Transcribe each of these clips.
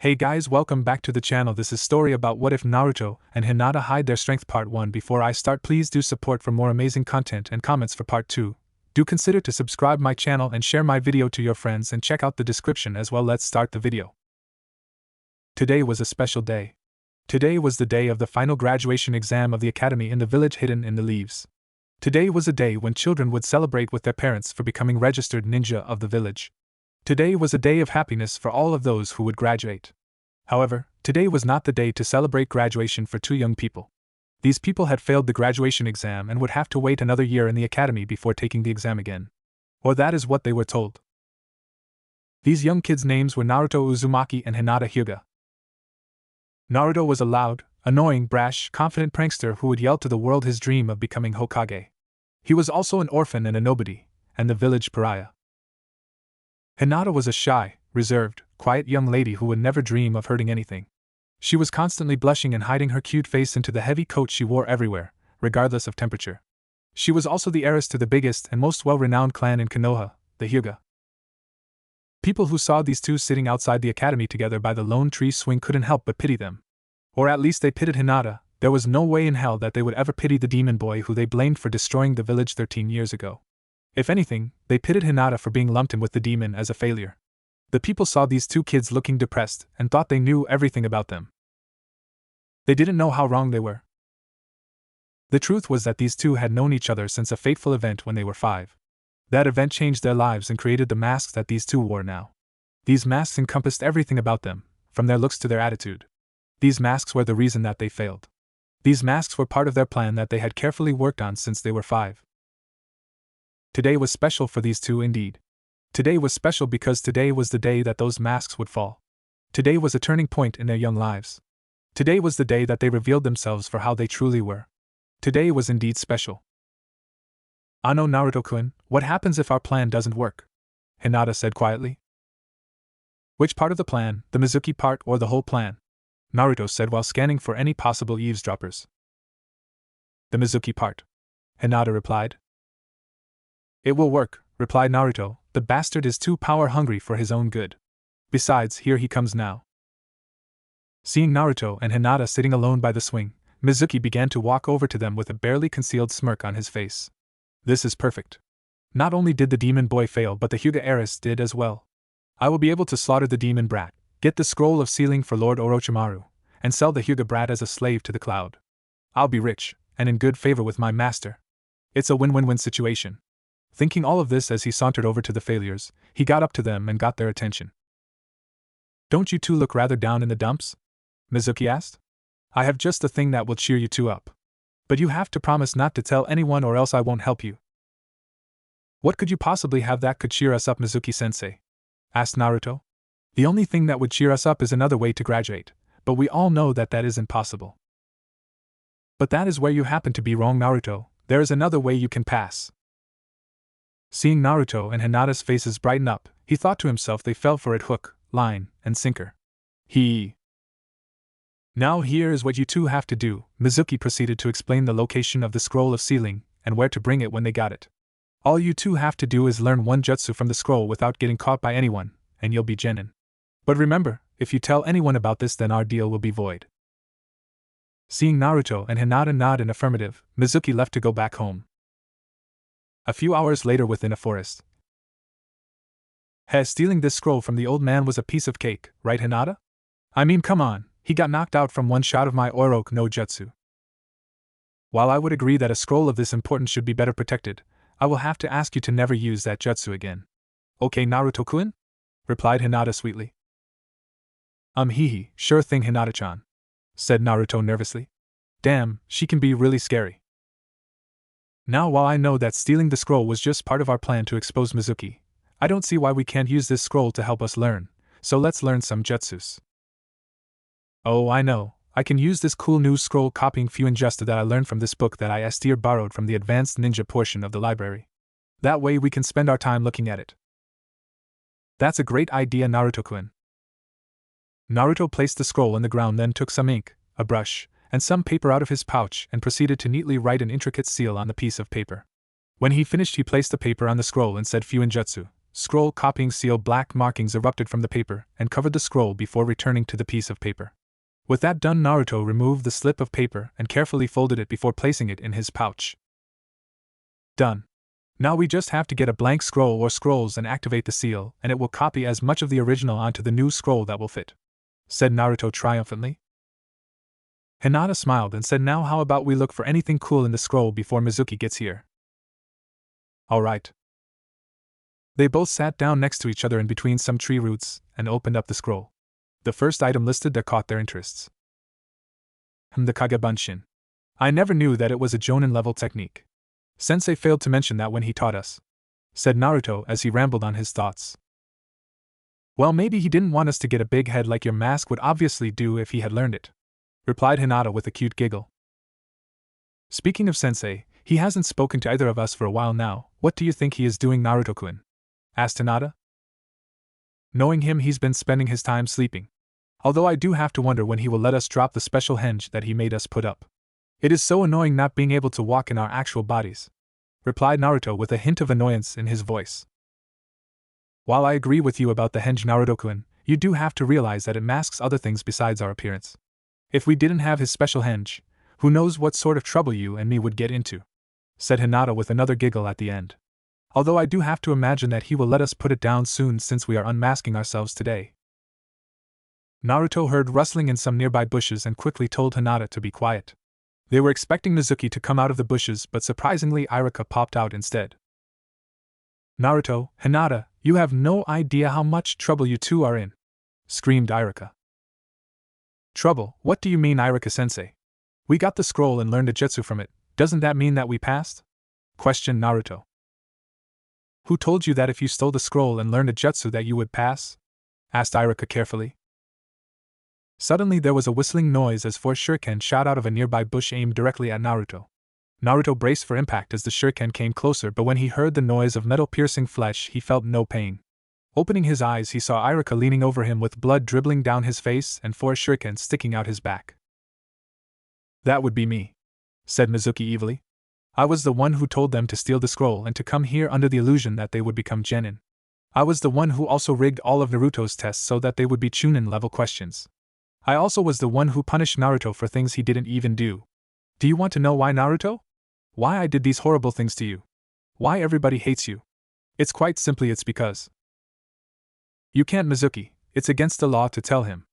Hey guys, welcome back to the channel. This is story about what if Naruto and Hinata hide their strength part 1. Before I start, please do support for more amazing content and comments for part 2. Do consider to subscribe my channel and share my video to your friends and check out the description as well. Let's start the video. Today was a special day. Today was the day of the final graduation exam of the academy in the village hidden in the leaves. Today was a day when children would celebrate with their parents for becoming registered ninja of the village. Today was a day of happiness for all of those who would graduate. However, today was not the day to celebrate graduation for two young people. These people had failed the graduation exam and would have to wait another year in the academy before taking the exam again. Or that is what they were told. These young kids' names were Naruto Uzumaki and Hinata Hyuga. Naruto was a loud, annoying, brash, confident prankster who would yell to the world his dream of becoming Hokage. He was also an orphan and a nobody, and the village pariah. Hinata was a shy, reserved, quiet young lady who would never dream of hurting anything. She was constantly blushing and hiding her cute face into the heavy coat she wore everywhere, regardless of temperature. She was also the heiress to the biggest and most well-renowned clan in Konoha, the Hyuga. People who saw these two sitting outside the academy together by the lone tree swing couldn't help but pity them. Or at least they pitied Hinata. There was no way in hell that they would ever pity the demon boy who they blamed for destroying the village 13 years ago. If anything, they pitied Hinata for being lumped in with the demon as a failure. The people saw these two kids looking depressed and thought they knew everything about them. They didn't know how wrong they were. The truth was that these two had known each other since a fateful event when they were 5. That event changed their lives and created the masks that these two wore now. These masks encompassed everything about them, from their looks to their attitude. These masks were the reason that they failed. These masks were part of their plan that they had carefully worked on since they were 5. Today was special for these two indeed. Today was special because today was the day that those masks would fall. Today was a turning point in their young lives. Today was the day that they revealed themselves for how they truly were. Today was indeed special. "Ano Naruto-kun, what happens if our plan doesn't work?" Hinata said quietly. "Which part of the plan, the Mizuki part or the whole plan?" Naruto said while scanning for any possible eavesdroppers. "The Mizuki part," Hinata replied. "It will work," replied Naruto. "The bastard is too power-hungry for his own good. Besides, here he comes now." Seeing Naruto and Hinata sitting alone by the swing, Mizuki began to walk over to them with a barely concealed smirk on his face. "This is perfect. Not only did the demon boy fail, but the Hyuga heiress did as well. I will be able to slaughter the demon brat, get the scroll of sealing for Lord Orochimaru, and sell the Hyuga brat as a slave to the cloud. I'll be rich, and in good favor with my master. It's a win-win-win situation." Thinking all of this as he sauntered over to the failures, he got up to them and got their attention. "Don't you two look rather down in the dumps?" Mizuki asked. "I have just the thing that will cheer you two up. But you have to promise not to tell anyone or else I won't help you." "What could you possibly have that could cheer us up, Mizuki-sensei?" asked Naruto. "The only thing that would cheer us up is another way to graduate, but we all know that that isn't possible." "But that is where you happen to be wrong, Naruto. There is another way you can pass." Seeing Naruto and Hinata's faces brighten up, he thought to himself they fell for it hook, line, and sinker. "Now here is what you two have to do," Mizuki proceeded to explain the location of the scroll of sealing, and where to bring it when they got it. "All you two have to do is learn one jutsu from the scroll without getting caught by anyone, and you'll be genin. But remember, if you tell anyone about this then our deal will be void." Seeing Naruto and Hinata nod in affirmative, Mizuki left to go back home. A few hours later within a forest. Stealing this scroll from the old man was a piece of cake, right Hinata? I mean, come on, he got knocked out from one shot of my Oroku no Jutsu. While I would agree that a scroll of this importance should be better protected, I will have to ask you to never use that jutsu again. "Okay, Naruto-kun?" replied Hinata sweetly. Sure thing, Hinata-chan," said Naruto nervously. "Damn, she can be really scary." "Now while I know that stealing the scroll was just part of our plan to expose Mizuki, I don't see why we can't use this scroll to help us learn, so let's learn some jutsus." "Oh, I know, I can use this cool new scroll copying Fuinjusta that I learned from this book that I borrowed from the advanced ninja portion of the library. That way we can spend our time looking at it." "That's a great idea, Naruto-kun." Naruto placed the scroll on the ground, then took some ink, a brush, and some paper out of his pouch and proceeded to neatly write an intricate seal on the piece of paper. When he finished he placed the paper on the scroll and said Fuinjutsu, scroll copying seal black markings erupted from the paper and covered the scroll before returning to the piece of paper. With that done, Naruto removed the slip of paper and carefully folded it before placing it in his pouch. Done. Now we just have to get a blank scroll or scrolls and activate the seal, and it will copy as much of the original onto the new scroll that will fit, said Naruto triumphantly. Hinata smiled and said, now how about we look for anything cool in the scroll before Mizuki gets here? Alright. They both sat down next to each other in between some tree roots and opened up the scroll. The first item listed that caught their interests. The Kagebunshin. I never knew that it was a Jonin level technique. Sensei failed to mention that when he taught us, said Naruto as he rambled on his thoughts. Well, maybe he didn't want us to get a big head like your mask would obviously do if he had learned it, replied Hinata with a cute giggle. Speaking of Sensei, he hasn't spoken to either of us for a while now. What do you think he is doing, Naruto-kun? Asked Hinata. Knowing him, he's been spending his time sleeping. Although I do have to wonder when he will let us drop the special henge that he made us put up. It is so annoying not being able to walk in our actual bodies, replied Naruto with a hint of annoyance in his voice. While I agree with you about the henge, Naruto-kun, you do have to realize that it masks other things besides our appearance. If we didn't have his special henge, who knows what sort of trouble you and me would get into, said Hinata with another giggle at the end. Although I do have to imagine that he will let us put it down soon since we are unmasking ourselves today. Naruto heard rustling in some nearby bushes and quickly told Hinata to be quiet. They were expecting Mizuki to come out of the bushes, but surprisingly Irika popped out instead. Naruto, Hinata, you have no idea how much trouble you two are in, screamed Irika. Trouble? What do you mean, Irika-sensei? We got the scroll and learned a jutsu from it. Doesn't that mean that we passed? Questioned Naruto. Who told you that if you stole the scroll and learned a jutsu that you would pass? Asked Irika carefully. Suddenly there was a whistling noise as four shuriken shot out of a nearby bush aimed directly at Naruto. Naruto braced for impact as the shuriken came closer, but when he heard the noise of metal piercing flesh, he felt no pain. Opening his eyes, he saw Irika leaning over him with blood dribbling down his face and four shuriken sticking out his back. That would be me, said Mizuki evilly. I was the one who told them to steal the scroll and to come here under the illusion that they would become genin. I was the one who also rigged all of Naruto's tests so that they would be Chunin level questions. I also was the one who punished Naruto for things he didn't even do. Do you want to know why, Naruto? Why I did these horrible things to you? Why everybody hates you? It's quite simply it's because. You can't, Mizuki, it's against the law to tell him,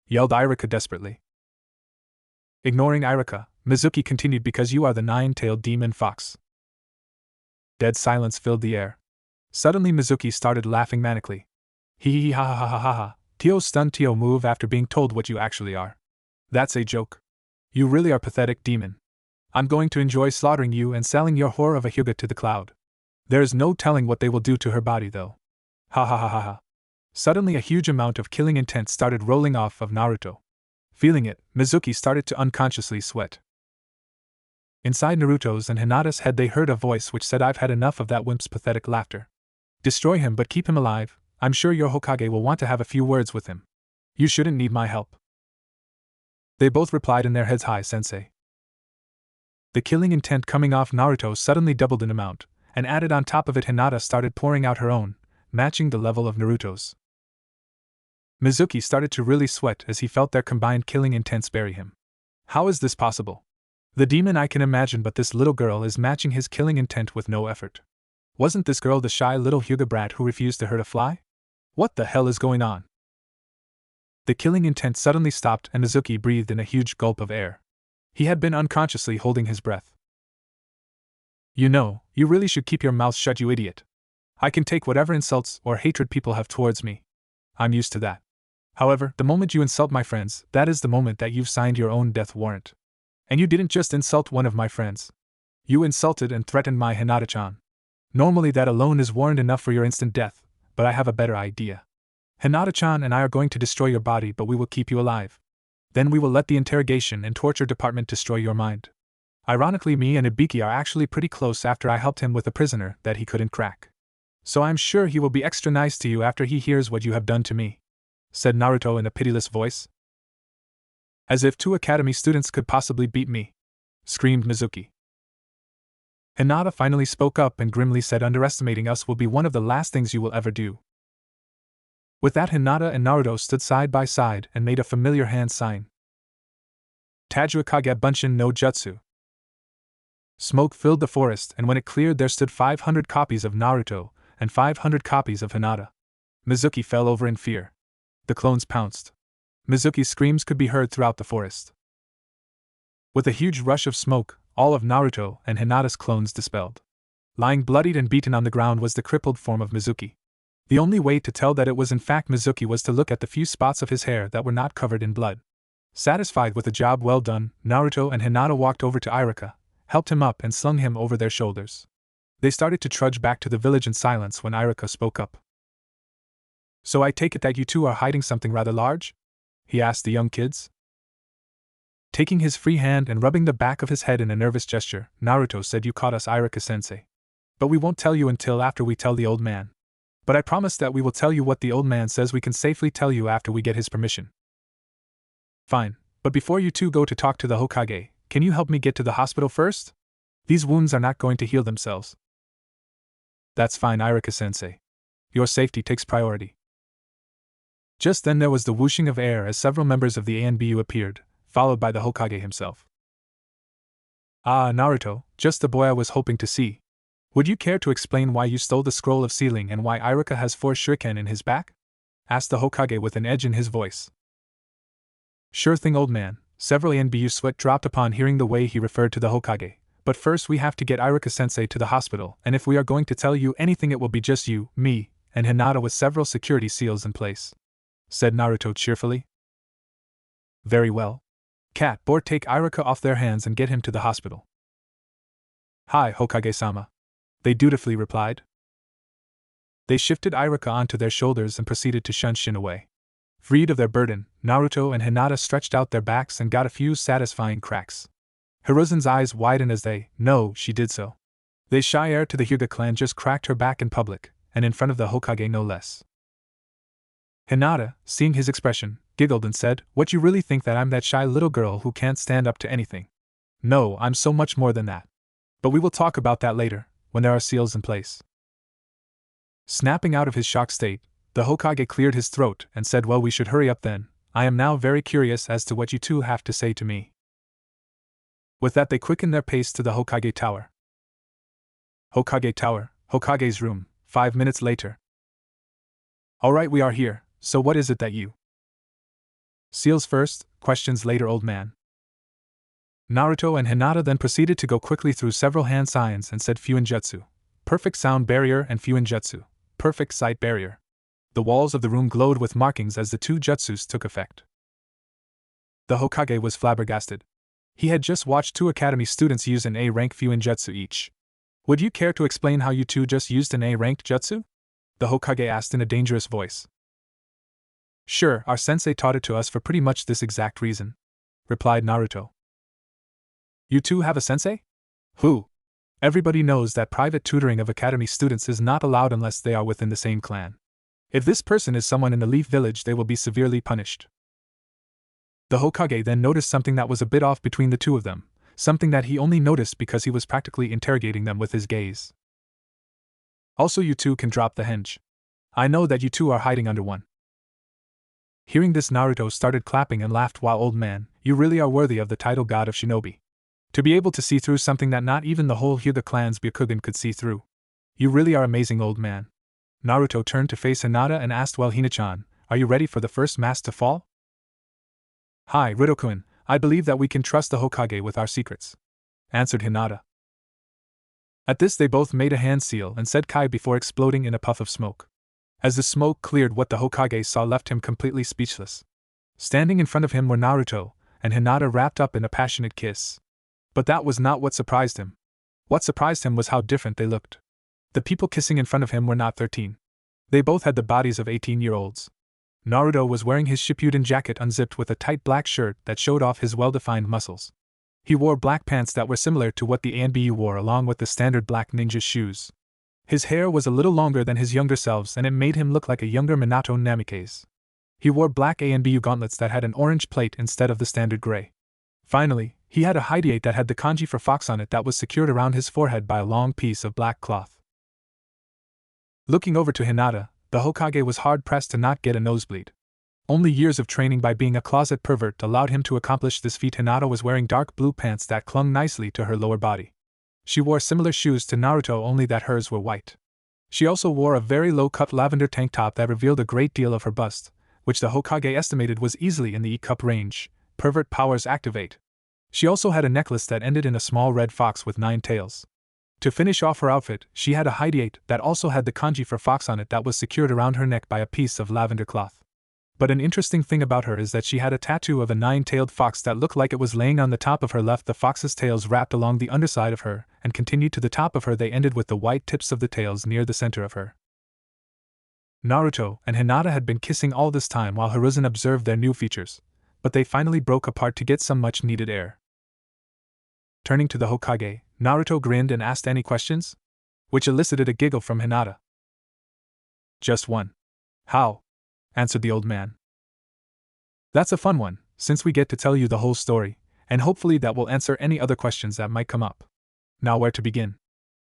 yelled Irika desperately. Ignoring Irika, Mizuki continued, because you are the nine-tailed demon fox. Dead silence filled the air. Suddenly Mizuki started laughing manically. Hee hee ha ha ha ha ha ha. Tio stunned Tio move after being told what you actually are. That's a joke. You really are pathetic, demon. I'm going to enjoy slaughtering you and selling your whore of a Hyuga to the cloud. There is no telling what they will do to her body though. Ha ha ha ha ha. Suddenly a huge amount of killing intent started rolling off of Naruto. Feeling it, Mizuki started to unconsciously sweat. Inside Naruto's and Hinata's head they heard a voice which said, I've had enough of that wimp's pathetic laughter. Destroy him but keep him alive. I'm sure your Hokage will want to have a few words with him. You shouldn't need my help. They both replied in their heads, Hi, Sensei. The killing intent coming off Naruto suddenly doubled in amount, and added on top of it Hinata started pouring out her own, matching the level of Naruto's. Mizuki started to really sweat as he felt their combined killing intents bury him. How is this possible? The demon I can imagine, but this little girl is matching his killing intent with no effort. Wasn't this girl the shy little Hyuga brat who refused to hurt a fly? What the hell is going on? The killing intent suddenly stopped and Mizuki breathed in a huge gulp of air. He had been unconsciously holding his breath. You know, you really should keep your mouth shut, you idiot. I can take whatever insults or hatred people have towards me. I'm used to that. However, the moment you insult my friends, that is the moment that you've signed your own death warrant. And you didn't just insult one of my friends. You insulted and threatened my Hinata-chan. Normally that alone is warrant enough for your instant death, but I have a better idea. Hinata-chan and I are going to destroy your body, but we will keep you alive. Then we will let the interrogation and torture department destroy your mind. Ironically, me and Ibiki are actually pretty close after I helped him with a prisoner that he couldn't crack. So I'm sure he will be extra nice to you after he hears what you have done to me, said Naruto in a pitiless voice. As if two academy students could possibly beat me, screamed Mizuki. Hinata finally spoke up and grimly said underestimating us will be one of the last things you will ever do. With that, Hinata and Naruto stood side by side and made a familiar hand sign. Tajuakage Bunshin no Jutsu. Smoke filled the forest, and when it cleared there stood 500 copies of Naruto and 500 copies of Hinata. Mizuki fell over in fear. The clones pounced. Mizuki's screams could be heard throughout the forest. With a huge rush of smoke, all of Naruto and Hinata's clones dispelled. Lying bloodied and beaten on the ground was the crippled form of Mizuki. The only way to tell that it was in fact Mizuki was to look at the few spots of his hair that were not covered in blood. Satisfied with the job well done, Naruto and Hinata walked over to Irika, helped him up and slung him over their shoulders. They started to trudge back to the village in silence when Irika spoke up. "So I take it that you two are hiding something rather large?" he asked the young kids. Taking his free hand and rubbing the back of his head in a nervous gesture, Naruto said, "You caught us, Irika-sensei. But we won't tell you until after we tell the old man. But I promise that we will tell you what the old man says we can safely tell you after we get his permission." "Fine, but before you two go to talk to the Hokage, can you help me get to the hospital first? These wounds are not going to heal themselves." "That's fine, Irika-sensei. Your safety takes priority." Just then there was the whooshing of air as several members of the ANBU appeared, followed by the Hokage himself. "Ah, Naruto, just the boy I was hoping to see. Would you care to explain why you stole the scroll of sealing and why Irika has 4 shuriken in his back?" asked the Hokage with an edge in his voice. "Sure thing, old man." Several ANBU sweat dropped upon hearing the way he referred to the Hokage. "But first we have to get Irika-sensei to the hospital, and if we are going to tell you anything it will be just you, me, and Hinata with several security seals in place," said Naruto cheerfully. "Very well. Cat board, take Irika off their hands and get him to the hospital." "Hi, Hokage-sama," they dutifully replied. They shifted Irika onto their shoulders and proceeded to shun Shin away. Freed of their burden, Naruto and Hinata stretched out their backs and got a few satisfying cracks. Hiruzen's eyes widened as they, "No," she did so. The shy heir to the Hyuga clan just cracked her back in public, and in front of the Hokage no less. Hinata, seeing his expression, giggled and said, "What, you really think that I'm that shy little girl who can't stand up to anything? No, I'm so much more than that. But we will talk about that later, when there are seals in place." Snapping out of his shocked state, the Hokage cleared his throat and said, "Well, we should hurry up then. I am now very curious as to what you two have to say to me." With that they quickened their pace to the Hokage Tower. Hokage Tower, Hokage's room, 5 minutes later. "All right, we are here, so what is it that you—" "Seals first, questions later, old man." Naruto and Hinata then proceeded to go quickly through several hand signs and said Fuinjutsu, perfect sound barrier, and Fuinjutsu, perfect sight barrier. The walls of the room glowed with markings as the 2 jutsus took effect. The Hokage was flabbergasted. He had just watched 2 academy students use an A-rank Fuinjutsu each. "Would you care to explain how you two just used an A-ranked jutsu?" the Hokage asked in a dangerous voice. "Sure, our sensei taught it to us for pretty much this exact reason," replied Naruto. "You two have a sensei? Who?" Everybody knows that private tutoring of academy students is not allowed unless they are within the same clan. If this person is someone in the Leaf Village, they will be severely punished. The Hokage then noticed something that was a bit off between the two of them, something that he only noticed because he was practically interrogating them with his gaze. "Also, you two can drop the henge. I know that you two are hiding under one." Hearing this, Naruto started clapping and laughed while, "Old man, you really are worthy of the title God of Shinobi. To be able to see through something that not even the whole Hyuga clan's Byakugan could see through. You really are amazing, old man." Naruto turned to face Hinata and asked, "Well, Hina-chan, are you ready for the first mask to fall?" "Hi, Ritokun, I believe that we can trust the Hokage with our secrets," answered Hinata. At this they both made a hand seal and said Kai before exploding in a puff of smoke. As the smoke cleared, what the Hokage saw left him completely speechless. Standing in front of him were Naruto and Hinata wrapped up in a passionate kiss. But that was not what surprised him. What surprised him was how different they looked. The people kissing in front of him were not 13. They both had the bodies of 18-year-olds. Naruto was wearing his Shippuden jacket unzipped with a tight black shirt that showed off his well-defined muscles. He wore black pants that were similar to what the ANBU wore, along with the standard black ninja shoes. His hair was a little longer than his younger selves and it made him look like a younger Minato Namikaze. He wore black ANBU gauntlets that had an orange plate instead of the standard gray. Finally, he had a hideate that had the kanji for fox on it that was secured around his forehead by a long piece of black cloth. Looking over to Hinata, the Hokage was hard-pressed to not get a nosebleed. Only years of training by being a closet pervert allowed him to accomplish this feat. Hinata was wearing dark blue pants that clung nicely to her lower body. She wore similar shoes to Naruto, only that hers were white. She also wore a very low-cut lavender tank top that revealed a great deal of her bust, which the Hokage estimated was easily in the E-cup range. Pervert powers activate. She also had a necklace that ended in a small red fox with 9 tails. To finish off her outfit, she had a hideate that also had the kanji for fox on it that was secured around her neck by a piece of lavender cloth. But an interesting thing about her is that she had a tattoo of a 9-tailed fox that looked like it was laying on the top of her left. The fox's tails wrapped along the underside of her and continued to the top of her. They ended with the white tips of the tails near the center of her. Naruto and Hinata had been kissing all this time while Hiruzen observed their new features, but they finally broke apart to get some much-needed air. Turning to the Hokage, Naruto grinned and asked any questions, which elicited a giggle from Hinata. Just one. How? Answered the old man. That's a fun one, since we get to tell you the whole story, and hopefully that will answer any other questions that might come up. Now where to begin?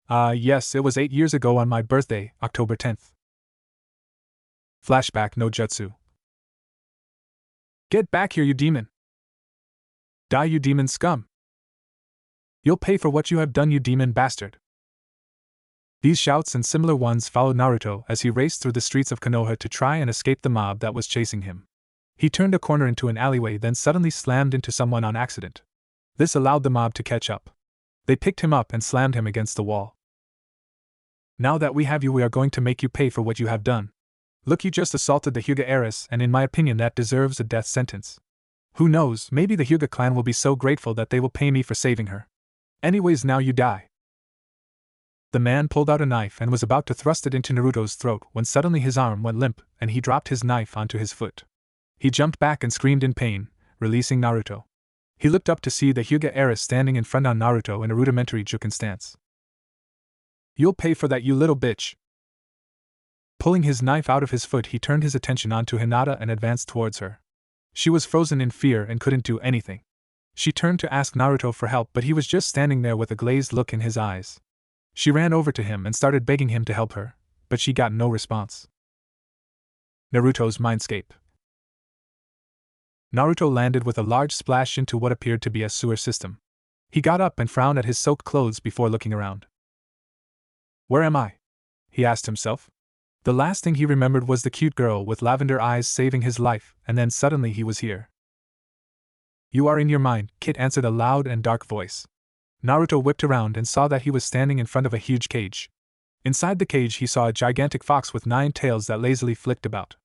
Yes, it was 8 years ago on my birthday, October 10th. Flashback no jutsu. Get back here, you demon! Die, you demon scum! You'll pay for what you have done, you demon bastard! These shouts and similar ones followed Naruto as he raced through the streets of Konoha to try and escape the mob that was chasing him. He turned a corner into an alleyway, then suddenly slammed into someone on accident. This allowed the mob to catch up. They picked him up and slammed him against the wall. Now that we have you, we are going to make you pay for what you have done. Look, you just assaulted the Hyuga heiress, and in my opinion that deserves a death sentence. Who knows, maybe the Hyuga clan will be so grateful that they will pay me for saving her. Anyways, now you die. The man pulled out a knife and was about to thrust it into Naruto's throat when suddenly his arm went limp and he dropped his knife onto his foot. He jumped back and screamed in pain, releasing Naruto. He looked up to see the Hyuga heiress standing in front of Naruto in a rudimentary Juken stance. You'll pay for that, you little bitch! Pulling his knife out of his foot, he turned his attention onto Hinata and advanced towards her. She was frozen in fear and couldn't do anything. She turned to ask Naruto for help, but he was just standing there with a glazed look in his eyes. She ran over to him and started begging him to help her, but she got no response. Naruto's mindscape. Naruto landed with a large splash into what appeared to be a sewer system. He got up and frowned at his soaked clothes before looking around. Where am I? He asked himself. The last thing he remembered was the cute girl with lavender eyes saving his life, and then suddenly he was here. You are in your mind, Kit answered a loud and dark voice. Naruto whipped around and saw that he was standing in front of a huge cage. Inside the cage he saw a gigantic fox with 9 tails that lazily flicked about.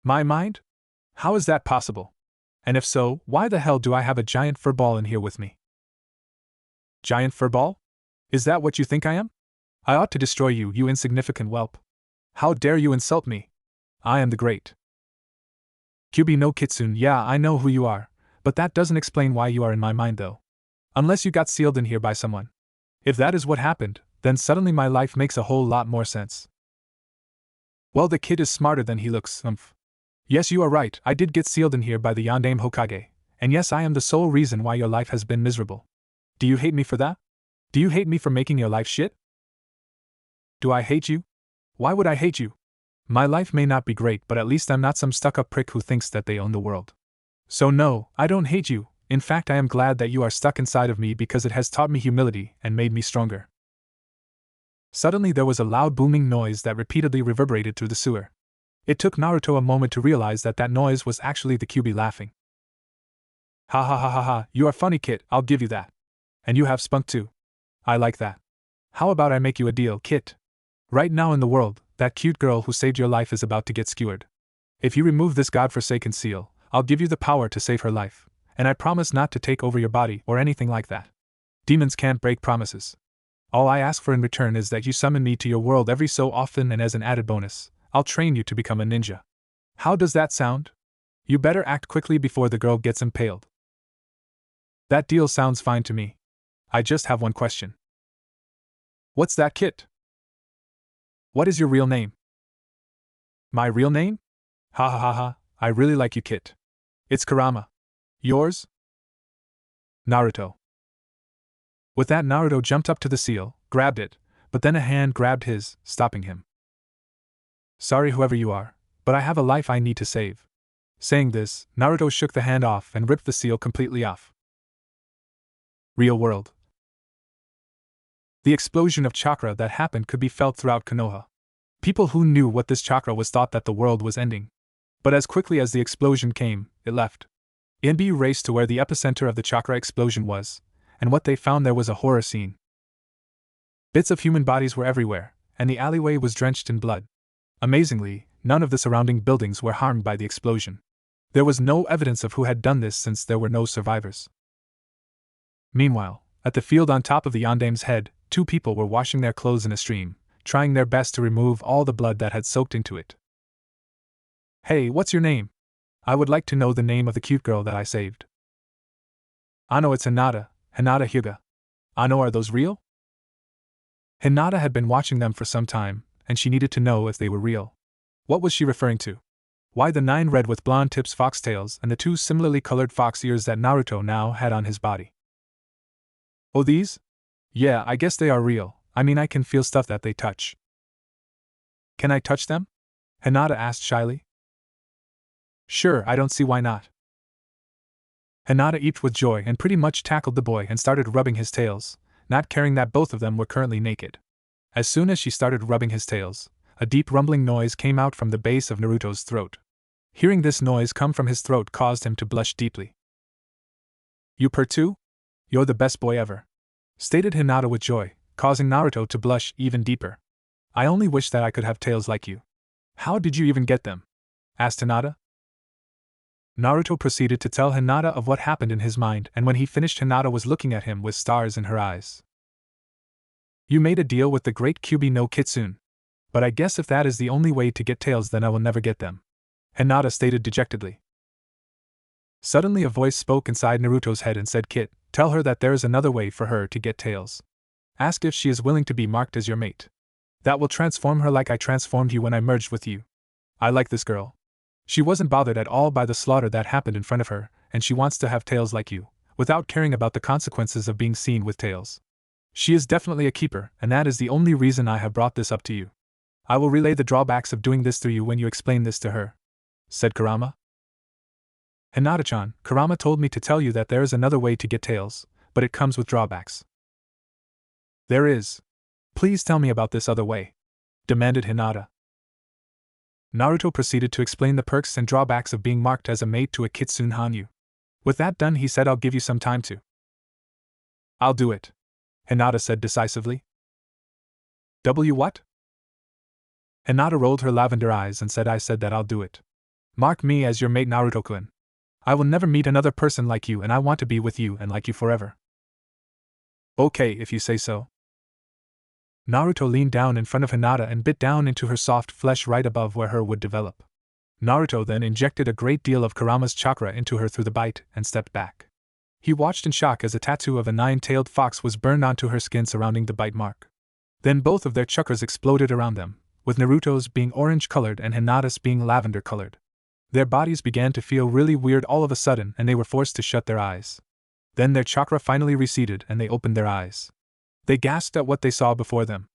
My mind? How is that possible? And if so, why the hell do I have a giant fur ball in here with me? Giant fur ball? Is that what you think I am? I ought to destroy you, you insignificant whelp. How dare you insult me? I am the great Kyubi no Kitsune. Yeah, I know who you are, but that doesn't explain why you are in my mind though. Unless you got sealed in here by someone. If that is what happened, then suddenly my life makes a whole lot more sense. Well, the kid is smarter than he looks, Yes, you are right, I did get sealed in here by the Yondaime Hokage, and yes, I am the sole reason why your life has been miserable. Do you hate me for that? Do you hate me for making your life shit? Do I hate you? Why would I hate you? My life may not be great, but at least I'm not some stuck-up prick who thinks that they own the world. So no, I don't hate you. In fact, I am glad that you are stuck inside of me because it has taught me humility and made me stronger. Suddenly there was a loud booming noise that repeatedly reverberated through the sewer. It took Naruto a moment to realize that that noise was actually the Kyubi laughing. Ha ha ha ha ha, you are funny, Kit, I'll give you that. And you have spunk too. I like that. How about I make you a deal, Kit? Right now in the world, that cute girl who saved your life is about to get skewered. If you remove this godforsaken seal, I'll give you the power to save her life, and I promise not to take over your body or anything like that. Demons can't break promises. All I ask for in return is that you summon me to your world every so often, and as an added bonus, I'll train you to become a ninja. How does that sound? You better act quickly before the girl gets impaled. That deal sounds fine to me. I just have one question. What's that, Kit? What is your real name? My real name? Ha ha ha ha, I really like you, Kit. It's Kurama. Yours? Naruto. With that, Naruto jumped up to the seal, grabbed it, but then a hand grabbed his, stopping him. Sorry, whoever you are, but I have a life I need to save. Saying this, Naruto shook the hand off and ripped the seal completely off. Real world. The explosion of chakra that happened could be felt throughout Konoha. People who knew what this chakra was thought that the world was ending. But as quickly as the explosion came, it left. Inbu raced to where the epicenter of the chakra explosion was, and what they found there was a horror scene. Bits of human bodies were everywhere, and the alleyway was drenched in blood. Amazingly, none of the surrounding buildings were harmed by the explosion. There was no evidence of who had done this since there were no survivors. Meanwhile, at the field on top of the Yondame's head, 2 people were washing their clothes in a stream, trying their best to remove all the blood that had soaked into it. Hey, what's your name? I would like to know the name of the cute girl that I saved. Ano, it's HInata Hyuga. Ano, are those real? HInata had been watching them for some time, and she needed to know if they were real. What was she referring to? Why the 9 red with blonde tips foxtails and the 2 similarly colored fox ears that Naruto now had on his body? Oh, these? Yeah, I guess they are real. I mean, I can feel stuff that they touch. Can I touch them? HInata asked shyly. Sure, I don't see why not. HInata eeped with joy and pretty much tackled the boy and started rubbing his tails, not caring that both of them were currently naked. As soon as she started rubbing his tails, a deep rumbling noise came out from the base of Naruto's throat. Hearing this noise come from his throat caused him to blush deeply. You purr too? You're the best boy ever, stated HInata with joy, causing Naruto to blush even deeper. I only wish that I could have tails like you. How did you even get them? Asked HInata. Naruto proceeded to tell HInata of what happened in his mind, and when he finished, HInata was looking at him with stars in her eyes. You made a deal with the great Kyuubi no Kitsune. But I guess if that is the only way to get tails, then I will never get them, HInata stated dejectedly. Suddenly a voice spoke inside Naruto's head and said, Kit, tell her that there is another way for her to get tails. Ask if she is willing to be marked as your mate. That will transform her like I transformed you when I merged with you. I like this girl. She wasn't bothered at all by the slaughter that happened in front of her, and she wants to have tails like you, without caring about the consequences of being seen with tails. She is definitely a keeper, and that is the only reason I have brought this up to you. I will relay the drawbacks of doing this to you when you explain this to her, said Kurama. Hinata-chan, Kurama told me to tell you that there is another way to get tails, but it comes with drawbacks. There is. Please tell me about this other way, demanded Hinata. Naruto proceeded to explain the perks and drawbacks of being marked as a mate to a Kitsune Hanyu. With that done, he said, I'll give you some time to. I'll do it, Hinata said decisively. What? Hinata rolled her lavender eyes and said, I said that I'll do it. Mark me as your mate, Naruto-kun. I will never meet another person like you, and I want to be with you and like you forever. Okay, if you say so. Naruto leaned down in front of Hinata and bit down into her soft flesh right above where her would develop. Naruto then injected a great deal of Kurama's chakra into her through the bite and stepped back. He watched in shock as a tattoo of a 9-tailed fox was burned onto her skin surrounding the bite mark. Then both of their chakras exploded around them, with Naruto's being orange-colored and Hinata's being lavender-colored. Their bodies began to feel really weird all of a sudden, and they were forced to shut their eyes. Then their chakra finally receded and they opened their eyes. They gasped at what they saw before them.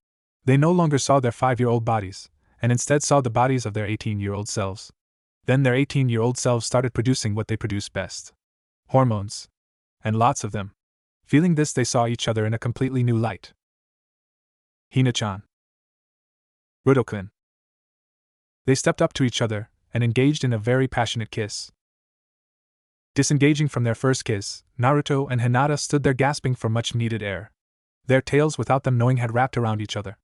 They no longer saw their 5-year-old bodies, and instead saw the bodies of their 18-year-old selves. Then their 18-year-old selves started producing what they produce best. Hormones. And lots of them. Feeling this, they saw each other in a completely new light. Hina-chan. Ruto-kun. They stepped up to each other and engaged in a very passionate kiss. Disengaging from their first kiss, Naruto and Hinata stood there gasping for much-needed air. Their tails, without them knowing, had wrapped around each other.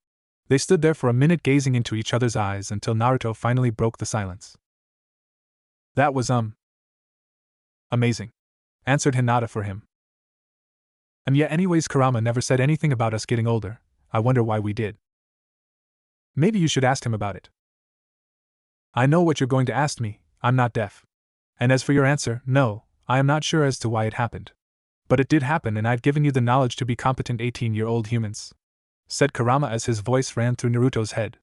They stood there for a minute gazing into each other's eyes until Naruto finally broke the silence. That was amazing, answered Hinata for him. And yet anyways, Kurama never said anything about us getting older. I wonder why we did. Maybe you should ask him about it. I know what you're going to ask me. I'm not deaf. And as for your answer, no, I am not sure as to why it happened. But it did happen, and I've given you the knowledge to be competent 18-year-old humans, said Kurama as his voice ran through Naruto's head.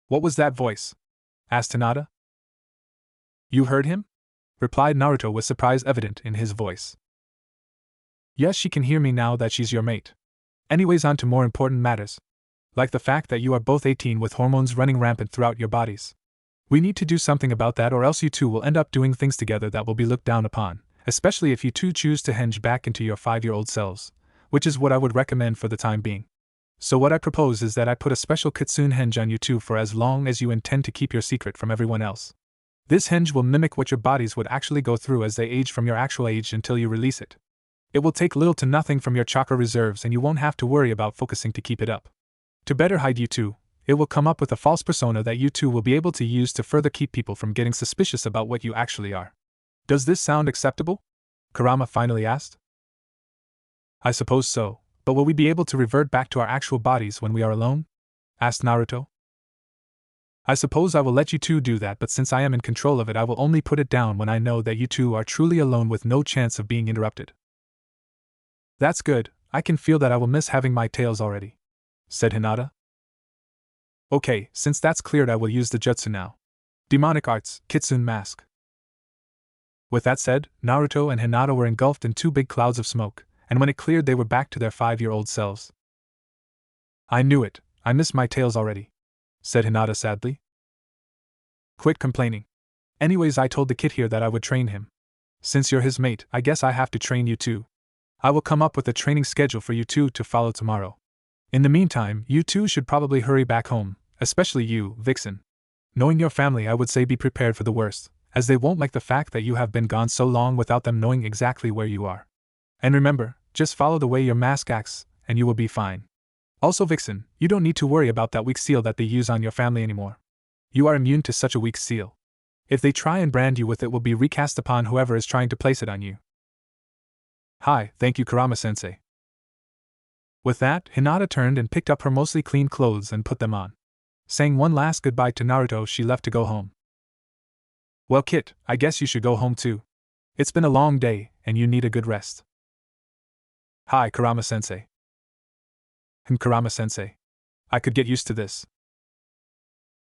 What was that voice? Asked Hinata. You heard him? Replied Naruto with surprise evident in his voice. Yes, she can hear me now that she's your mate. Anyways, on to more important matters. Like the fact that you are both 18 with hormones running rampant throughout your bodies. We need to do something about that, or else you two will end up doing things together that will be looked down upon, especially if you two choose to henge back into your 5-year-old selves, which is what I would recommend for the time being. So what I propose is that I put a special kitsune henge on you two for as long as you intend to keep your secret from everyone else. This henge will mimic what your bodies would actually go through as they age from your actual age until you release it. It will take little to nothing from your chakra reserves, and you won't have to worry about focusing to keep it up. To better hide you two, it will come up with a false persona that you two will be able to use to further keep people from getting suspicious about what you actually are. Does this sound acceptable? Kurama finally asked. I suppose so, but will we be able to revert back to our actual bodies when we are alone? Asked Naruto. I suppose I will let you two do that, but since I am in control of it, I will only put it down when I know that you two are truly alone with no chance of being interrupted. That's good, I can feel that I will miss having my tails already, said HInata. Okay, since that's cleared, I will use the jutsu now. Demonic arts, kitsune mask. With that said, Naruto and HInata were engulfed in 2 big clouds of smoke, and when it cleared they were back to their 5-year-old selves. I knew it, I miss my tails already, said HInata sadly. Quit complaining. Anyways, I told the kid here that I would train him. Since you're his mate, I guess I have to train you too. I will come up with a training schedule for you two to follow tomorrow. In the meantime, you two should probably hurry back home, especially you, Vixen. Knowing your family, I would say be prepared for the worst, as they won't like the fact that you have been gone so long without them knowing exactly where you are. And remember, just follow the way your mask acts, and you will be fine. Also, Vixen, you don't need to worry about that weak seal that they use on your family anymore. You are immune to such a weak seal. If they try and brand you with it, will be recast upon whoever is trying to place it on you. Hi, thank you, Kurama-sensei. With that, HInata turned and picked up her mostly clean clothes and put them on. Saying one last goodbye to Naruto, she left to go home. Well, Kit, I guess you should go home too. It's been a long day, and you need a good rest. Hi, Kurama-sensei. Kurama-sensei. I could get used to this.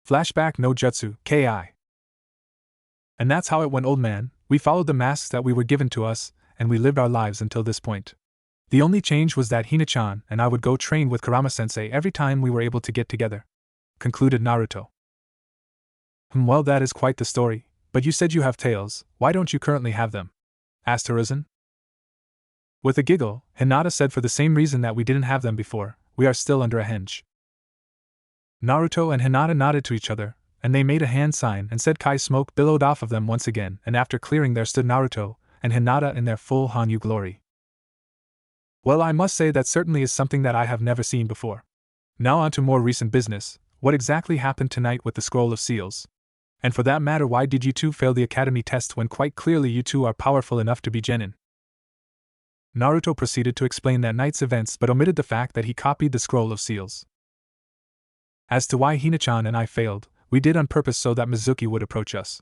Flashback no jutsu, ki. And that's how it went, old man. We followed the masks that we were given to us, and we lived our lives until this point. The only change was that Hina-chan and I would go train with Kurama-sensei every time we were able to get together, concluded Naruto. Well, that is quite the story, but you said you have tails, why don't you currently have them? Asked Hiruzen. With a giggle, HInata said, for the same reason that we didn't have them before, we are still under a henge. Naruto and HInata nodded to each other, and they made a hand sign and said Kai smoke billowed off of them once again, and after clearing there stood Naruto and HInata in their full Hanyu glory. Well, I must say that certainly is something that I have never seen before. Now on to more recent business. What exactly happened tonight with the Scroll of Seals? And for that matter, why did you two fail the academy test when quite clearly you two are powerful enough to be genin? Naruto proceeded to explain that night's events but omitted the fact that he copied the Scroll of Seals. As to why Hina-chan and I failed, we did on purpose so that Mizuki would approach us.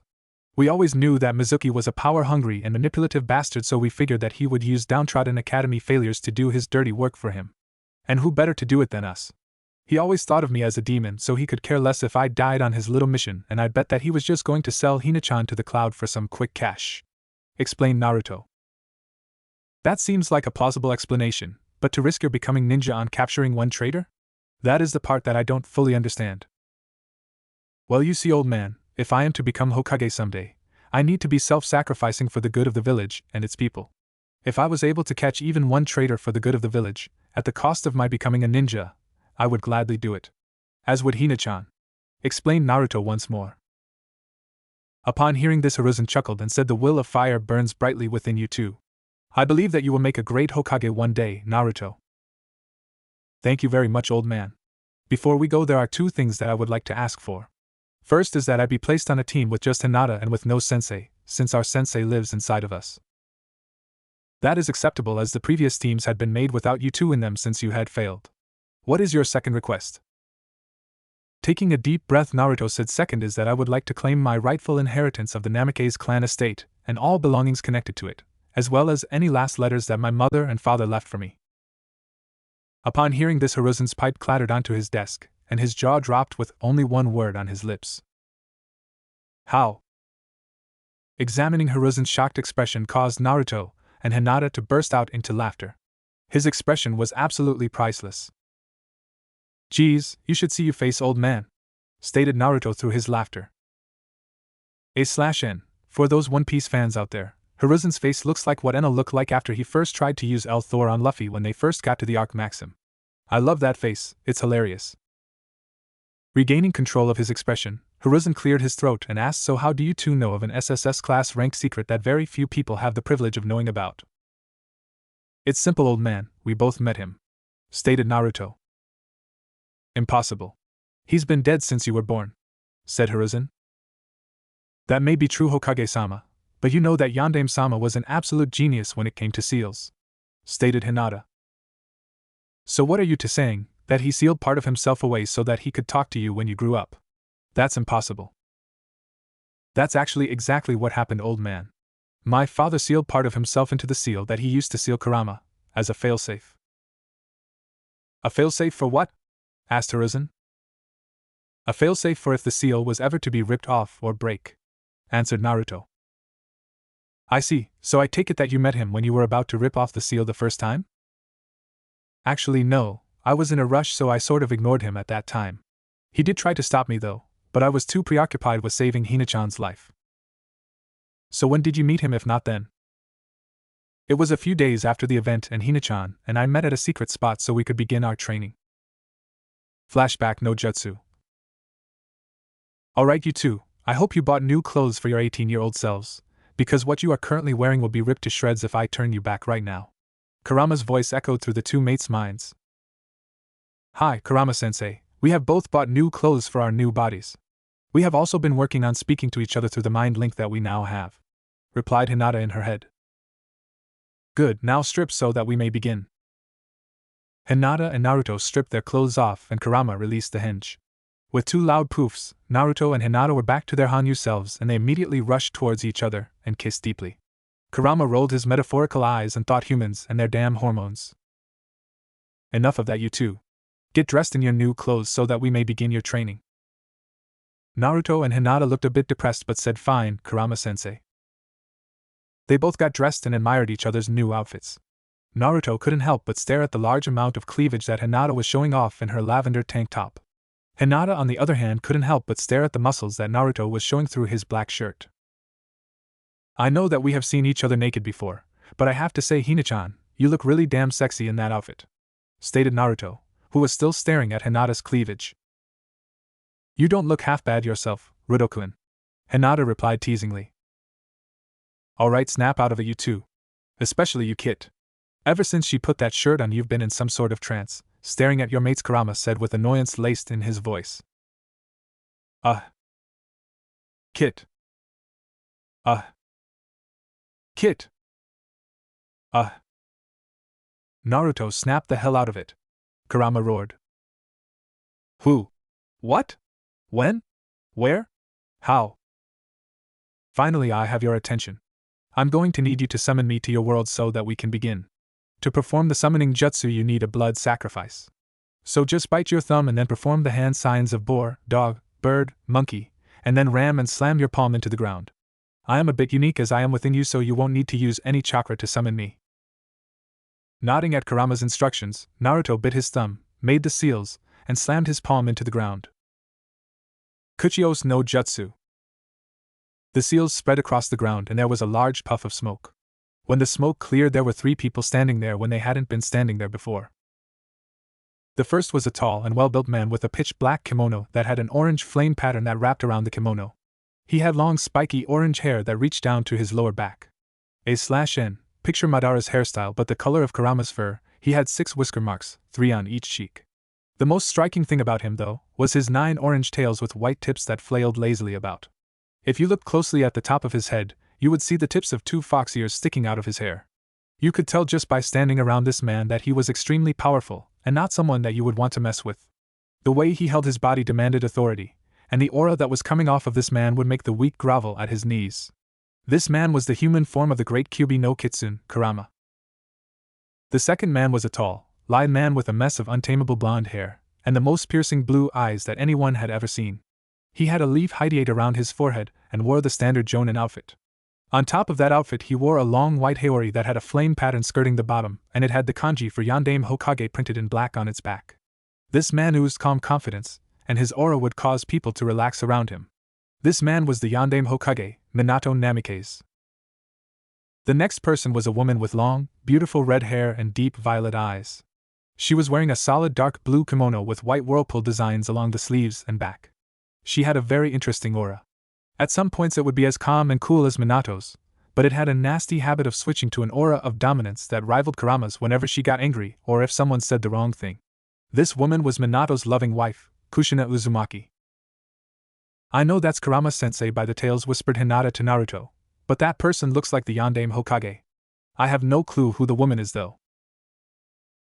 We always knew that Mizuki was a power-hungry and manipulative bastard, so we figured that he would use downtrodden academy failures to do his dirty work for him. And who better to do it than us? He always thought of me as a demon, so he could care less if I died on his little mission, and I bet that he was just going to sell Hina-chan to the cloud for some quick cash, explained Naruto. That seems like a plausible explanation, but to risk your becoming ninja on capturing one traitor? That is the part that I don't fully understand. Well, you see, old man, if I am to become Hokage someday, I need to be self-sacrificing for the good of the village and its people. If I was able to catch even one traitor for the good of the village, at the cost of my becoming a ninja, I would gladly do it. As would Hina-chan, explained Naruto once more. Upon hearing this, Hiruzen chuckled and said, the will of fire burns brightly within you too. I believe that you will make a great Hokage one day, Naruto. Thank you very much, old man. Before we go, there are 2 things that I would like to ask for. First is that I be placed on a team with just HInata and with no sensei, since our sensei lives inside of us. That is acceptable, as the previous teams had been made without you two in them since you had failed. What is your second request? Taking a deep breath, Naruto said, second is that I would like to claim my rightful inheritance of the Namikaze clan estate, and all belongings connected to it, as well as any last letters that my mother and father left for me. Upon hearing this, Hiruzen's pipe clattered onto his desk, and his jaw dropped with only one word on his lips. How? Examining Hiruzen's shocked expression caused Naruto and HInata to burst out into laughter. His expression was absolutely priceless. "Geez, you should see you face, old man," stated Naruto through his laughter. A/N. For those One Piece fans out there, Hiruzen's face looks like what Enel looked like after he first tried to use L Thor on Luffy when they first got to the arc Maxim. I love that face, it's hilarious. Regaining control of his expression, Hiruzen cleared his throat and asked, "So how do you two know of an SSS class rank secret that very few people have the privilege of knowing about?" "It's simple, old man, we both met him," stated Naruto. "Impossible. He's been dead since you were born," said Hiruzen. "That may be true, Hokage-sama, but you know that Yondaime-sama was an absolute genius when it came to seals," stated HInata. "So what are you two saying, that he sealed part of himself away so that he could talk to you when you grew up? That's impossible." "That's actually exactly what happened, old man. My father sealed part of himself into the seal that he used to seal Kurama, as a failsafe." "A failsafe for what?" asked Hiruzen. "A failsafe for if the seal was ever to be ripped off or break," answered Naruto. "I see, so I take it that you met him when you were about to rip off the seal the first time?" "Actually, no, I was in a rush, so I sort of ignored him at that time. He did try to stop me though, but I was too preoccupied with saving Hina-chan's life." "So when did you meet him if not then?" "It was a few days after the event, and Hina-chan and I met at a secret spot so we could begin our training." Flashback no jutsu. "Alright, you two, I hope you bought new clothes for your 18-year-old selves, because what you are currently wearing will be ripped to shreds if I turn you back right now." Kurama's voice echoed through the two mates' minds. "Hi, Kurama-sensei, we have both bought new clothes for our new bodies. We have also been working on speaking to each other through the mind link that we now have," replied HInata in her head. "Good, now strip so that we may begin." HInata and Naruto stripped their clothes off and Kurama released the hinge. With two loud poofs, Naruto and HInata were back to their Hanyu selves and they immediately rushed towards each other and kissed deeply. Kurama rolled his metaphorical eyes and thought, humans and their damn hormones. "Enough of that, you two. Get dressed in your new clothes so that we may begin your training." Naruto and HInata looked a bit depressed but said, "Fine, Kurama-sensei." They both got dressed and admired each other's new outfits. Naruto couldn't help but stare at the large amount of cleavage that HInata was showing off in her lavender tank top. HInata, on the other hand, couldn't help but stare at the muscles that Naruto was showing through his black shirt. "I know that we have seen each other naked before, but I have to say, Hina-chan, you look really damn sexy in that outfit," stated Naruto, who was still staring at Hinata's cleavage. "You don't look half bad yourself, Rudoku-kun," HInata replied teasingly. "Alright, snap out of it, you two. Especially you, Kit. Ever since she put that shirt on, you've been in some sort of trance, staring at your mates," Kurama said with annoyance laced in his voice. Kit. Kit. Naruto, snapped the hell out of it," Kurama roared. "Who? What? When? Where? How?" "Finally, I have your attention. I'm going to need you to summon me to your world so that we can begin. To perform the summoning jutsu, you need a blood sacrifice. So just bite your thumb and then perform the hand signs of boar, dog, bird, monkey, and then ram and slam your palm into the ground. I am a bit unique as I am within you, so you won't need to use any chakra to summon me." Nodding at Kurama's instructions, Naruto bit his thumb, made the seals, and slammed his palm into the ground. Kuchios no Jutsu. The seals spread across the ground and there was a large puff of smoke. When the smoke cleared, there were 3 people standing there when they hadn't been standing there before. The first was a tall and well-built man with a pitch-black kimono that had an orange flame pattern that wrapped around the kimono. He had long spiky orange hair that reached down to his lower back. A/N. Picture Madara's hairstyle but the color of Kurama's fur. He had 6 whisker marks, 3 on each cheek. The most striking thing about him, though, was his 9 orange tails with white tips that flailed lazily about. If you looked closely at the top of his head, you would see the tips of 2 fox ears sticking out of his hair. You could tell just by standing around this man that he was extremely powerful, and not someone that you would want to mess with. The way he held his body demanded authority, and the aura that was coming off of this man would make the weak grovel at his knees. This man was the human form of the great Kyuubi no Kitsune, Kurama. The second man was a tall, lithe man with a mess of untamable blonde hair, and the most piercing blue eyes that anyone had ever seen. He had a leaf hideate around his forehead and wore the standard Jonin outfit. On top of that outfit he wore a long white haori that had a flame pattern skirting the bottom, and it had the kanji for Yandame Hokage printed in black on its back. This man oozed calm confidence, and his aura would cause people to relax around him. This man was the Yandame Hokage, Minato Namikaze. The next person was a woman with long, beautiful red hair and deep violet eyes. She was wearing a solid dark blue kimono with white whirlpool designs along the sleeves and back. She had a very interesting aura. At some points it would be as calm and cool as Minato's, but it had a nasty habit of switching to an aura of dominance that rivaled Kurama's whenever she got angry or if someone said the wrong thing. This woman was Minato's loving wife, Kushina Uzumaki. I know that's Kurama Sensei by the tails, whispered Hinata to Naruto, but that person looks like the Yandame Hokage. I have no clue who the woman is though.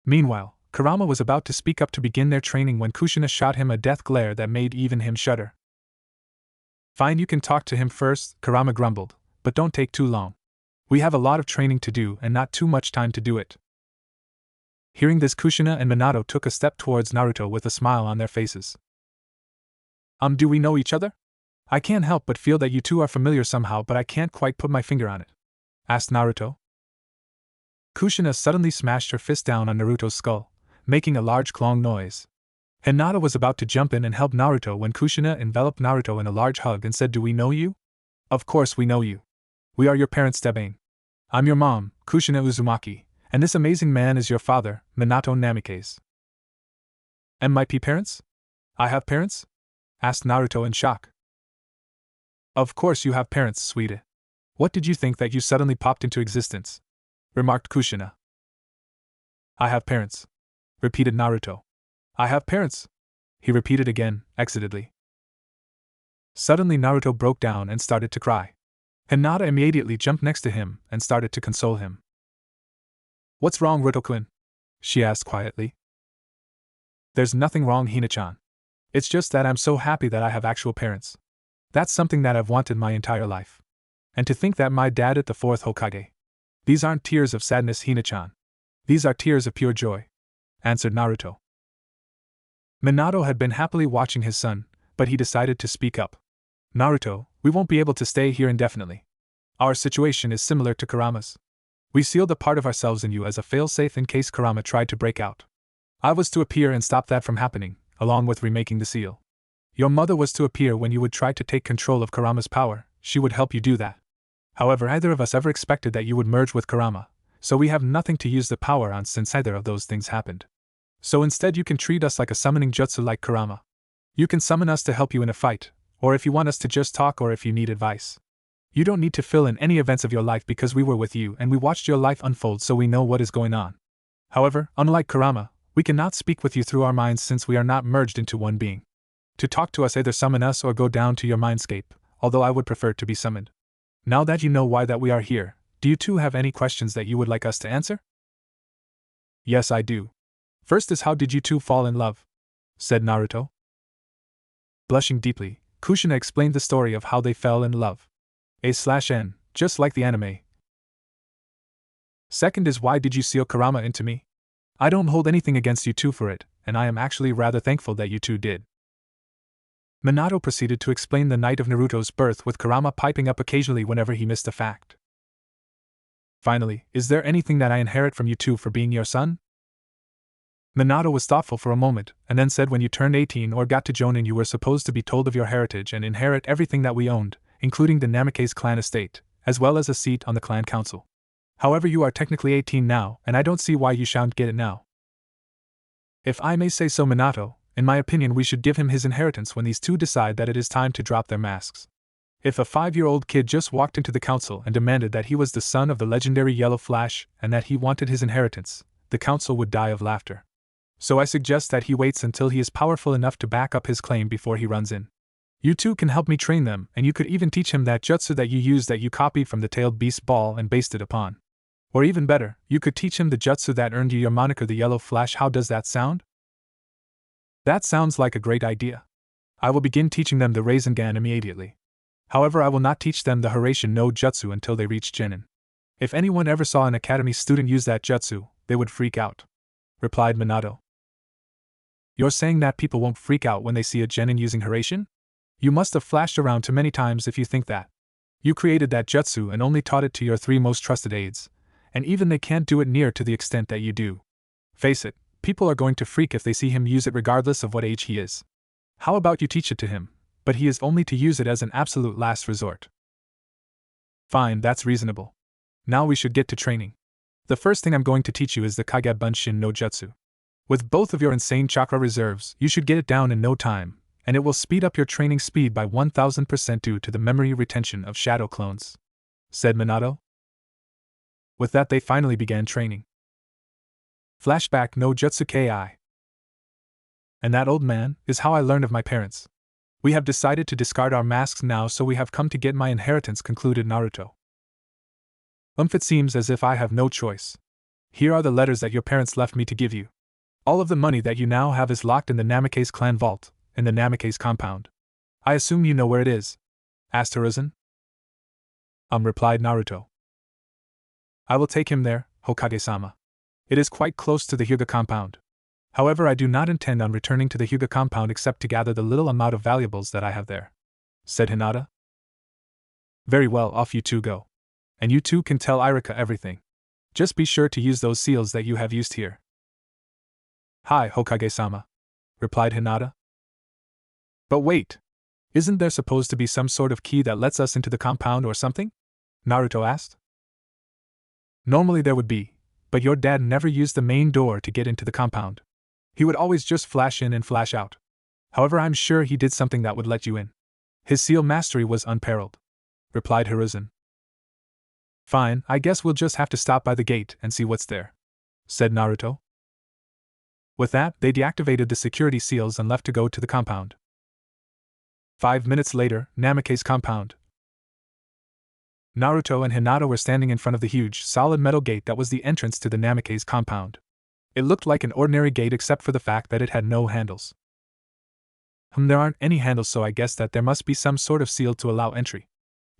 Meanwhile, Kurama was about to speak up to begin their training when Kushina shot him a death glare that made even him shudder. Fine, you can talk to him first, Kurama grumbled, but don't take too long. We have a lot of training to do and not too much time to do it. Hearing this, Kushina and Minato took a step towards Naruto with a smile on their faces. Do we know each other? I can't help but feel that you two are familiar somehow, but I can't quite put my finger on it, asked Naruto. Kushina suddenly smashed her fist down on Naruto's skull, making a large clong noise. Hinata was about to jump in and help Naruto when Kushina enveloped Naruto in a large hug and said, Do we know you? Of course we know you. We are your parents, Debane. I'm your mom, Kushina Uzumaki, and this amazing man is your father, Minato Namikaze. And my parents? I have parents? Asked Naruto in shock. Of course you have parents, sweetie. What did you think that you suddenly popped into existence? Remarked Kushina. I have parents, repeated Naruto. I have parents, he repeated again, excitedly. Suddenly Naruto broke down and started to cry. Hinata immediately jumped next to him and started to console him. What's wrong, Naruto-kun? She asked quietly. There's nothing wrong, Hina-chan. It's just that I'm so happy that I have actual parents. That's something that I've wanted my entire life. And to think that my dad is the fourth Hokage. These aren't tears of sadness, Hina-chan. These are tears of pure joy, answered Naruto. Minato had been happily watching his son, but he decided to speak up. Naruto, we won't be able to stay here indefinitely. Our situation is similar to Kurama's. We sealed a part of ourselves in you as a failsafe in case Kurama tried to break out. I was to appear and stop that from happening, along with remaking the seal. Your mother was to appear when you would try to take control of Kurama's power, she would help you do that. However, neither of us ever expected that you would merge with Kurama, so we have nothing to use the power on since either of those things happened. So instead you can treat us like a summoning jutsu like Kurama. You can summon us to help you in a fight, or if you want us to just talk or if you need advice. You don't need to fill in any events of your life because we were with you and we watched your life unfold so we know what is going on. However, unlike Kurama, we cannot speak with you through our minds since we are not merged into one being. To talk to us, either summon us or go down to your mindscape, although I would prefer to be summoned. Now that you know why that we are here, do you two have any questions that you would like us to answer? Yes, I do. First is, how did you two fall in love? Said Naruto. Blushing deeply, Kushina explained the story of how they fell in love. A/N, just like the anime. Second is, why did you seal Kurama into me? I don't hold anything against you two for it, and I am actually rather thankful that you two did. Minato proceeded to explain the night of Naruto's birth, with Kurama piping up occasionally whenever he missed a fact. Finally, is there anything that I inherit from you two for being your son? Minato was thoughtful for a moment, and then said, when you turned 18 or got to Jonin you were supposed to be told of your heritage and inherit everything that we owned, including the Namikaze clan estate, as well as a seat on the clan council. However, you are technically 18 now, and I don't see why you shan't get it now. If I may say so, Minato, in my opinion we should give him his inheritance when these two decide that it is time to drop their masks. If a 5-year-old kid just walked into the council and demanded that he was the son of the legendary Yellow Flash and that he wanted his inheritance, the council would die of laughter. So I suggest that he waits until he is powerful enough to back up his claim before he runs in. You two can help me train them, and you could even teach him that jutsu that you used that you copied from the tailed beast ball and based it upon. Or even better, you could teach him the jutsu that earned you your moniker, the Yellow Flash. How does that sound? That sounds like a great idea. I will begin teaching them the Rasengan immediately. However, I will not teach them the Hiraishin no Jutsu until they reach Genin. If anyone ever saw an academy student use that jutsu, they would freak out, replied Minato. You're saying that people won't freak out when they see a Genin using Hiraishin? You must have flashed around too many times if you think that. You created that jutsu and only taught it to your 3 most trusted aides, and even they can't do it near to the extent that you do. Face it, people are going to freak if they see him use it regardless of what age he is. How about you teach it to him, but he is only to use it as an absolute last resort. Fine, that's reasonable. Now we should get to training. The first thing I'm going to teach you is the Kage Bunshin no Jutsu. With both of your insane chakra reserves, you should get it down in no time, and it will speed up your training speed by 1000% due to the memory retention of shadow clones," said Minato. With that, they finally began training. Flashback no Jutsu Ki. And that, old man, is how I learned of my parents. We have decided to discard our masks now, so we have come to get my inheritance, concluded Naruto. It seems as if I have no choice. Here are the letters that your parents left me to give you. All of the money that you now have is locked in the Namikaze clan vault, in the Namikaze compound. I assume you know where it is? Asked Hiruzen. Replied Naruto. I will take him there, Hokage-sama. It is quite close to the Hyuga compound. However, I do not intend on returning to the Hyuga compound except to gather the little amount of valuables that I have there, said HInata. Very well, off you two go. And you two can tell Irika everything. Just be sure to use those seals that you have used here. Hi, Hokage-sama, replied HInata. But wait! Isn't there supposed to be some sort of key that lets us into the compound or something? Naruto asked. Normally there would be, but your dad never used the main door to get into the compound. He would always just flash in and flash out. However, I'm sure he did something that would let you in. His seal mastery was unparalleled, replied Hiruzen. Fine, I guess we'll just have to stop by the gate and see what's there, said Naruto. With that, they deactivated the security seals and left to go to the compound. 5 minutes later, Namikaze compound. Naruto and HInata were standing in front of the huge, solid metal gate that was the entrance to the Namikaze compound. It looked like an ordinary gate except for the fact that it had no handles. There aren't any handles, so I guess that there must be some sort of seal to allow entry.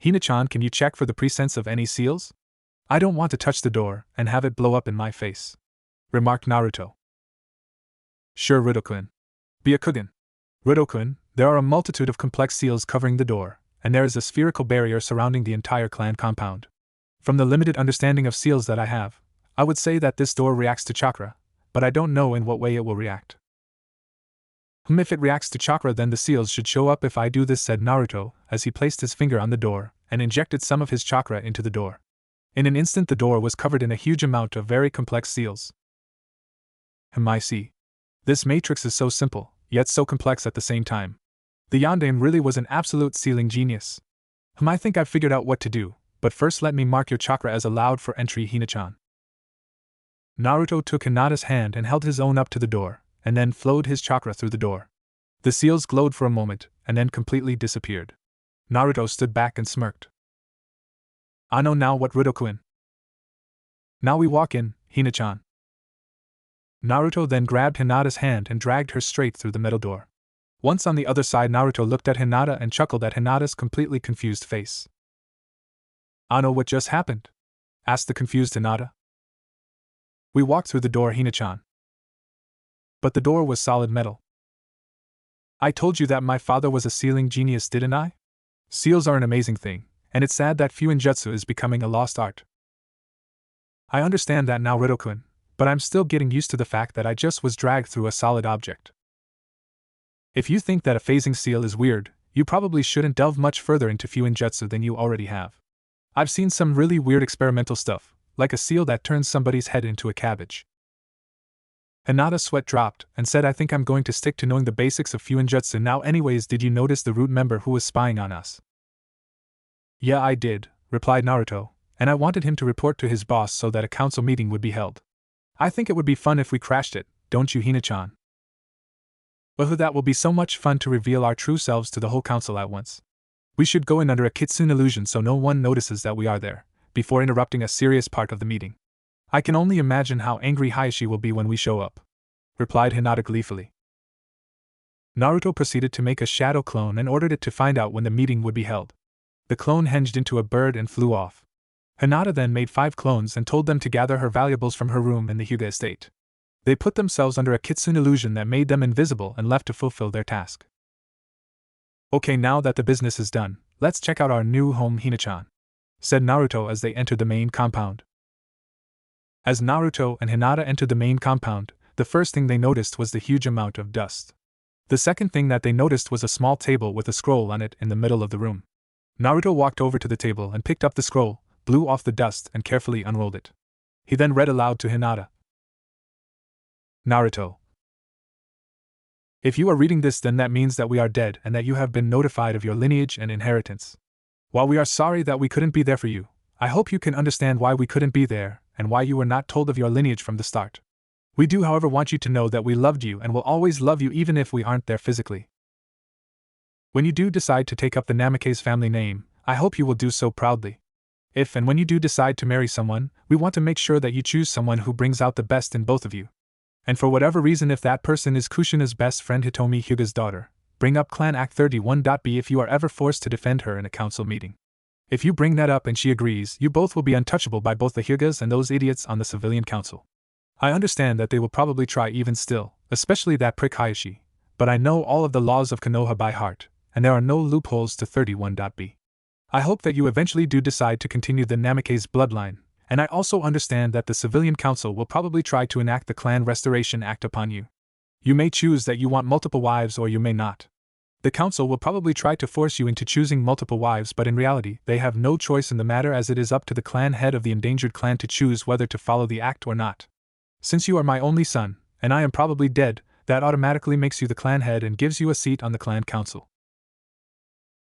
Hina-chan, can you check for the presence of any seals? I don't want to touch the door and have it blow up in my face, remarked Naruto. Sure, Ritokun. Byakugan. Ritokun, there are a multitude of complex seals covering the door, and there is a spherical barrier surrounding the entire clan compound. From the limited understanding of seals that I have, I would say that this door reacts to chakra, but I don't know in what way it will react. If it reacts to chakra, then the seals should show up if I do this, said Naruto, as he placed his finger on the door and injected some of his chakra into the door. In an instant, the door was covered in a huge amount of very complex seals. I see. This matrix is so simple, yet so complex at the same time. The Yondaime really was an absolute sealing genius. I think I've figured out what to do, but first let me mark your chakra as allowed for entry, Hina-chan. Naruto took Hinata's hand and held his own up to the door, and then flowed his chakra through the door. The seals glowed for a moment, and then completely disappeared. Naruto stood back and smirked. I know now what Ritokun. Now we walk in, Hina-chan. Naruto then grabbed Hinata's hand and dragged her straight through the metal door. Once on the other side, Naruto looked at Hinata and chuckled at Hinata's completely confused face. I know what just happened? Asked the confused Hinata. We walked through the door, Hina-chan. But the door was solid metal. I told you that my father was a sealing genius, didn't I? Seals are an amazing thing, and it's sad that Fuinjutsu is becoming a lost art. I understand that now, Ritokun, but I'm still getting used to the fact that I just was dragged through a solid object. If you think that a phasing seal is weird, you probably shouldn't delve much further into Fuinjutsu than you already have. I've seen some really weird experimental stuff, like a seal that turns somebody's head into a cabbage. Hinata's sweat dropped and said, I think I'm going to stick to knowing the basics of Fuinjutsu now anyways. Did you notice the root member who was spying on us? Yeah, I did, replied Naruto, and I wanted him to report to his boss so that a council meeting would be held. I think it would be fun if we crashed it, don't you, Hina-chan? Well, that will be so much fun to reveal our true selves to the whole council at once. We should go in under a kitsune illusion so no one notices that we are there, before interrupting a serious part of the meeting. I can only imagine how angry Hayashi will be when we show up, replied Hinata gleefully. Naruto proceeded to make a shadow clone and ordered it to find out when the meeting would be held. The clone hinged into a bird and flew off. Hinata then made 5 clones and told them to gather her valuables from her room in the Hyuga estate. They put themselves under a kitsune illusion that made them invisible and left to fulfill their task. Okay, now that the business is done, let's check out our new home, Hina-chan, said Naruto as they entered the main compound. As Naruto and Hinata entered the main compound, the first thing they noticed was the huge amount of dust. The second thing that they noticed was a small table with a scroll on it in the middle of the room. Naruto walked over to the table and picked up the scroll, blew off the dust, and carefully unrolled it. He then read aloud to Hinata. Naruto. If you are reading this, then that means that we are dead and that you have been notified of your lineage and inheritance. While we are sorry that we couldn't be there for you, I hope you can understand why we couldn't be there and why you were not told of your lineage from the start. We do, however, want you to know that we loved you and will always love you even if we aren't there physically. When you do decide to take up the Namake's family name, I hope you will do so proudly. If and when you do decide to marry someone, we want to make sure that you choose someone who brings out the best in both of you. And for whatever reason, if that person is Kushina's best friend Hitomi Hyuga's daughter, bring up Clan Act 31.b if you are ever forced to defend her in a council meeting. If you bring that up and she agrees, you both will be untouchable by both the Hyugas and those idiots on the civilian council. I understand that they will probably try even still, especially that prick Hayashi, but I know all of the laws of Konoha by heart, and there are no loopholes to 31.b. I hope that you eventually do decide to continue the Namake's bloodline, and I also understand that the civilian council will probably try to enact the Clan Restoration Act upon you. You may choose that you want multiple wives or you may not. The council will probably try to force you into choosing multiple wives, but in reality, they have no choice in the matter, as it is up to the clan head of the endangered clan to choose whether to follow the act or not. Since you are my only son, and I am probably dead, that automatically makes you the clan head and gives you a seat on the clan council.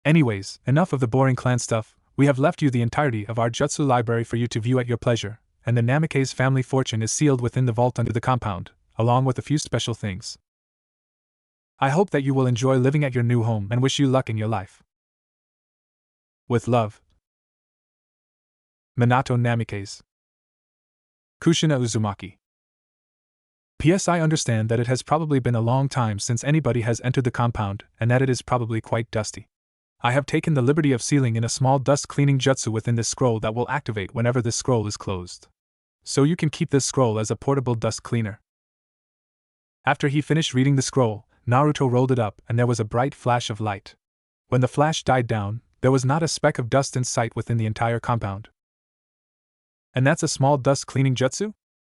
Anyways, enough of the boring clan stuff. We have left you the entirety of our jutsu library for you to view at your pleasure, and the Namake's family fortune is sealed within the vault under the compound, along with a few special things. I hope that you will enjoy living at your new home and wish you luck in your life. With love, Minato Namikaze. Kushina Uzumaki. P.S. I understand that it has probably been a long time since anybody has entered the compound, and that it is probably quite dusty. I have taken the liberty of sealing in a small dust cleaning jutsu within this scroll that will activate whenever this scroll is closed. So you can keep this scroll as a portable dust cleaner. After he finished reading the scroll, Naruto rolled it up and there was a bright flash of light. When the flash died down, there was not a speck of dust in sight within the entire compound. And that's a small dust cleaning jutsu?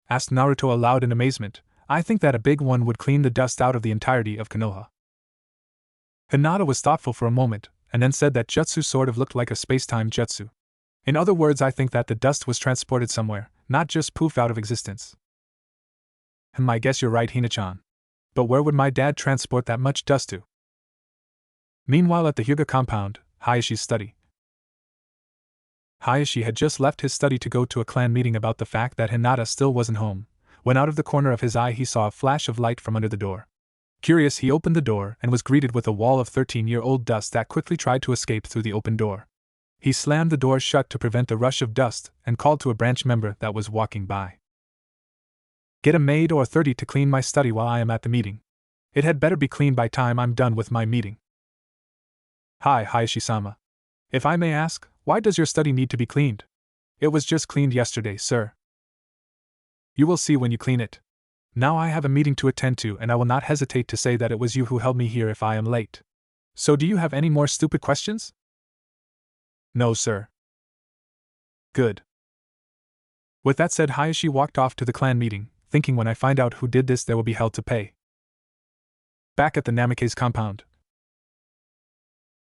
Asked Naruto aloud in amazement. I think that a big one would clean the dust out of the entirety of Konoha. Hinata was thoughtful for a moment, and then said that jutsu sort of looked like a space-time jutsu. In other words, I think that the dust was transported somewhere, not just poof out of existence. I guess you're right, Hina-chan. But where would my dad transport that much dust to? Meanwhile, at the Hyuga compound, Hayashi's study. Hayashi had just left his study to go to a clan meeting about the fact that Hinata still wasn't home, when out of the corner of his eye he saw a flash of light from under the door. Curious, he opened the door and was greeted with a wall of 13-year-old dust that quickly tried to escape through the open door. He slammed the door shut to prevent the rush of dust and called to a branch member that was walking by. Get a maid or 30 to clean my study while I am at the meeting. It had better be clean by time I'm done with my meeting. Hi, Hayashi-sama. If I may ask, why does your study need to be cleaned? It was just cleaned yesterday, sir. You will see when you clean it. Now I have a meeting to attend to and I will not hesitate to say that it was you who held me here if I am late. So do you have any more stupid questions? No, sir. Good. With that said, Hayashi walked off to the clan meeting, thinking when I find out who did this there will be hell to pay. Back at the Namake's compound.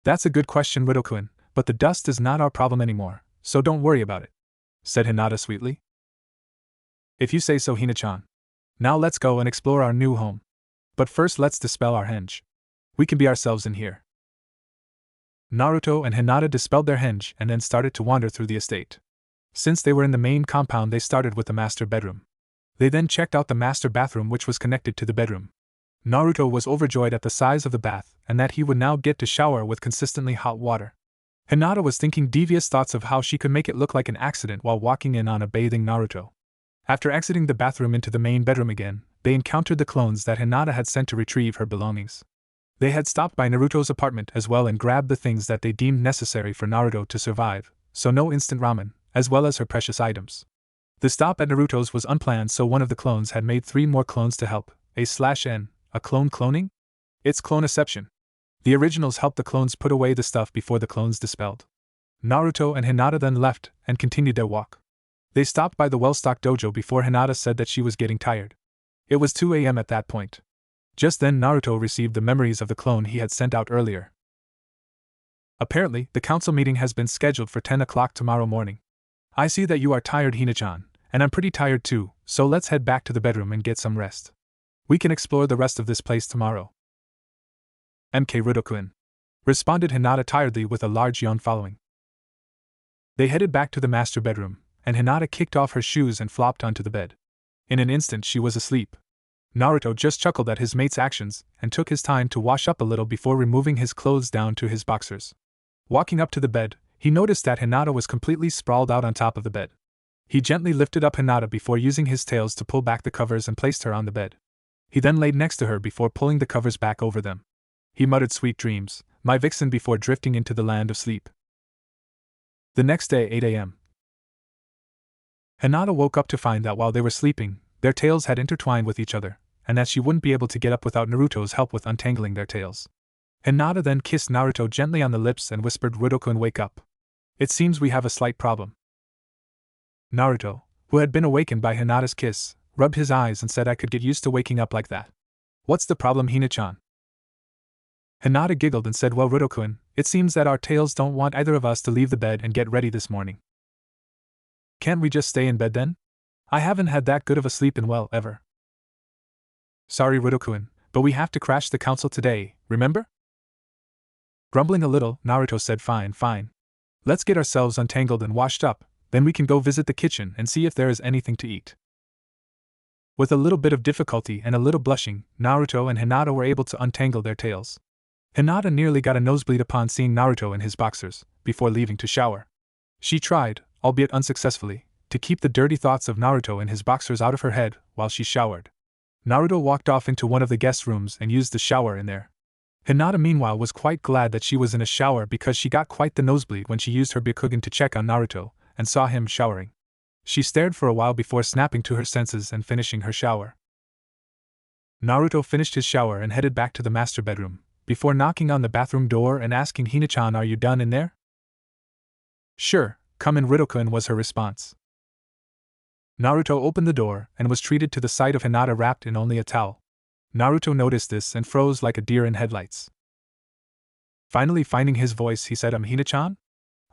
That's a good question, Rido-kun, but the dust is not our problem anymore, so don't worry about it, said Hinata sweetly. If you say so, Hina-chan. Now let's go and explore our new home. But first let's dispel our henge. We can be ourselves in here. Naruto and Hinata dispelled their henge and then started to wander through the estate. Since they were in the main compound, they started with the master bedroom. They then checked out the master bathroom, which was connected to the bedroom. Naruto was overjoyed at the size of the bath and that he would now get to shower with consistently hot water. Hinata was thinking devious thoughts of how she could make it look like an accident while walking in on a bathing Naruto. After exiting the bathroom into the main bedroom again, they encountered the clones that Hinata had sent to retrieve her belongings. They had stopped by Naruto's apartment as well and grabbed the things that they deemed necessary for Naruto to survive, so no instant ramen, as well as her precious items. The stop at Naruto's was unplanned, so one of the clones had made 3 more clones to help. A/N, a clone cloning? It's cloneception. The originals helped the clones put away the stuff before the clones dispelled. Naruto and Hinata then left and continued their walk. They stopped by the well-stocked dojo before Hinata said that she was getting tired. It was 2 a.m. at that point. Just then Naruto received the memories of the clone he had sent out earlier. Apparently, the council meeting has been scheduled for 10 o'clock tomorrow morning. I see that you are tired, Hina-chan, and I'm pretty tired too, so let's head back to the bedroom and get some rest. We can explore the rest of this place tomorrow. MK Rudo-kun, responded Hinata tiredly with a large yawn following. They headed back to the master bedroom, and Hinata kicked off her shoes and flopped onto the bed. In an instant she was asleep. Naruto just chuckled at his mate's actions and took his time to wash up a little before removing his clothes down to his boxers. Walking up to the bed, he noticed that Hinata was completely sprawled out on top of the bed. He gently lifted up Hinata before using his tails to pull back the covers and placed her on the bed. He then laid next to her before pulling the covers back over them. He muttered sweet dreams, my vixen, before drifting into the land of sleep. The next day, 8 a.m. Hinata woke up to find that while they were sleeping, their tails had intertwined with each other, and that she wouldn't be able to get up without Naruto's help with untangling their tails. Hinata then kissed Naruto gently on the lips and whispered, Rudo-kun, wake up. It seems we have a slight problem. Naruto, who had been awakened by Hinata's kiss, rubbed his eyes and said, I could get used to waking up like that. What's the problem, Hina-chan? Hinata giggled and said, well, Rudo-kun, it seems that our tails don't want either of us to leave the bed and get ready this morning. Can't we just stay in bed then? I haven't had that good of a sleep in, well, ever. Sorry, Rudo-kun, but we have to crash the council today, remember? Grumbling a little, Naruto said, fine. Let's get ourselves untangled and washed up, then we can go visit the kitchen and see if there is anything to eat. With a little bit of difficulty and a little blushing, Naruto and Hinata were able to untangle their tails. Hinata nearly got a nosebleed upon seeing Naruto in his boxers, before leaving to shower. She tried, albeit unsuccessfully, to keep the dirty thoughts of Naruto in his boxers out of her head while she showered. Naruto walked off into one of the guest rooms and used the shower in there. Hinata meanwhile was quite glad that she was in a shower because she got quite the nosebleed when she used her Byakugan to check on Naruto and saw him showering. She stared for a while before snapping to her senses and finishing her shower. Naruto finished his shower and headed back to the master bedroom, before knocking on the bathroom door and asking Hina-chan, are you done in there? Sure, come in, Rudo-kun, was her response. Naruto opened the door and was treated to the sight of Hinata wrapped in only a towel. Naruto noticed this and froze like a deer in headlights. Finally finding his voice, he said, Hina-chan?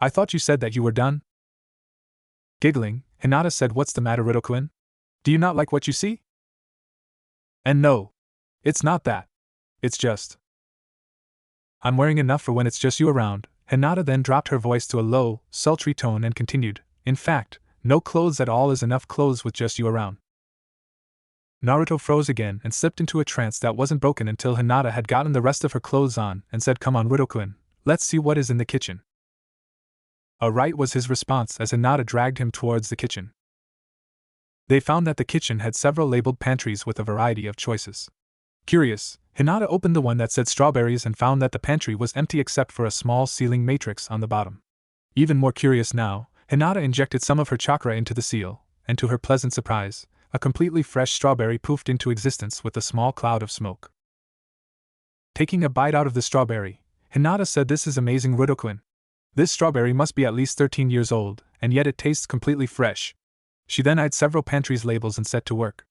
I thought you said that you were done? Giggling, Hinata said, what's the matter, Rudo-kun? Do you not like what you see? And no. It's not that. It's just. I'm wearing enough for when it's just you around. Hinata then dropped her voice to a low, sultry tone and continued, in fact, no clothes at all is enough clothes with just you around. Naruto froze again and slipped into a trance that wasn't broken until Hinata had gotten the rest of her clothes on and said, come on, Rudo-kun, let's see what is in the kitchen. Alright, was his response as Hinata dragged him towards the kitchen. They found that the kitchen had several labeled pantries with a variety of choices. Curious, Hinata opened the one that said strawberries and found that the pantry was empty except for a small ceiling matrix on the bottom. Even more curious now, Hinata injected some of her chakra into the seal, and to her pleasant surprise, a completely fresh strawberry poofed into existence with a small cloud of smoke. Taking a bite out of the strawberry, Hinata said, this is amazing, Rudo-kun. This strawberry must be at least 13 years old, and yet it tastes completely fresh. She then eyed several pantries' labels and set to work.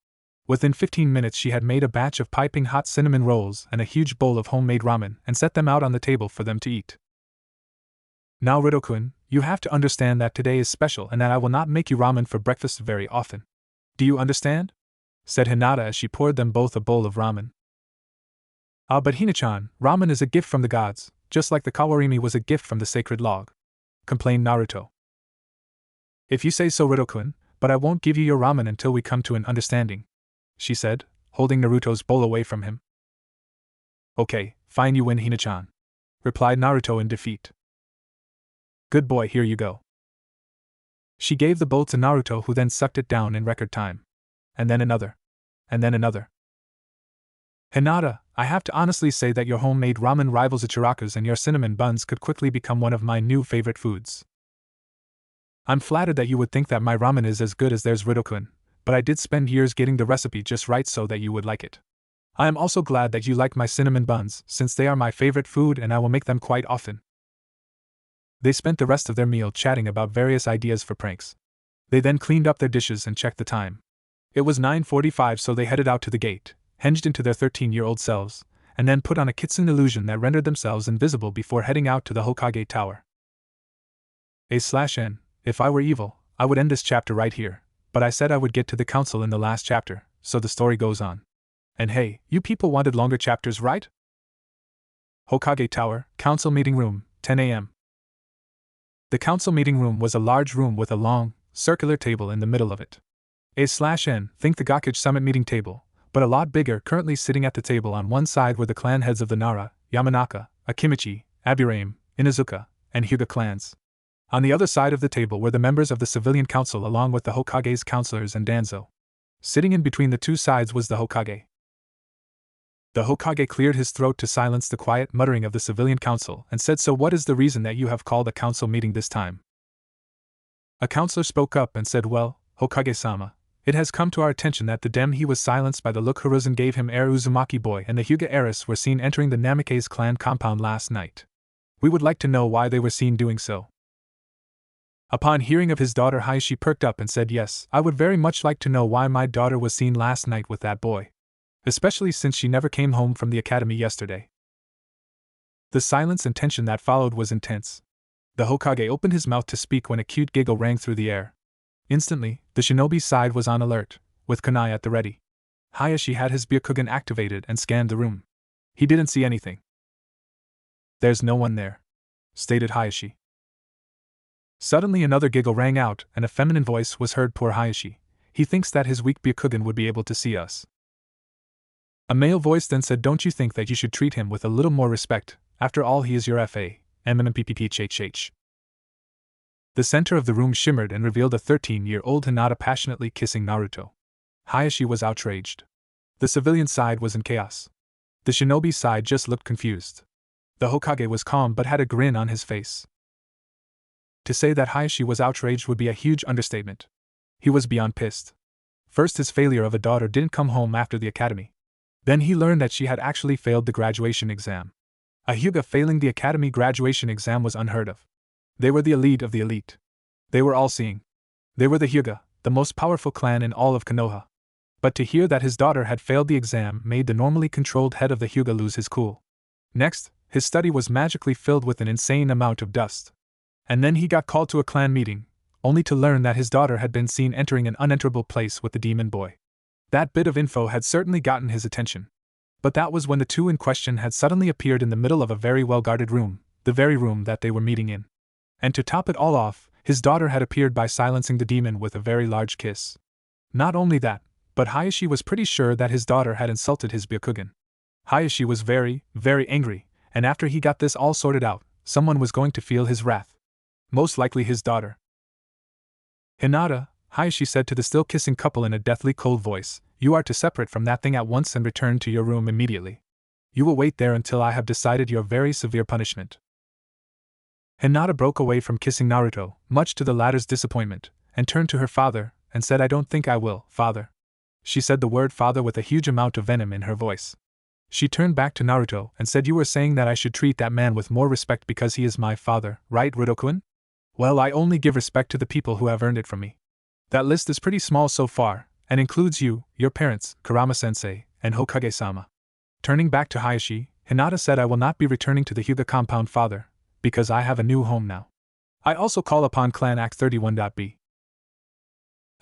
Within 15 minutes she had made a batch of piping hot cinnamon rolls and a huge bowl of homemade ramen and set them out on the table for them to eat. Now, Rudo-kun, you have to understand that today is special and that I will not make you ramen for breakfast very often. Do you understand? Said Hinata as she poured them both a bowl of ramen. Ah, but Hina-chan, ramen is a gift from the gods, just like the kawarimi was a gift from the sacred log, complained Naruto. If you say so, Rudo-kun, but I won't give you your ramen until we come to an understanding, she said, holding Naruto's bowl away from him. Okay, fine, you win, Hina-chan, replied Naruto in defeat. Good boy, here you go. She gave the bowl to Naruto, who then sucked it down in record time. And then another. And then another. Hinata, I have to honestly say that your homemade ramen rivals Ichiraku's, and your cinnamon buns could quickly become one of my new favorite foods. I'm flattered that you would think that my ramen is as good as theirs, Rudo-kun, but I did spend years getting the recipe just right so that you would like it. I am also glad that you like my cinnamon buns, since they are my favorite food and I will make them quite often. They spent the rest of their meal chatting about various ideas for pranks. They then cleaned up their dishes and checked the time. It was 9:45, so they headed out to the gate, hinged into their 13-year-old selves, and then put on a kitsune illusion that rendered themselves invisible before heading out to the Hokage Tower. A/N, if I were evil, I would end this chapter right here, but I said I would get to the council in the last chapter, so the story goes on. And hey, you people wanted longer chapters, right? Hokage Tower, Council Meeting Room, 10 a.m. The council meeting room was a large room with a long, circular table in the middle of it. A/N, think the Gakage Summit meeting table, but a lot bigger. Currently sitting at the table on one side were the clan heads of the Nara, Yamanaka, Akimichi, Aburame, Inazuka, and Hyuga clans. On the other side of the table were the members of the civilian council along with the Hokage's counselors and Danzo. Sitting in between the two sides was the Hokage. The Hokage cleared his throat to silence the quiet muttering of the civilian council and said, "So what is the reason that you have called a council meeting this time?" A counselor spoke up and said, "Well, Hokage-sama, it has come to our attention that the Dem he was silenced by the look Hiruzen gave him heir Uzumaki boy and the Hyuga heiress were seen entering the Namikaze clan compound last night. We would like to know why they were seen doing so." Upon hearing of his daughter, Hayashi perked up and said, "Yes, I would very much like to know why my daughter was seen last night with that boy. Especially since she never came home from the academy yesterday." The silence and tension that followed was intense. The Hokage opened his mouth to speak when a cute giggle rang through the air. Instantly, the shinobi side was on alert, with kunai at the ready. Hayashi had his Byakugan activated and scanned the room. He didn't see anything. "There's no one there," stated Hayashi. Suddenly another giggle rang out and a feminine voice was heard. "Poor Hayashi. He thinks that his weak Byakugan would be able to see us." A male voice then said, "Don't you think that you should treat him with a little more respect? After all, he is your FA, MMPPPHH." The center of the room shimmered and revealed a 13-year-old Hinata passionately kissing Naruto. Hayashi was outraged. The civilian side was in chaos. The shinobi side just looked confused. The Hokage was calm but had a grin on his face. To say that Hayashi was outraged would be a huge understatement. He was beyond pissed. First, his failure of a daughter didn't come home after the academy. Then he learned that she had actually failed the graduation exam. A Hyuga failing the academy graduation exam was unheard of. They were the elite of the elite. They were all-seeing. They were the Hyuga, the most powerful clan in all of Konoha. But to hear that his daughter had failed the exam made the normally controlled head of the Hyuga lose his cool. Next, his study was magically filled with an insane amount of dust. And then he got called to a clan meeting, only to learn that his daughter had been seen entering an unenterable place with the demon boy. That bit of info had certainly gotten his attention. But that was when the two in question had suddenly appeared in the middle of a very well-guarded room, the very room that they were meeting in. And to top it all off, his daughter had appeared by silencing the demon with a very large kiss. Not only that, but Hayashi was pretty sure that his daughter had insulted his Byakugan. Hayashi was very, very angry, and after he got this all sorted out, someone was going to feel his wrath. Most likely his daughter. "Hinata," Hayashi said to the still kissing couple in a deathly cold voice, "you are to separate from that thing at once and return to your room immediately. You will wait there until I have decided your very severe punishment." Hinata broke away from kissing Naruto, much to the latter's disappointment, and turned to her father, and said, "I don't think I will, father." She said the word father with a huge amount of venom in her voice. She turned back to Naruto and said, "You were saying that I should treat that man with more respect because he is my father, right, Rudokun? Well, I only give respect to the people who have earned it from me. That list is pretty small so far, and includes you, your parents, Kurama-sensei, and Hokage-sama." Turning back to Hayashi, Hinata said, "I will not be returning to the Hyuga compound, father, because I have a new home now. I also call upon Clan Act 31.b.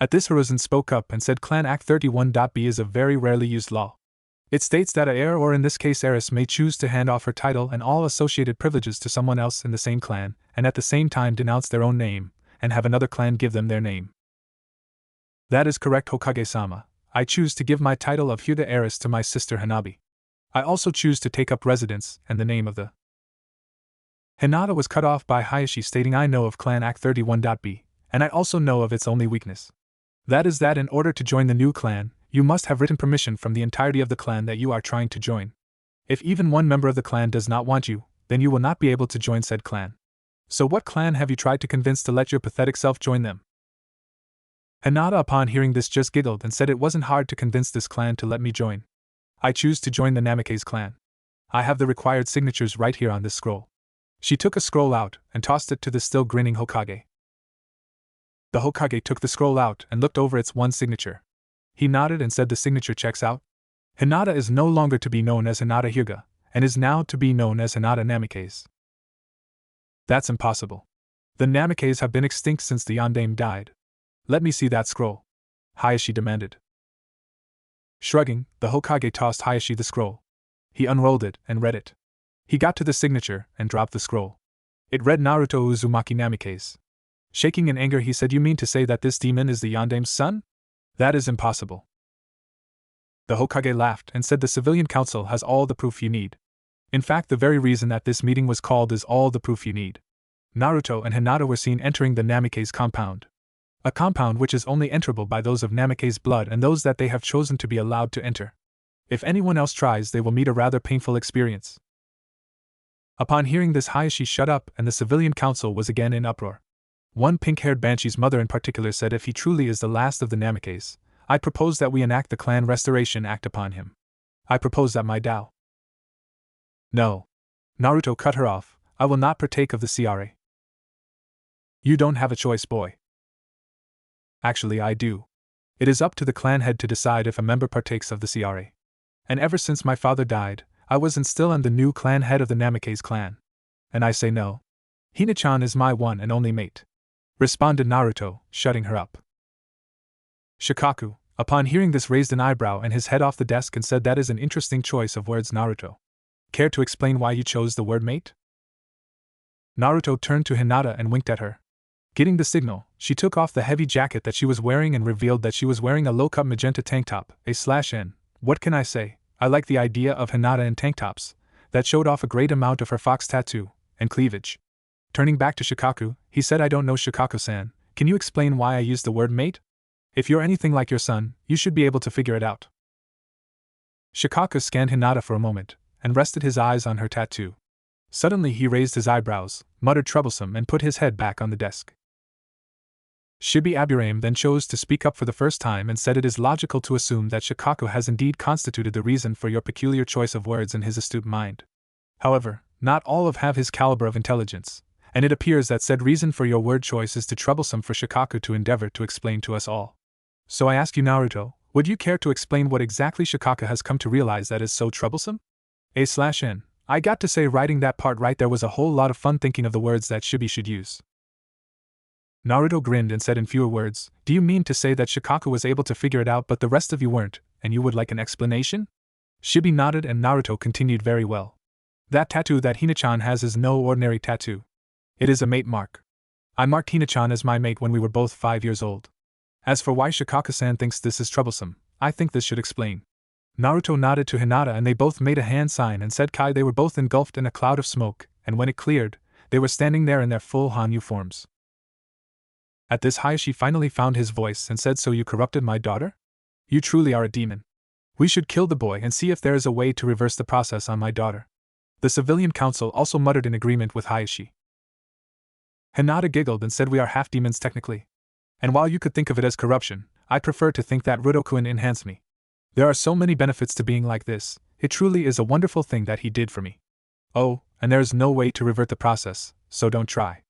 At this, Hiruzen spoke up and said, "Clan Act 31.b is a very rarely used law. It states that a heir, or in this case heiress, may choose to hand off her title and all associated privileges to someone else in the same clan, and at the same time denounce their own name, and have another clan give them their name." "That is correct, Hokage-sama. I choose to give my title of Hyuga heiress to my sister Hanabi. I also choose to take up residence and the name of the..." Hinata was cut off by Hayashi stating, "I know of Clan Act 31.b, and I also know of its only weakness. That is that in order to join the new clan, you must have written permission from the entirety of the clan that you are trying to join. If even one member of the clan does not want you, then you will not be able to join said clan. So what clan have you tried to convince to let your pathetic self join them?" Hinata, upon hearing this, just giggled and said, "It wasn't hard to convince this clan to let me join. I choose to join the Namikaze clan. I have the required signatures right here on this scroll. She took a scroll out and tossed it to the still grinning Hokage. The Hokage took the scroll out and looked over its one signature. He nodded and said the signature checks out. HInata is no longer to be known as HInata Hyuga, and is now to be known as HInata Namikaze. That's impossible. The Namikaze have been extinct since the Yondaime died. Let me see that scroll, Hayashi demanded. Shrugging, the Hokage tossed Hayashi the scroll. He unrolled it and read it. He got to the signature and dropped the scroll. It read Naruto Uzumaki Namikaze. Shaking in anger, he said, "You mean to say that this demon is the Yondaime's son? That is impossible." The Hokage laughed and said, "The civilian council has all the proof you need. In fact, the very reason that this meeting was called is all the proof you need. Naruto and HInata were seen entering the Namikaze compound. A compound which is only enterable by those of Namikaze blood and those that they have chosen to be allowed to enter. If anyone else tries, they will meet a rather painful experience." Upon hearing this, Hayashi shut up and the civilian council was again in uproar. One pink-haired banshee's mother in particular said, "If he truly is the last of the Namikaze, I propose that we enact the Clan Restoration Act upon him. I propose that my Dao." "No." Naruto cut her off, "I will not partake of the CRA. You don't have a choice, boy." "Actually, I do. It is up to the clan head to decide if a member partakes of the CRA. And ever since my father died, I was and still am the new clan head of the Namikaze clan. And I say no. Hina-chan is my one and only mate," responded Naruto, shutting her up. Shikaku, upon hearing this, raised an eyebrow and his head off the desk and said, "That is an interesting choice of words, Naruto. Care to explain why you chose the word mate?" Naruto turned to HInata and winked at her. Getting the signal, she took off the heavy jacket that she was wearing and revealed that she was wearing a low-cut magenta tank top, A/N. What can I say? I like the idea of HInata in tank tops. That showed off a great amount of her fox tattoo and cleavage. Turning back to Shikaku, he said, "I don't know, Shikaku-san, can you explain why I used the word mate? If you're anything like your son, you should be able to figure it out." Shikaku scanned HInata for a moment, and rested his eyes on her tattoo. Suddenly he raised his eyebrows, muttered troublesome, and put his head back on the desk. Shibi Aburame then chose to speak up for the first time and said, "It is logical to assume that Shikaku has indeed constituted the reason for your peculiar choice of words in his astute mind. However, not all have his caliber of intelligence, and it appears that said reason for your word choice is too troublesome for Shikaku to endeavor to explain to us all. So I ask you, Naruto, would you care to explain what exactly Shikaku has come to realize that is so troublesome?" A/N. I got to say, writing that part right there was a whole lot of fun thinking of the words that Shibi should use. Naruto grinned and said in fewer words, "Do you mean to say that Shikaku was able to figure it out but the rest of you weren't, and you would like an explanation?" Shibi nodded and Naruto continued, "Very well. That tattoo that Hina-chan has is no ordinary tattoo. It is a mate mark. I marked Hina-chan as my mate when we were both 5 years old. As for why Shikaku-san thinks this is troublesome, I think this should explain." Naruto nodded to HInata and they both made a hand sign and said Kai. They were both engulfed in a cloud of smoke, and when it cleared, they were standing there in their full Hanyu forms. At this, Hayashi finally found his voice and said, "So you corrupted my daughter? You truly are a demon. We should kill the boy and see if there is a way to reverse the process on my daughter." The civilian council also muttered in agreement with Hayashi. HInata giggled and said, "We are half demons technically. And while you could think of it as corruption, I prefer to think that Rudokuin enhanced me. There are so many benefits to being like this. It truly is a wonderful thing that he did for me. Oh, and there is no way to revert the process, so don't try."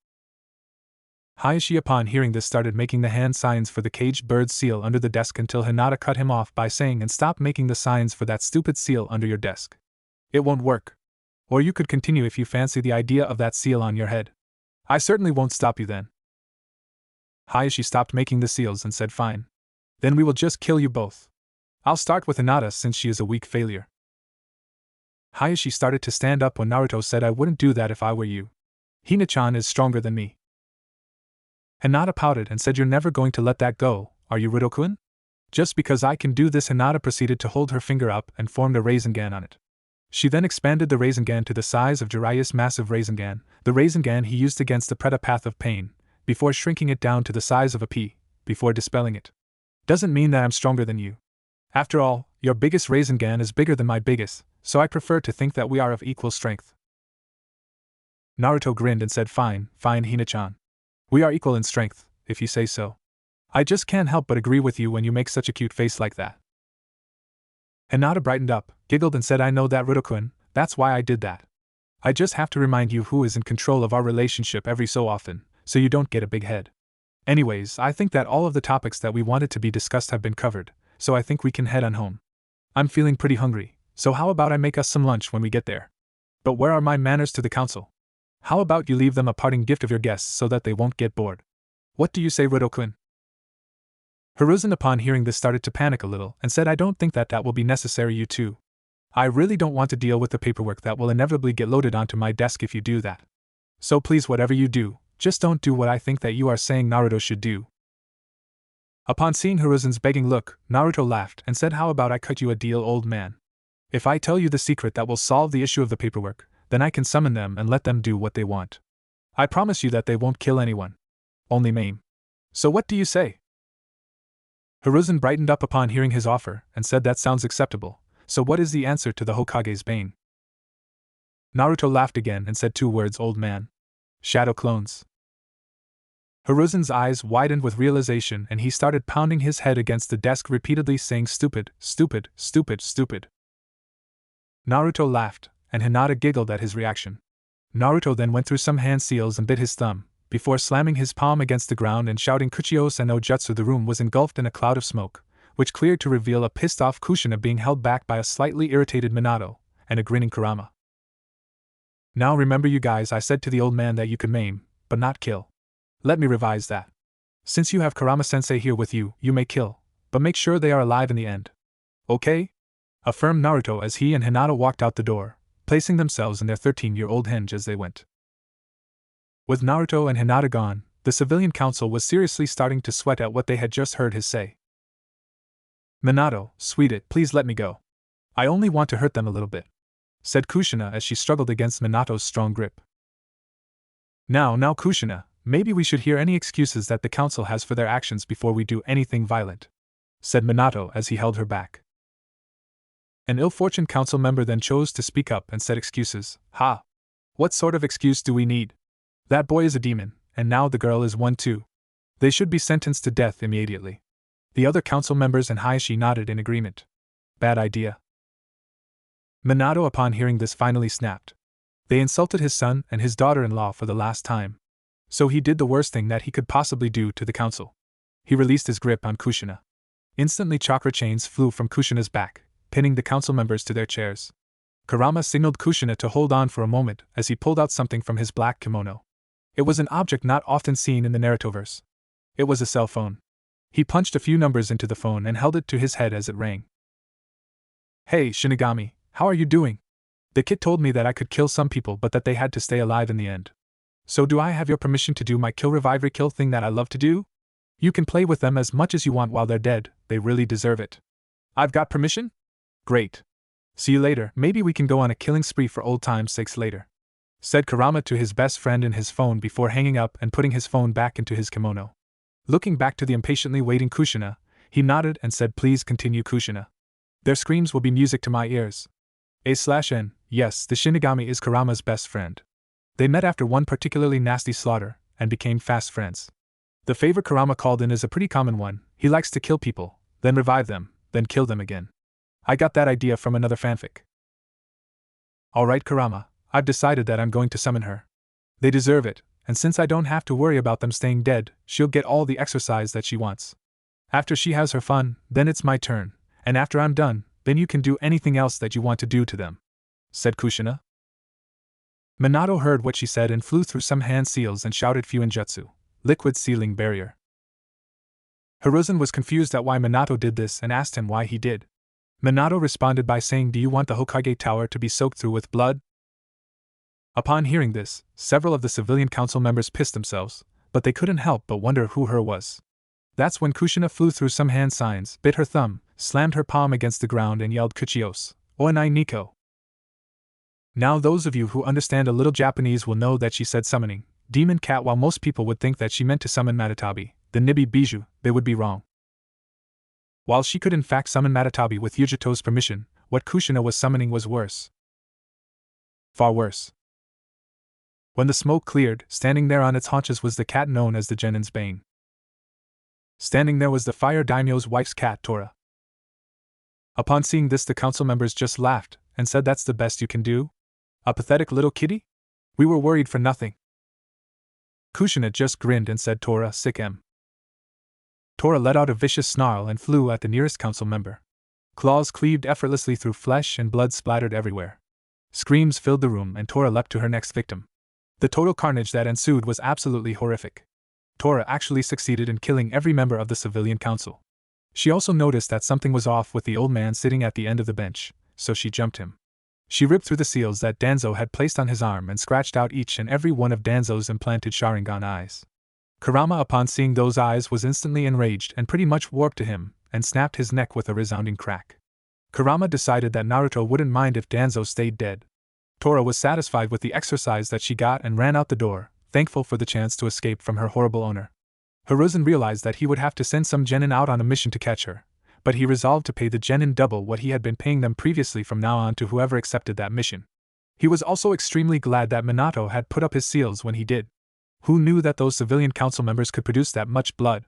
Hayashi, upon hearing this, started making the hand signs for the caged bird seal under the desk until HInata cut him off by saying, "And stop making the signs for that stupid seal under your desk. It won't work. Or you could continue if you fancy the idea of that seal on your head. I certainly won't stop you then." Hayashi stopped making the seals and said, "Fine. Then we will just kill you both. I'll start with HInata since she is a weak failure." Hayashi started to stand up when Naruto said, "I wouldn't do that if I were you. Hina-chan is stronger than me." HInata pouted and said, "You're never going to let that go, are you, Rudokuin?" "Just because I can do this." HInata proceeded to hold her finger up and formed a Rasengan on it. She then expanded the Rasengan to the size of Jiraiya's massive Rasengan, the Rasengan he used against the Preta Path of Pain, before shrinking it down to the size of a pea, before dispelling it. "Doesn't mean that I'm stronger than you. After all, your biggest Rasengan is bigger than my biggest, so I prefer to think that we are of equal strength." Naruto grinned and said, Fine, Hina-chan. We are equal in strength, if you say so. I just can't help but agree with you when you make such a cute face like that." Hinata brightened up, giggled and said, I know that, Ruto-kun, that's why I did that. I just have to remind you who is in control of our relationship every so often, so you don't get a big head. Anyways, I think that all of the topics that we wanted to be discussed have been covered, so I think we can head on home. I'm feeling pretty hungry, so how about I make us some lunch when we get there? But where are my manners to the council? How about you leave them a parting gift of your guests so that they won't get bored? What do you say, Ruto-kun? Hiruzen upon hearing this started to panic a little and said, I don't think that will be necessary, you two. I really don't want to deal with the paperwork that will inevitably get loaded onto my desk if you do that. So please, whatever you do, just don't do what I think that you are saying Naruto should do. Upon seeing Hiruzen's begging look, Naruto laughed and said, how about I cut you a deal, old man? If I tell you the secret that will solve the issue of the paperwork, then I can summon them and let them do what they want. I promise you that they won't kill anyone. Only maim. So what do you say? Hiruzen brightened up upon hearing his offer and said, that sounds acceptable. So what is the answer to the Hokage's bane? Naruto laughed again and said 2 words, old man. Shadow clones. Hiruzen's eyes widened with realization and he started pounding his head against the desk repeatedly saying stupid, stupid, stupid, stupid. Naruto laughed, and Hinata giggled at his reaction. Naruto then went through some hand seals and bit his thumb, before slamming his palm against the ground and shouting Kuchios and no jutsu. The room was engulfed in a cloud of smoke, which cleared to reveal a pissed-off Kushina being held back by a slightly irritated Minato, and a grinning Kurama. Now remember you guys, I said to the old man that you could maim, but not kill. Let me revise that. Since you have Kurama-sensei here with you, you may kill, but make sure they are alive in the end. Okay? Affirmed Naruto as he and Hinata walked out the door, placing themselves in their 13-year-old henge as they went. With Naruto and Hinata gone, the civilian council was seriously starting to sweat at what they had just heard his say. Minato, sweetie, please let me go. I only want to hurt them a little bit, said Kushina as she struggled against Minato's strong grip. Now Kushina, maybe we should hear any excuses that the council has for their actions before we do anything violent, said Minato as he held her back. An ill-fortunate council member then chose to speak up and said, excuses, ha! What sort of excuse do we need? That boy is a demon, and now the girl is one too. They should be sentenced to death immediately. The other council members and Hiashi nodded in agreement. Bad idea. Minato upon hearing this finally snapped. They insulted his son and his daughter-in-law for the last time. So he did the worst thing that he could possibly do to the council. He released his grip on Kushina. Instantly chakra chains flew from Kushina's back, pinning the council members to their chairs. Kurama signaled Kushina to hold on for a moment as he pulled out something from his black kimono. It was an object not often seen in the Narutoverse. It was a cell phone. He punched a few numbers into the phone and held it to his head as it rang. Hey, Shinigami, how are you doing? The kid told me that I could kill some people but that they had to stay alive in the end. So do I have your permission to do my kill revive rekill thing that I love to do? You can play with them as much as you want while they're dead, they really deserve it. I've got permission? Great. See you later, maybe we can go on a killing spree for old time's sakes later, said Kurama to his best friend in his phone before hanging up and putting his phone back into his kimono. Looking back to the impatiently waiting Kushina, he nodded and said, please continue, Kushina. Their screams will be music to my ears. A/N, yes, the Shinigami is Kurama's best friend. They met after one particularly nasty slaughter, and became fast friends. The favor Kurama called in is a pretty common one. He likes to kill people, then revive them, then kill them again. I got that idea from another fanfic. Alright Kurama, I've decided that I'm going to summon her. They deserve it, and since I don't have to worry about them staying dead, she'll get all the exercise that she wants. After she has her fun, then it's my turn, and after I'm done, then you can do anything else that you want to do to them, said Kushina. Minato heard what she said and flew through some hand seals and shouted Fuinjutsu, liquid sealing barrier. Hiruzen was confused at why Minato did this and asked him why he did. Minato responded by saying, do you want the Hokage tower to be soaked through with blood? Upon hearing this, several of the civilian council members pissed themselves, but they couldn't help but wonder who her was. That's when Kushina flew through some hand signs, bit her thumb, slammed her palm against the ground and yelled Kuchios, Oenai Niko. Now those of you who understand a little Japanese will know that she said summoning demon cat, while most people would think that she meant to summon Matatabi, the Nibi Bijou, they would be wrong. While she could in fact summon Matatabi with Yujito's permission, what Kushina was summoning was worse. Far worse. When the smoke cleared, standing there on its haunches was the cat known as the Genin's Bane. Standing there was the fire daimyo's wife's cat, Tora. Upon seeing this, the council members just laughed and said, "That's the best you can do? A pathetic little kitty? We were worried for nothing." Kushina just grinned and said, "Tora, sick em." Tora let out a vicious snarl and flew at the nearest council member. Claws cleaved effortlessly through flesh and blood splattered everywhere. Screams filled the room and Tora leapt to her next victim. The total carnage that ensued was absolutely horrific. Tora actually succeeded in killing every member of the civilian council. She also noticed that something was off with the old man sitting at the end of the bench, so she jumped him. She ripped through the seals that Danzo had placed on his arm and scratched out each and every one of Danzo's implanted Sharingan eyes. Kurama, upon seeing those eyes, was instantly enraged and pretty much warped to him, and snapped his neck with a resounding crack. Kurama decided that Naruto wouldn't mind if Danzo stayed dead. Tora was satisfied with the exercise that she got and ran out the door, thankful for the chance to escape from her horrible owner. Hiruzen realized that he would have to send some genin out on a mission to catch her, but he resolved to pay the genin double what he had been paying them previously from now on to whoever accepted that mission. He was also extremely glad that Minato had put up his seals when he did. Who knew that those civilian council members could produce that much blood?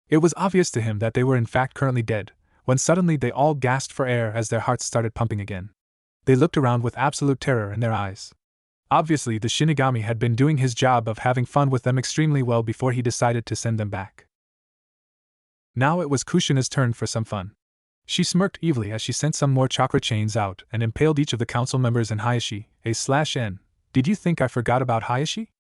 It was obvious to him that they were in fact currently dead, when suddenly they all gasped for air as their hearts started pumping again. They looked around with absolute terror in their eyes. Obviously, the Shinigami had been doing his job of having fun with them extremely well before he decided to send them back. Now it was Kushina's turn for some fun. She smirked evilly as she sent some more chakra chains out and impaled each of the council members in Hayashi, A/N. Did you think I forgot about Hayashi?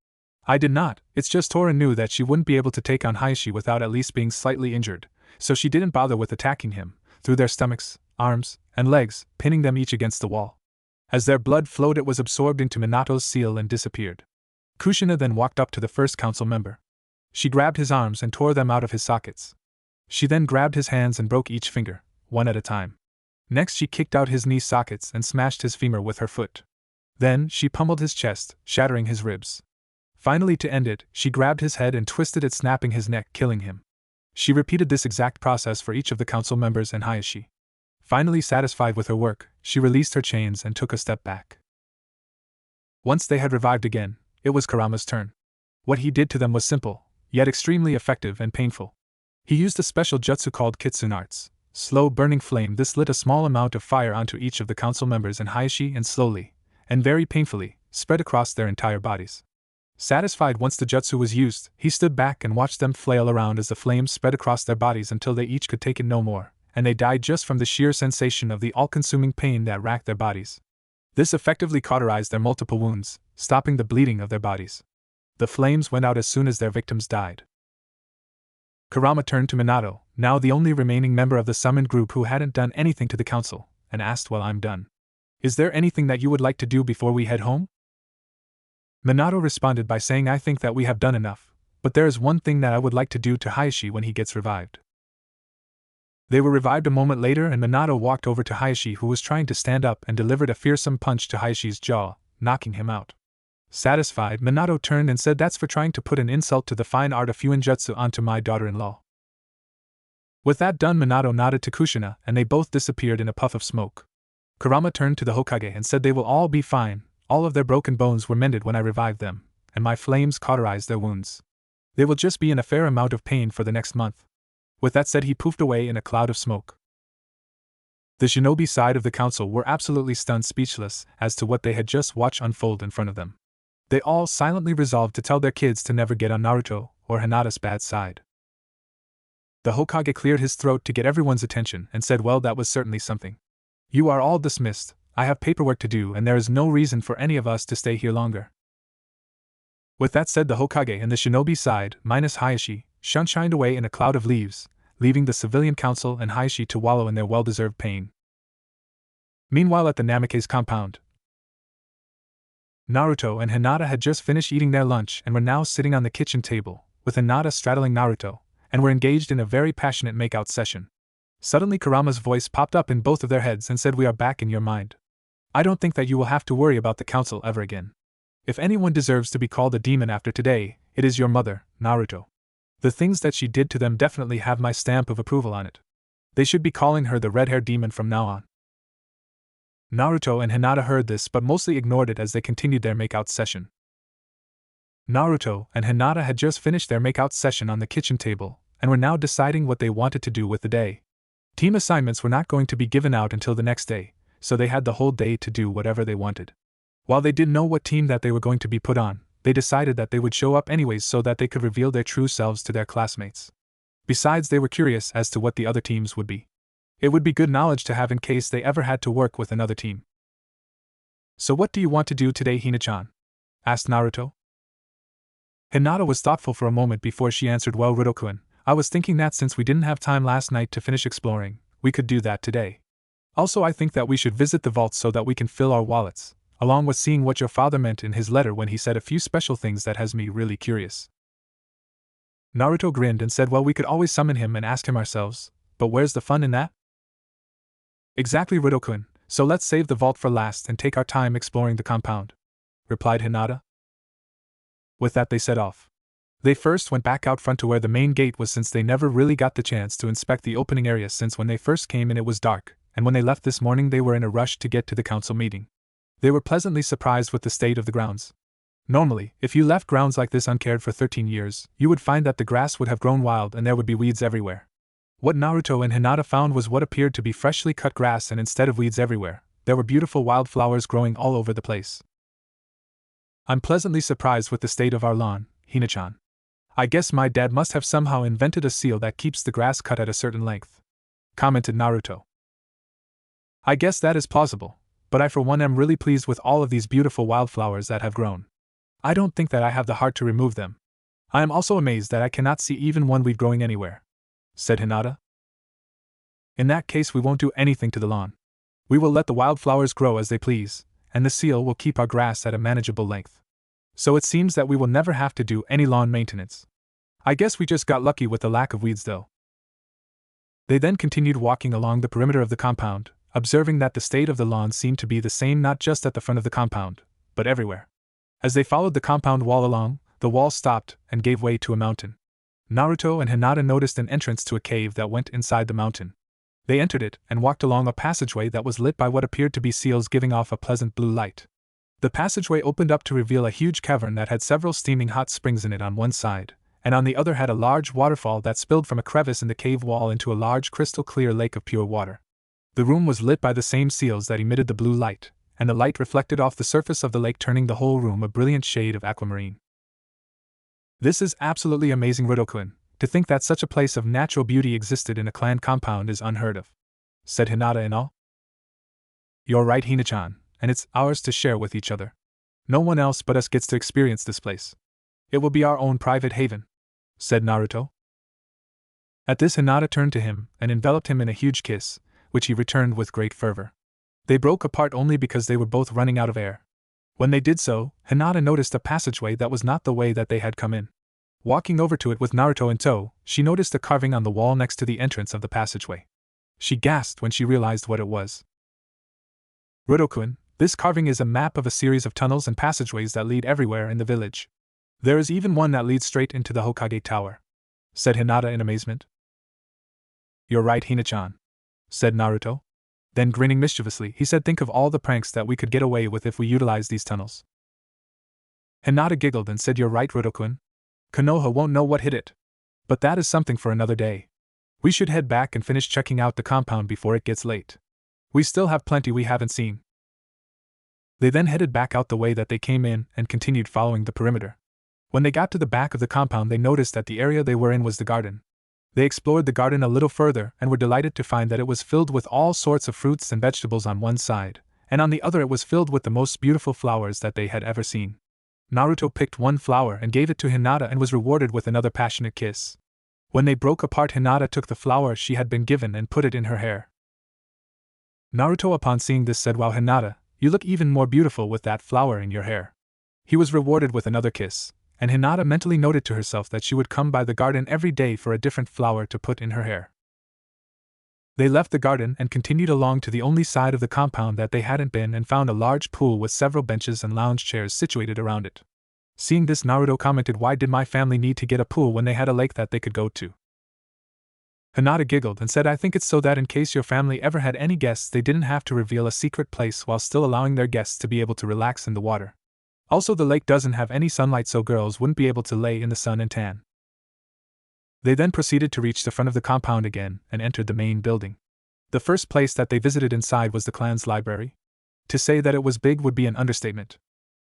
I did not. It's just Tora knew that she wouldn't be able to take on Hayashi without at least being slightly injured, so she didn't bother with attacking him, through their stomachs, arms, and legs, pinning them each against the wall. As their blood flowed, it was absorbed into Minato's seal and disappeared. Kushina then walked up to the first council member. She grabbed his arms and tore them out of his sockets. She then grabbed his hands and broke each finger, one at a time. Next she kicked out his knee sockets and smashed his femur with her foot. Then she pummeled his chest, shattering his ribs. Finally, to end it, she grabbed his head and twisted it, snapping his neck, killing him. She repeated this exact process for each of the council members and Hayashi. Finally satisfied with her work, she released her chains and took a step back. Once they had revived again, it was Kurama's turn. What he did to them was simple, yet extremely effective and painful. He used a special jutsu called Kitsune Arts, slow burning flame. This lit a small amount of fire onto each of the council members and Hayashi and slowly, and very painfully, spread across their entire bodies. Satisfied once the jutsu was used, he stood back and watched them flail around as the flames spread across their bodies until they each could take it no more, and they died just from the sheer sensation of the all-consuming pain that racked their bodies. This effectively cauterized their multiple wounds, stopping the bleeding of their bodies. The flames went out as soon as their victims died. Kurama turned to Minato, now the only remaining member of the summoned group who hadn't done anything to the council, and asked, "Well, I'm done. Is there anything that you would like to do before we head home?" Minato responded by saying, "I think that we have done enough, but there is one thing that I would like to do to Hayashi when he gets revived." They were revived a moment later, and Minato walked over to Hayashi, who was trying to stand up, and delivered a fearsome punch to Hayashi's jaw, knocking him out. Satisfied, Minato turned and said, "That's for trying to put an insult to the fine art of Fuinjutsu onto my daughter-in-law." With that done, Minato nodded to Kushina, and they both disappeared in a puff of smoke. Kurama turned to the Hokage and said, "They will all be fine. All of their broken bones were mended when I revived them, and my flames cauterized their wounds. They will just be in a fair amount of pain for the next month." With that said, he poofed away in a cloud of smoke. The shinobi side of the council were absolutely stunned, speechless as to what they had just watched unfold in front of them. They all silently resolved to tell their kids to never get on Naruto or Hinata's bad side. The Hokage cleared his throat to get everyone's attention and said, "Well, that was certainly something. You are all dismissed. I have paperwork to do, and there is no reason for any of us to stay here longer." With that said, the Hokage and the shinobi side, minus Hayashi, shunshined away in a cloud of leaves, leaving the civilian council and Hayashi to wallow in their well-deserved pain. Meanwhile, at the Namikaze compound, Naruto and Hinata had just finished eating their lunch and were now sitting on the kitchen table, with Hinata straddling Naruto, and were engaged in a very passionate make-out session. Suddenly Kurama's voice popped up in both of their heads and said, "We are back in your mind. I don't think that you will have to worry about the council ever again. If anyone deserves to be called a demon after today, it is your mother, Naruto. The things that she did to them definitely have my stamp of approval on it. They should be calling her the red-haired demon from now on." Naruto and Hinata heard this but mostly ignored it as they continued their make-out session. Naruto and Hinata had just finished their make-out session on the kitchen table, and were now deciding what they wanted to do with the day. Team assignments were not going to be given out until the next day, so they had the whole day to do whatever they wanted. While they didn't know what team that they were going to be put on, they decided that they would show up anyways so that they could reveal their true selves to their classmates. Besides, they were curious as to what the other teams would be. It would be good knowledge to have in case they ever had to work with another team. So what do you want to do today, Hina-chan? Asked Naruto. Hinata was thoughtful for a moment before she answered, well, Ruto-kun, I was thinking that since we didn't have time last night to finish exploring, we could do that today. Also, I think that we should visit the vaults so that we can fill our wallets, along with seeing what your father meant in his letter when he said a few special things that has me really curious. Naruto grinned and said, well, we could always summon him and ask him ourselves, but where's the fun in that? Exactly, Ruto-kun, so let's save the vault for last and take our time exploring the compound, replied Hinata. With that, they set off. They first went back out front to where the main gate was, since they never really got the chance to inspect the opening area since when they first came in it was dark, and when they left this morning they were in a rush to get to the council meeting. They were pleasantly surprised with the state of the grounds. Normally, if you left grounds like this uncared for 13 years, you would find that the grass would have grown wild and there would be weeds everywhere. What Naruto and Hinata found was what appeared to be freshly cut grass, and instead of weeds everywhere, there were beautiful wildflowers growing all over the place. I'm pleasantly surprised with the state of our lawn, Hina-chan. I guess my dad must have somehow invented a seal that keeps the grass cut at a certain length, commented Naruto. I guess that is plausible, but I for one am really pleased with all of these beautiful wildflowers that have grown. I don't think that I have the heart to remove them. I am also amazed that I cannot see even one weed growing anywhere, said Hinata. In that case, we won't do anything to the lawn. We will let the wildflowers grow as they please, and the seal will keep our grass at a manageable length. So it seems that we will never have to do any lawn maintenance. I guess we just got lucky with the lack of weeds though. They then continued walking along the perimeter of the compound, observing that the state of the lawn seemed to be the same not just at the front of the compound, but everywhere. As they followed the compound wall along, the wall stopped and gave way to a mountain. Naruto and Hinata noticed an entrance to a cave that went inside the mountain. They entered it and walked along a passageway that was lit by what appeared to be seals giving off a pleasant blue light. The passageway opened up to reveal a huge cavern that had several steaming hot springs in it on one side, and on the other had a large waterfall that spilled from a crevice in the cave wall into a large crystal-clear lake of pure water. The room was lit by the same seals that emitted the blue light, and the light reflected off the surface of the lake, turning the whole room a brilliant shade of aquamarine. This is absolutely amazing, Ruto-kun. To think that such a place of natural beauty existed in a clan compound is unheard of, said Hinata in awe. You're right, Hina-chan, and it's ours to share with each other. No one else but us gets to experience this place. It will be our own private haven, said Naruto. At this, Hinata turned to him and enveloped him in a huge kiss, which he returned with great fervor. They broke apart only because they were both running out of air. When they did so, Hinata noticed a passageway that was not the way that they had come in. Walking over to it with Naruto in tow, she noticed a carving on the wall next to the entrance of the passageway. She gasped when she realized what it was. Ruto-kun, this carving is a map of a series of tunnels and passageways that lead everywhere in the village. There is even one that leads straight into the Hokage Tower, said Hinata in amazement. You're right, Hina-chan, said Naruto. Then, grinning mischievously, he said, think of all the pranks that we could get away with if we utilize these tunnels. Hinata giggled and said, you're right, Ruto-kun. Konoha won't know what hit it. But that is something for another day. We should head back and finish checking out the compound before it gets late. We still have plenty we haven't seen. They then headed back out the way that they came in and continued following the perimeter. When they got to the back of the compound, they noticed that the area they were in was the garden. They explored the garden a little further and were delighted to find that it was filled with all sorts of fruits and vegetables on one side, and on the other it was filled with the most beautiful flowers that they had ever seen. Naruto picked one flower and gave it to Hinata and was rewarded with another passionate kiss. When they broke apart, Hinata took the flower she had been given and put it in her hair. Naruto, upon seeing this, said, wow, Hinata, you look even more beautiful with that flower in your hair. He was rewarded with another kiss, and Hinata mentally noted to herself that she would come by the garden every day for a different flower to put in her hair. They left the garden and continued along to the only side of the compound that they hadn't been and found a large pool with several benches and lounge chairs situated around it. Seeing this, Naruto commented, why did my family need to get a pool when they had a lake that they could go to? Hinata giggled and said, I think it's so that in case your family ever had any guests, they didn't have to reveal a secret place while still allowing their guests to be able to relax in the water. Also, the lake doesn't have any sunlight, so girls wouldn't be able to lay in the sun and tan. They then proceeded to reach the front of the compound again and entered the main building. The first place that they visited inside was the clan's library. To say that it was big would be an understatement.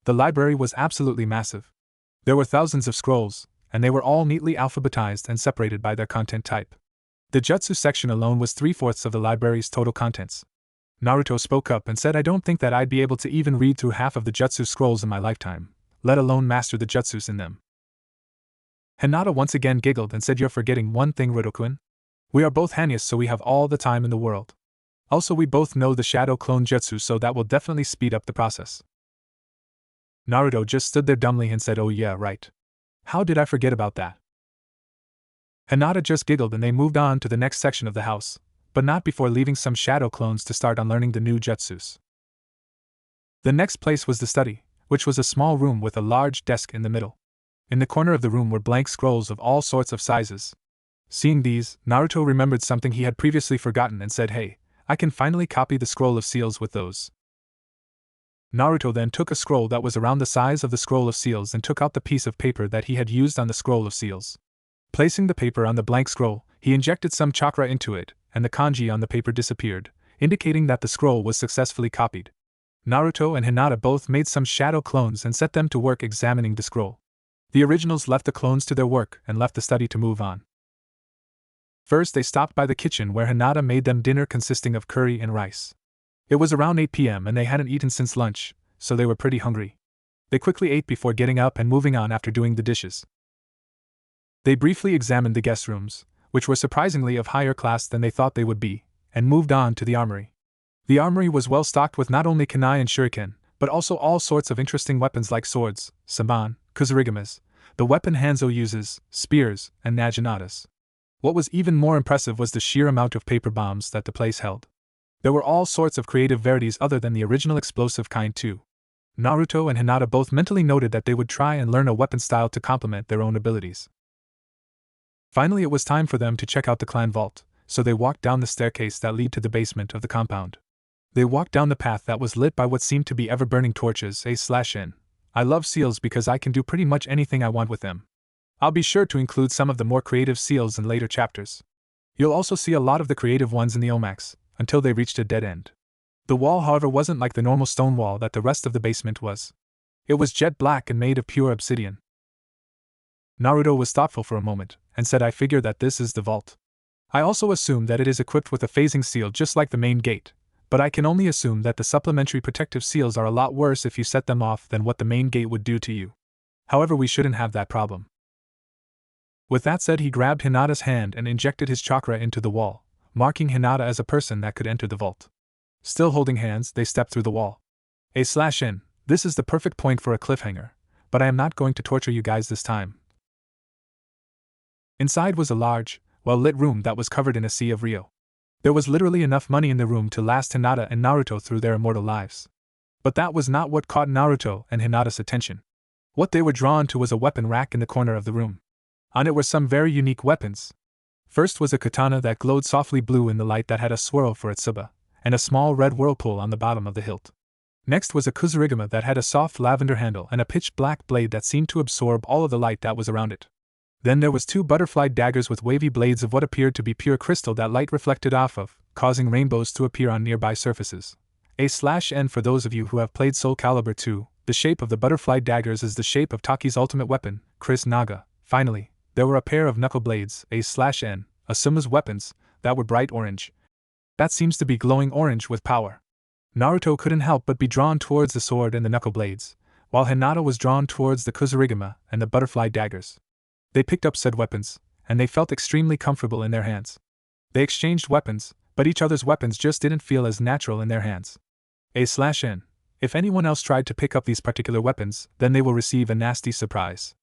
The library was absolutely massive. There were thousands of scrolls, and they were all neatly alphabetized and separated by their content type. The jutsu section alone was 3/4 of the library's total contents. Naruto spoke up and said, "I don't think that I'd be able to even read through half of the jutsu scrolls in my lifetime, let alone master the jutsus in them." Hinata once again giggled and said, "You're forgetting one thing, Rido-kun. We are both Hanyas, so we have all the time in the world. Also, we both know the shadow clone jutsu, so that will definitely speed up the process." Naruto just stood there dumbly and said, "Oh yeah, right. How did I forget about that?" Hinata just giggled and they moved on to the next section of the house, but not before leaving some shadow clones to start on learning the new jutsus. The next place was the study, which was a small room with a large desk in the middle. In the corner of the room were blank scrolls of all sorts of sizes. Seeing these, Naruto remembered something he had previously forgotten and said, "Hey, I can finally copy the scroll of seals with those." Naruto then took a scroll that was around the size of the scroll of seals and took out the piece of paper that he had used on the scroll of seals. Placing the paper on the blank scroll, he injected some chakra into it, and the kanji on the paper disappeared, indicating that the scroll was successfully copied. Naruto and Hinata both made some shadow clones and set them to work examining the scroll. The originals left the clones to their work and left the study to move on. First, they stopped by the kitchen where Hinata made them dinner consisting of curry and rice. It was around 8 p.m. and they hadn't eaten since lunch, so they were pretty hungry. They quickly ate before getting up and moving on after doing the dishes. They briefly examined the guest rooms, which were surprisingly of higher class than they thought they would be, and moved on to the armory. The armory was well stocked with not only kunai and shuriken, but also all sorts of interesting weapons like swords, saban, kusarigamas, the weapon Hanzo uses, spears, and naginatas. What was even more impressive was the sheer amount of paper bombs that the place held. There were all sorts of creative varieties other than the original explosive kind too. Naruto and Hinata both mentally noted that they would try and learn a weapon style to complement their own abilities. Finally, it was time for them to check out the clan vault, so they walked down the staircase that led to the basement of the compound. They walked down the path that was lit by what seemed to be ever-burning torches, A/N. I love seals because I can do pretty much anything I want with them. I'll be sure to include some of the more creative seals in later chapters. You'll also see a lot of the creative ones in the Omax, until they reached a dead end. The wall, however, wasn't like the normal stone wall that the rest of the basement was. It was jet black and made of pure obsidian. Naruto was thoughtful for a moment, and said, "I figure that this is the vault. I also assume that it is equipped with a phasing seal just like the main gate, but I can only assume that the supplementary protective seals are a lot worse if you set them off than what the main gate would do to you. However, we shouldn't have that problem." With that said, he grabbed Hinata's hand and injected his chakra into the wall, marking Hinata as a person that could enter the vault. Still holding hands, they stepped through the wall. A/N, this is the perfect point for a cliffhanger, but I am not going to torture you guys this time. Inside was a large, well-lit room that was covered in a sea of Ryo. There was literally enough money in the room to last Hinata and Naruto through their immortal lives. But that was not what caught Naruto and Hinata's attention. What they were drawn to was a weapon rack in the corner of the room. On it were some very unique weapons. First was a katana that glowed softly blue in the light that had a swirl for its tsuba, and a small red whirlpool on the bottom of the hilt. Next was a kusarigama that had a soft lavender handle and a pitch black blade that seemed to absorb all of the light that was around it. Then there was 2 butterfly daggers with wavy blades of what appeared to be pure crystal that light reflected off of, causing rainbows to appear on nearby surfaces. A/N for those of you who have played Soul Calibur 2, the shape of the butterfly daggers is the shape of Taki's ultimate weapon, Chris Naga. Finally, there were a pair of knuckle blades, A/N, Asuma's weapons, that were bright orange. That seems to be glowing orange with power. Naruto couldn't help but be drawn towards the sword and the knuckle blades, while Hinata was drawn towards the kusarigama and the butterfly daggers. They picked up said weapons, and they felt extremely comfortable in their hands. They exchanged weapons, but each other's weapons just didn't feel as natural in their hands. A/N. If anyone else tried to pick up these particular weapons, then they will receive a nasty surprise.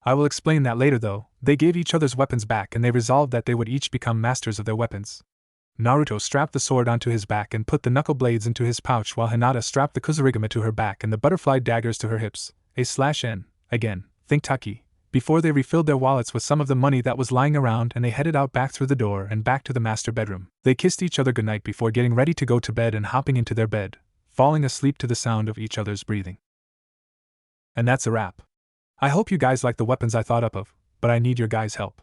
I will explain that later though. They gave each other's weapons back and they resolved that they would each become masters of their weapons. Naruto strapped the sword onto his back and put the knuckle blades into his pouch while Hinata strapped the kusarigama to her back and the butterfly daggers to her hips. A/N. Again, think Taki. Before they refilled their wallets with some of the money that was lying around and they headed out back through the door and back to the master bedroom. They kissed each other goodnight before getting ready to go to bed and hopping into their bed, falling asleep to the sound of each other's breathing. And that's a wrap. I hope you guys like the weapons I thought up of, but I need your guys' help.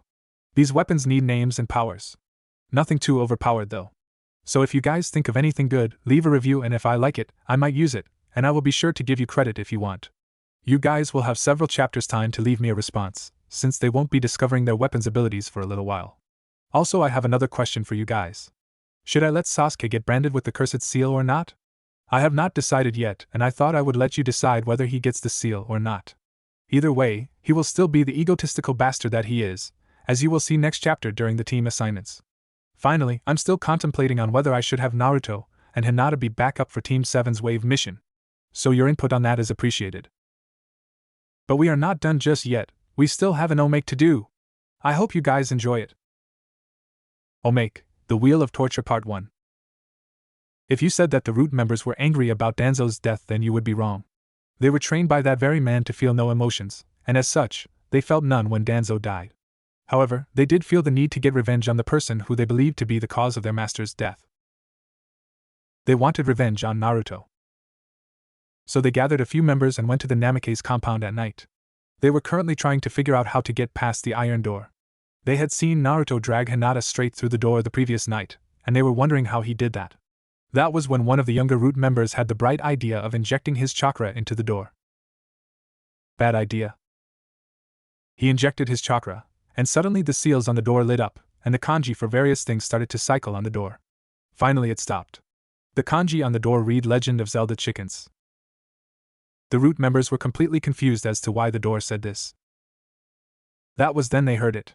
These weapons need names and powers. Nothing too overpowered though. So if you guys think of anything good, leave a review, and if I like it, I might use it, and I will be sure to give you credit if you want. You guys will have several chapters time to leave me a response, since they won't be discovering their weapons abilities for a little while. Also, I have another question for you guys. Should I let Sasuke get branded with the cursed seal or not? I have not decided yet, and I thought I would let you decide whether he gets the seal or not. Either way, he will still be the egotistical bastard that he is, as you will see next chapter during the team assignments. Finally, I'm still contemplating on whether I should have Naruto and Hinata be backup for Team 7's wave mission. So your input on that is appreciated. But we are not done just yet, we still have an Omake to do. I hope you guys enjoy it. Omake, The Wheel of Torture Part 1. If you said that the Root members were angry about Danzo's death, then you would be wrong. They were trained by that very man to feel no emotions, and as such, they felt none when Danzo died. However, they did feel the need to get revenge on the person who they believed to be the cause of their master's death. They wanted revenge on Naruto. So they gathered a few members and went to the Namake's compound at night. They were currently trying to figure out how to get past the iron door. They had seen Naruto drag Hinata straight through the door the previous night, and they were wondering how he did that. That was when one of the younger Root members had the bright idea of injecting his chakra into the door. Bad idea. He injected his chakra, and suddenly the seals on the door lit up, and the kanji for various things started to cycle on the door. Finally it stopped. The kanji on the door read Legend of Zelda Chickens. The Root members were completely confused as to why the door said this. That was then they heard it.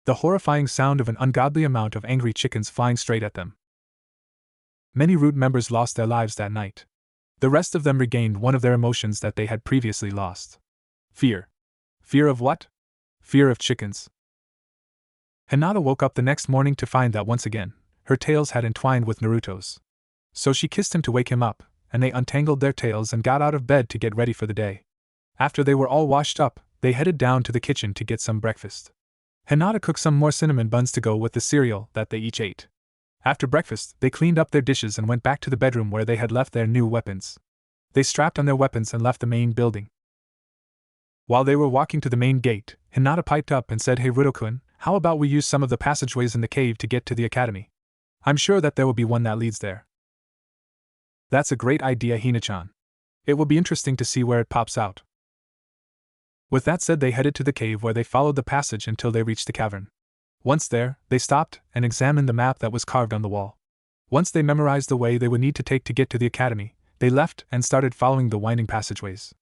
The horrifying sound of an ungodly amount of angry chickens flying straight at them. Many Root members lost their lives that night. The rest of them regained one of their emotions that they had previously lost. Fear. Fear of what? Fear of chickens. Hinata woke up the next morning to find that once again, her tails had entwined with Naruto's. So she kissed him to wake him up, and they untangled their tails and got out of bed to get ready for the day. After they were all washed up, they headed down to the kitchen to get some breakfast. Hinata cooked some more cinnamon buns to go with the cereal that they each ate. After breakfast, they cleaned up their dishes and went back to the bedroom where they had left their new weapons. They strapped on their weapons and left the main building. While they were walking to the main gate, Hinata piped up and said, "Hey Ruto-kun, how about we use some of the passageways in the cave to get to the academy? I'm sure that there will be one that leads there." That's a great idea, Hina-chan. It will be interesting to see where it pops out. With that said, they headed to the cave where they followed the passage until they reached the cavern. Once there, they stopped and examined the map that was carved on the wall. Once they memorized the way they would need to take to get to the academy, they left and started following the winding passageways.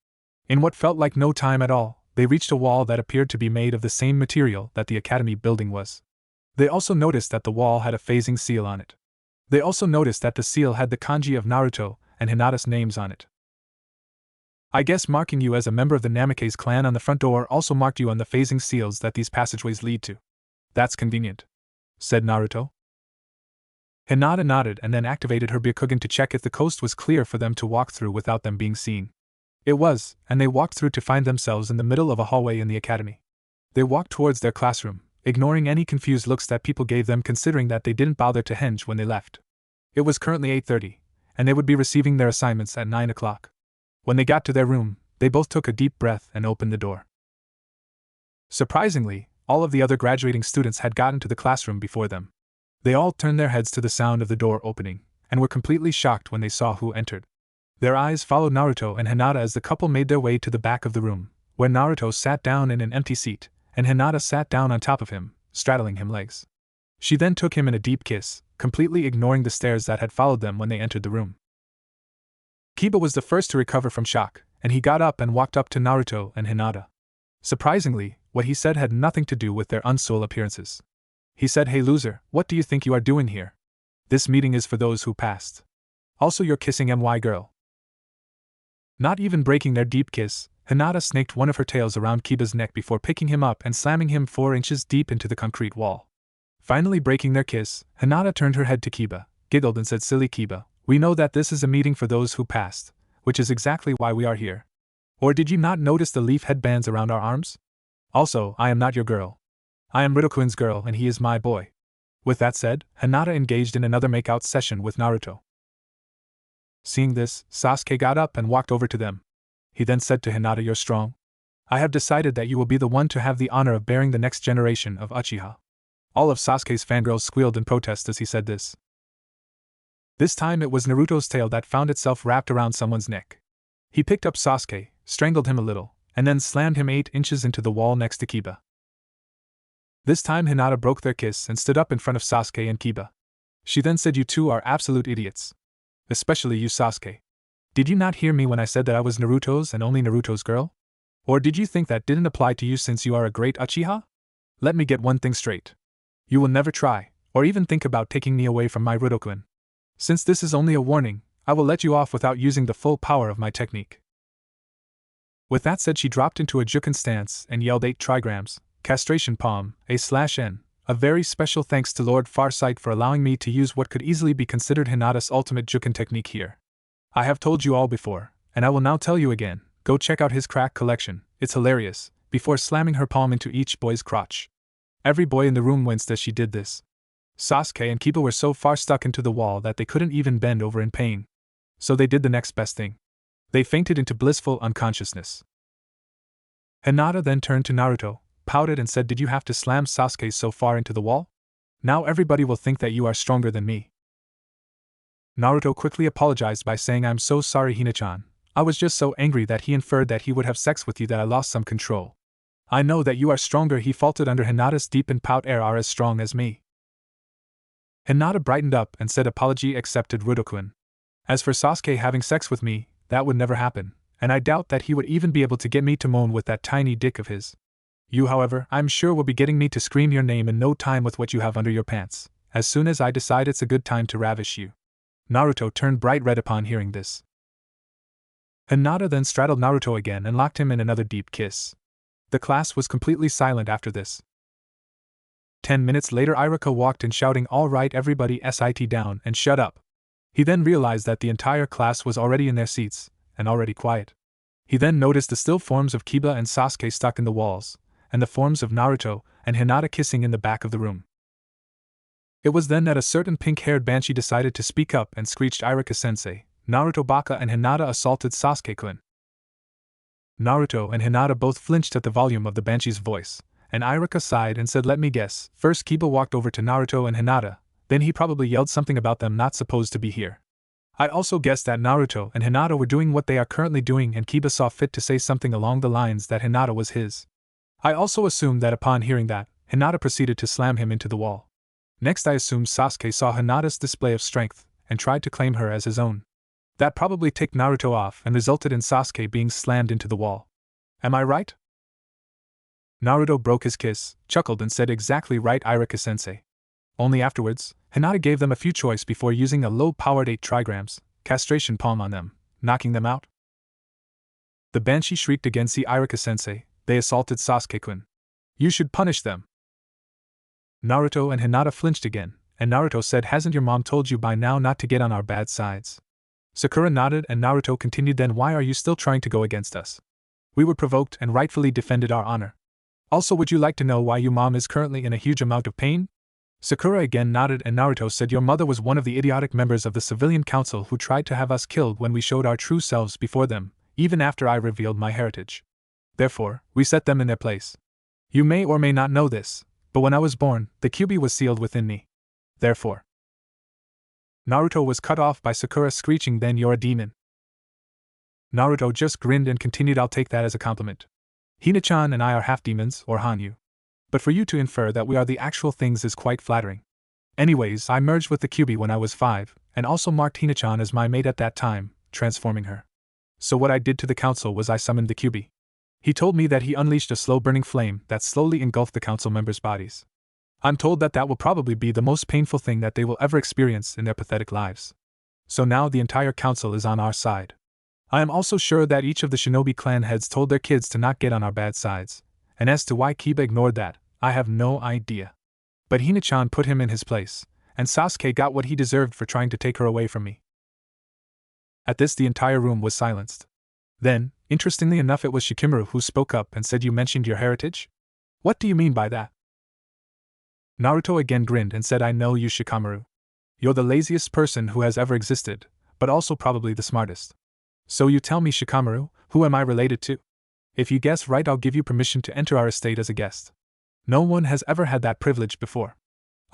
In what felt like no time at all, they reached a wall that appeared to be made of the same material that the academy building was. They also noticed that the wall had a phasing seal on it. They also noticed that the seal had the kanji of Naruto and Hinata's names on it. I guess marking you as a member of the Namake's clan on the front door also marked you on the phasing seals that these passageways lead to. That's convenient, said Naruto. Hinata nodded and then activated her Byakugan to check if the coast was clear for them to walk through without them being seen. It was, and they walked through to find themselves in the middle of a hallway in the academy. They walked towards their classroom, ignoring any confused looks that people gave them considering that they didn't bother to henge when they left. It was currently 8:30, and they would be receiving their assignments at 9 o'clock. When they got to their room, they both took a deep breath and opened the door. Surprisingly, all of the other graduating students had gotten to the classroom before them. They all turned their heads to the sound of the door opening, and were completely shocked when they saw who entered. Their eyes followed Naruto and Hinata as the couple made their way to the back of the room, where Naruto sat down in an empty seat, and Hinata sat down on top of him, straddling him legs. She then took him in a deep kiss, completely ignoring the stares that had followed them when they entered the room. Kiba was the first to recover from shock, and he got up and walked up to Naruto and Hinata. Surprisingly, what he said had nothing to do with their unsoul appearances. He said, "Hey loser, what do you think you are doing here? This meeting is for those who passed. Also you're kissing my girl." Not even breaking their deep kiss, Hinata snaked one of her tails around Kiba's neck before picking him up and slamming him 4 inches deep into the concrete wall. Finally breaking their kiss, Hinata turned her head to Kiba, giggled and said, "Silly Kiba, we know that this is a meeting for those who passed, which is exactly why we are here. Or did you not notice the leaf headbands around our arms? Also, I am not your girl. I am Ruto-kun's girl and he is my boy." With that said, Hinata engaged in another make-out session with Naruto. Seeing this, Sasuke got up and walked over to them. He then said to Hinata, "You're strong. I have decided that you will be the one to have the honor of bearing the next generation of Uchiha. All of Sasuke's fangirls squealed in protest as he said this. This time it was Naruto's tail that found itself wrapped around someone's neck. He picked up Sasuke, strangled him a little, and then slammed him 8 inches into the wall next to Kiba. This time Hinata broke their kiss and stood up in front of Sasuke and Kiba. She then said, "You two are absolute idiots. Especially you, Sasuke. Did you not hear me when I said that I was Naruto's and only Naruto's girl? Or did you think that didn't apply to you since you are a great Uchiha? Let me get one thing straight. You will never try, or even think about taking me away from my Ridokuen. Since this is only a warning, I will let you off without using the full power of my technique." With that said, she dropped into a Juken stance and yelled 8 trigrams, castration palm, A/N, a very special thanks to Lord Farsight for allowing me to use what could easily be considered Hinata's ultimate Juken technique here. I have told you all before, and I will now tell you again, go check out his crack collection, it's hilarious, before slamming her palm into each boy's crotch. Every boy in the room winced as she did this. Sasuke and Kiba were so far stuck into the wall that they couldn't even bend over in pain. So they did the next best thing. They fainted into blissful unconsciousness. Hinata then turned to Naruto, pouted and said, "Did you have to slam Sasuke so far into the wall? Now everybody will think that you are stronger than me." Naruto quickly apologized by saying, "I'm so sorry, Hina-chan. I was just so angry that he inferred that he would have sex with you that I lost some control. I know that you are stronger," he faltered under Hinata's deepened pout. "Are as strong as me." Hinata brightened up and said, "Apology accepted, Ridokuen. As for Sasuke having sex with me, that would never happen, and I doubt that he would even be able to get me to moan with that tiny dick of his. You, however, I'm sure will be getting me to scream your name in no time with what you have under your pants, as soon as I decide it's a good time to ravish you." Naruto turned bright red upon hearing this. Hinata then straddled Naruto again and locked him in another deep kiss. The class was completely silent after this. 10 minutes later, Iruka walked in shouting, "All right, everybody, sit down and shut up." He then realized that the entire class was already in their seats, and already quiet. He then noticed the still forms of Kiba and Sasuke stuck in the walls, and the forms of Naruto and Hinata kissing in the back of the room. It was then that a certain pink-haired banshee decided to speak up and screeched, "Iruka-sensei, Naruto Baka and Hinata assaulted Sasuke-kun." Naruto and Hinata both flinched at the volume of the banshee's voice, and Iruka sighed and said, "Let me guess, first Kiba walked over to Naruto and Hinata, then he probably yelled something about them not supposed to be here. I also guessed that Naruto and Hinata were doing what they are currently doing and Kiba saw fit to say something along the lines that Hinata was his. I also assumed that upon hearing that, Hinata proceeded to slam him into the wall. Next I assumed Sasuke saw Hinata's display of strength and tried to claim her as his own. That probably ticked Naruto off and resulted in Sasuke being slammed into the wall. Am I right?" Naruto broke his kiss, chuckled and said, "Exactly right, Iruka-sensei." Only afterwards, Hinata gave them a few choice before using a low-powered 8 trigrams, castration palm on them, knocking them out. The banshee shrieked again, "See, Iruka-sensei, they assaulted Sasuke-kun. You should punish them." Naruto and Hinata flinched again, and Naruto said, "Hasn't your mom told you by now not to get on our bad sides?" Sakura nodded and Naruto continued, "Then why are you still trying to go against us? We were provoked and rightfully defended our honor. Also, would you like to know why your mom is currently in a huge amount of pain?" Sakura again nodded and Naruto said, "Your mother was one of the idiotic members of the civilian council who tried to have us killed when we showed our true selves before them, even after I revealed my heritage. Therefore, we set them in their place. You may or may not know this, but when I was born, the Kyuubi was sealed within me. Therefore..." Naruto was cut off by Sakura screeching, "Then you're a demon." Naruto just grinned and continued, "I'll take that as a compliment. Hina-chan and I are half demons, or Hanyu. But for you to infer that we are the actual things is quite flattering. Anyways, I merged with the Kyuubi when I was 5, and also marked Hina-chan as my mate at that time, transforming her. So what I did to the council was I summoned the Kyuubi. He told me that he unleashed a slow-burning flame that slowly engulfed the council members' bodies. I'm told that that will probably be the most painful thing that they will ever experience in their pathetic lives. So now the entire council is on our side. I am also sure that each of the shinobi clan heads told their kids to not get on our bad sides, and as to why Kiba ignored that, I have no idea. But Hina-chan put him in his place, and Sasuke got what he deserved for trying to take her away from me." At this, the entire room was silenced. Then, interestingly enough, it was Shikamaru who spoke up and said, "You mentioned your heritage? What do you mean by that?" Naruto again grinned and said, "I know you, Shikamaru. You're the laziest person who has ever existed, but also probably the smartest. So you tell me, Shikamaru, who am I related to? If you guess right, I'll give you permission to enter our estate as a guest. No one has ever had that privilege before."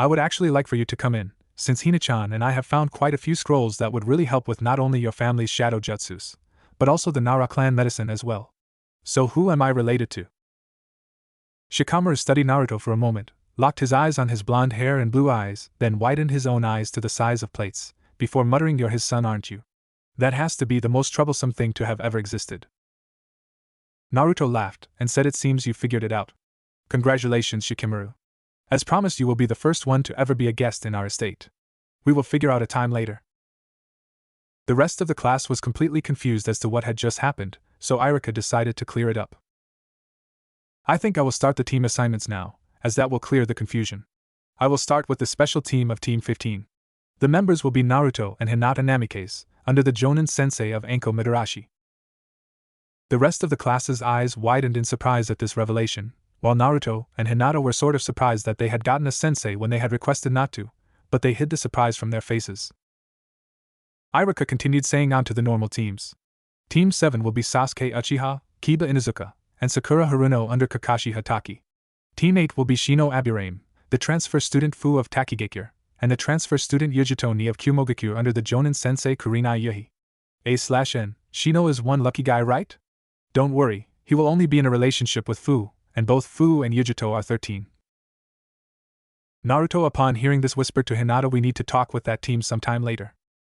I would actually like for you to come in, since Hina-chan and I have found quite a few scrolls that would really help with not only your family's shadow jutsus, but also the Nara clan medicine as well. So who am I related to? Shikamaru studied Naruto for a moment, locked his eyes on his blonde hair and blue eyes, then widened his own eyes to the size of plates, before muttering, "You're his son, aren't you? That has to be the most troublesome thing to have ever existed." Naruto laughed and said, "It seems you figured it out. Congratulations, Shikamaru. As promised, you will be the first one to ever be a guest in our estate. We will figure out a time later." The rest of the class was completely confused as to what had just happened, so Irika decided to clear it up. "I think I will start the team assignments now, as that will clear the confusion. I will start with the special team of Team 15. The members will be Naruto and Hinata Namikaze, under the Jonin Sensei of Anko Midarashi." The rest of the class's eyes widened in surprise at this revelation, while Naruto and Hinata were sort of surprised that they had gotten a sensei when they had requested not to, but they hid the surprise from their faces. Irika continued saying on to the normal teams. Team 7 will be Sasuke Uchiha, Kiba Inuzuka, and Sakura Haruno under Kakashi Hatake. Team 8 will be Shino Aburame, the transfer student Fu of Takigakure, and the transfer student Yujitoni of Kumogakure under the Jonin Sensei Kurinai Yuhi. A/N, Shino is one lucky guy, right? Don't worry, he will only be in a relationship with Fu, and both Fu and Yujito are 13. Naruto, upon hearing this, whispered to Hinata, "We need to talk with that team sometime later.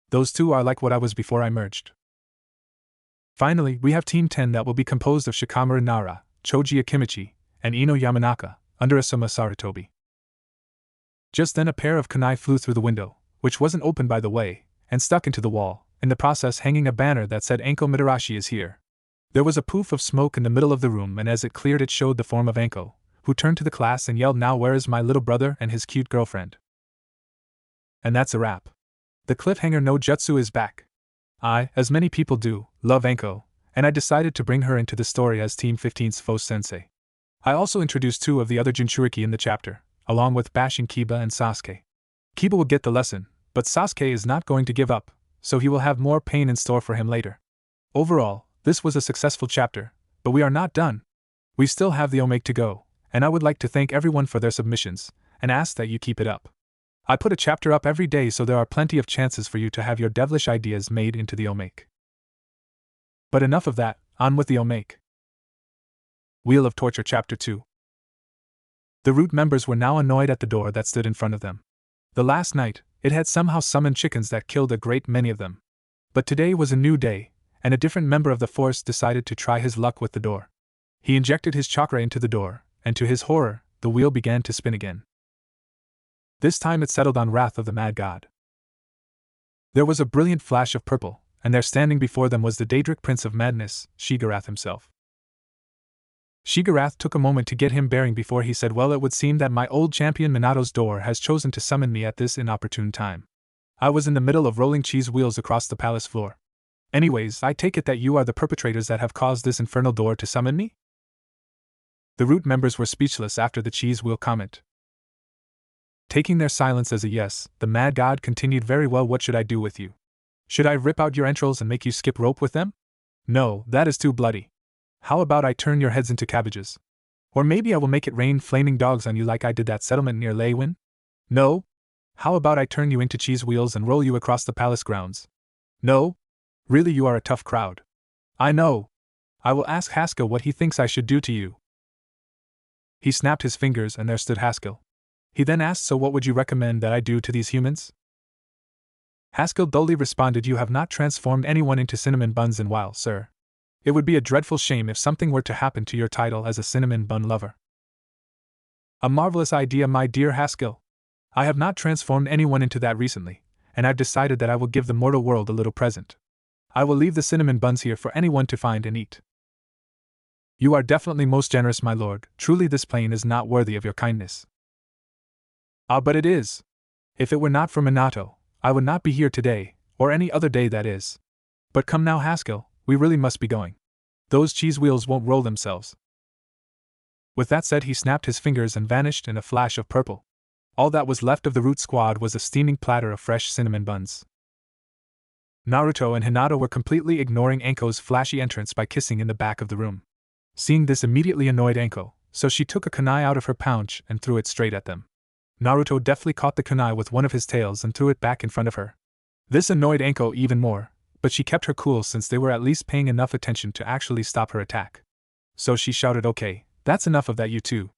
Those two are like what I was before I merged." Finally, we have Team 10 that will be composed of Shikamaru Nara, Choji Akimichi, and Ino Yamanaka, under Asuma Sarutobi. Just then a pair of kunai flew through the window, which wasn't open by the way, and stuck into the wall, in the process hanging a banner that said Anko Midarashi is here. There was a poof of smoke in the middle of the room, and as it cleared it showed the form of Anko, who turned to the class and yelled, "Now where is my little brother and his cute girlfriend?" And that's a wrap. The cliffhanger no jutsu is back. I, as many people do, love Anko, and I decided to bring her into the story as Team 15's Faux Sensei. I also introduced two of the other Jinchuriki in the chapter, along with bashing Kiba and Sasuke. Kiba will get the lesson, but Sasuke is not going to give up, so he will have more pain in store for him later. Overall, this was a successful chapter, but we are not done. We still have the Omake to go, and I would like to thank everyone for their submissions, and ask that you keep it up. I put a chapter up every day, so there are plenty of chances for you to have your devilish ideas made into the Omake. But enough of that, on with the Omake. Wheel of Torture Chapter 2. The Root members were now annoyed at the door that stood in front of them. The last night, it had somehow summoned chickens that killed a great many of them. But today was a new day, and a different member of the force decided to try his luck with the door. He injected his chakra into the door, and to his horror, the wheel began to spin again. This time it settled on Wrath of the Mad God. There was a brilliant flash of purple, and there standing before them was the Daedric Prince of Madness, Shigarath himself. Shigarath took a moment to get him bearing before he said, "Well, it would seem that my old champion Minato's door has chosen to summon me at this inopportune time. I was in the middle of rolling cheese wheels across the palace floor. Anyways, I take it that you are the perpetrators that have caused this infernal door to summon me?" The Root members were speechless after the cheese wheel comment. Taking their silence as a yes, the Mad God continued, "Very well, what should I do with you? Should I rip out your entrails and make you skip rope with them? No, that is too bloody. How about I turn your heads into cabbages? Or maybe I will make it rain flaming dogs on you like I did that settlement near Leywin? No? How about I turn you into cheese wheels and roll you across the palace grounds? No? Really, you are a tough crowd. I know. I will ask Haskell what he thinks I should do to you." He snapped his fingers and there stood Haskell. He then asked, "So what would you recommend that I do to these humans?" Haskell dully responded, "You have not transformed anyone into cinnamon buns in a while, sir. It would be a dreadful shame if something were to happen to your title as a cinnamon bun lover." "A marvelous idea, my dear Haskell. I have not transformed anyone into that recently, and I've decided that I will give the mortal world a little present. I will leave the cinnamon buns here for anyone to find and eat." "You are definitely most generous, my lord. Truly this plain is not worthy of your kindness." "Ah, but it is. If it were not for Minato, I would not be here today, or any other day, that is. But come now, Haskell, we really must be going. Those cheese wheels won't roll themselves." With that said, he snapped his fingers and vanished in a flash of purple. All that was left of the Root squad was a steaming platter of fresh cinnamon buns. Naruto and Hinata were completely ignoring Anko's flashy entrance by kissing in the back of the room. Seeing this immediately annoyed Anko, so she took a kunai out of her pouch and threw it straight at them. Naruto deftly caught the kunai with one of his tails and threw it back in front of her. This annoyed Anko even more, but she kept her cool since they were at least paying enough attention to actually stop her attack. So she shouted, "Okay, that's enough of that, you two.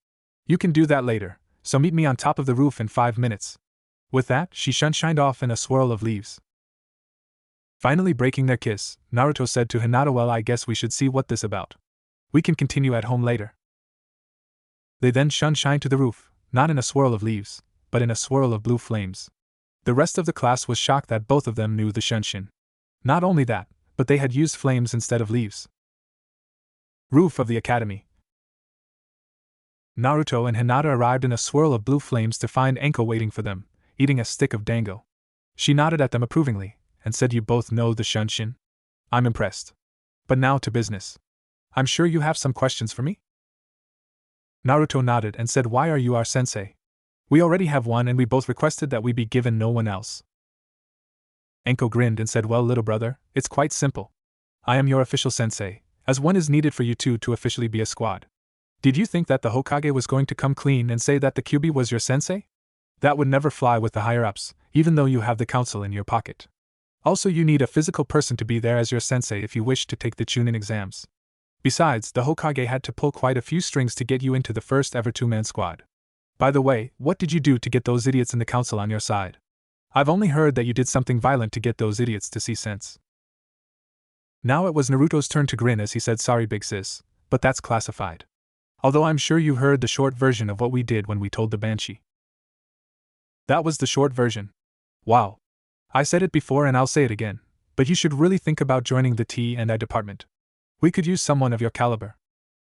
You can do that later, so meet me on top of the roof in 5 minutes." With that, she shined off in a swirl of leaves. Finally breaking their kiss, Naruto said to Hinata, "Well, I guess we should see what this about. We can continue at home later." They then shined to the roof, not in a swirl of leaves, but in a swirl of blue flames. The rest of the class was shocked that both of them knew the shunshin. Not only that, but they had used flames instead of leaves. Roof of the academy. Naruto and Hinata arrived in a swirl of blue flames to find Anko waiting for them, eating a stick of dango. She nodded at them approvingly, and said, "You both know the shunshin? I'm impressed. But now to business. I'm sure you have some questions for me?" Naruto nodded and said, "Why are you our sensei? We already have one and we both requested that we be given no one else." Anko grinned and said, "Well, little brother, it's quite simple. I am your official sensei, as one is needed for you two to officially be a squad. Did you think that the Hokage was going to come clean and say that the QB was your sensei? That would never fly with the higher-ups, even though you have the council in your pocket. Also, you need a physical person to be there as your sensei if you wish to take the Chunin exams. Besides, the Hokage had to pull quite a few strings to get you into the first ever two-man squad. By the way, what did you do to get those idiots in the council on your side? I've only heard that you did something violent to get those idiots to see sense." Now it was Naruto's turn to grin as he said, "Sorry, big sis, but that's classified. Although I'm sure you heard the short version of what we did when we told the Banshee." That was the short version. Wow. I said it before and I'll say it again, but you should really think about joining the T&I department. We could use someone of your caliber,"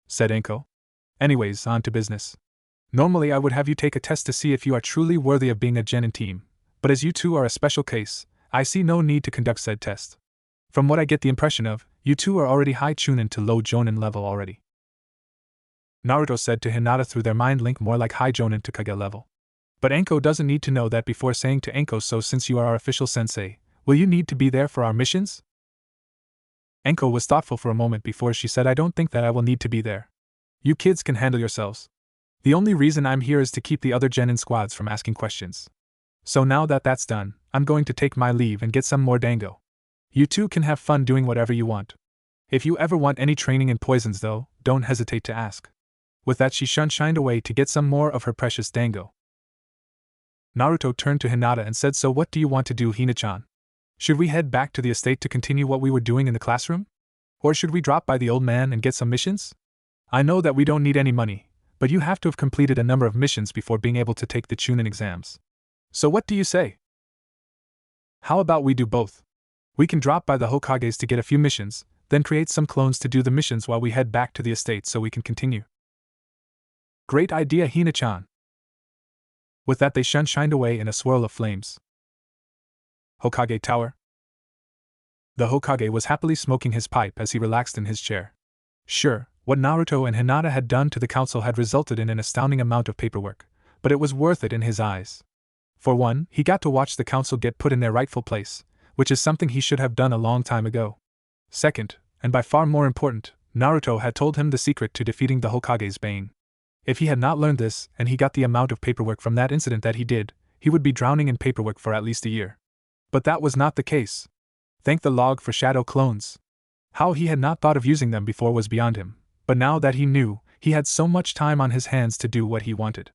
said Anko. "Anyways, on to business. Normally I would have you take a test to see if you are truly worthy of being a genin team, but as you two are a special case, I see no need to conduct said test. From what I get the impression of, you two are already high Chunin to low Jonin level already." Naruto said to Hinata through their mind link, "More like high Jonin to Kage level. But Anko doesn't need to know that before saying to Anko, so since you are our official sensei, will you need to be there for our missions?" Anko was thoughtful for a moment before she said, "I don't think that I will need to be there. You kids can handle yourselves. The only reason I'm here is to keep the other genin squads from asking questions. So now that that's done, I'm going to take my leave and get some more dango. You two can have fun doing whatever you want. If you ever want any training in poisons though, don't hesitate to ask." With that she shined away to get some more of her precious dango. Naruto turned to Hinata and said, "So what do you want to do, Hina-chan? Should we head back to the estate to continue what we were doing in the classroom? Or should we drop by the old man and get some missions? I know that we don't need any money, but you have to have completed a number of missions before being able to take the Chunin exams. So what do you say? How about we do both? We can drop by the Hokages to get a few missions, then create some clones to do the missions while we head back to the estate so we can continue." "Great idea, Hina-chan." With that they shined away in a swirl of flames. Hokage Tower. The Hokage was happily smoking his pipe as he relaxed in his chair. Sure, what Naruto and Hinata had done to the council had resulted in an astounding amount of paperwork, but it was worth it in his eyes. For one, he got to watch the council get put in their rightful place, which is something he should have done a long time ago. Second, and by far more important, Naruto had told him the secret to defeating the Hokage's bane. If he had not learned this, and he got the amount of paperwork from that incident that he did, he would be drowning in paperwork for at least a year. But that was not the case. Thank the log for shadow clones. How he had not thought of using them before was beyond him, but now that he knew, he had so much time on his hands to do what he wanted.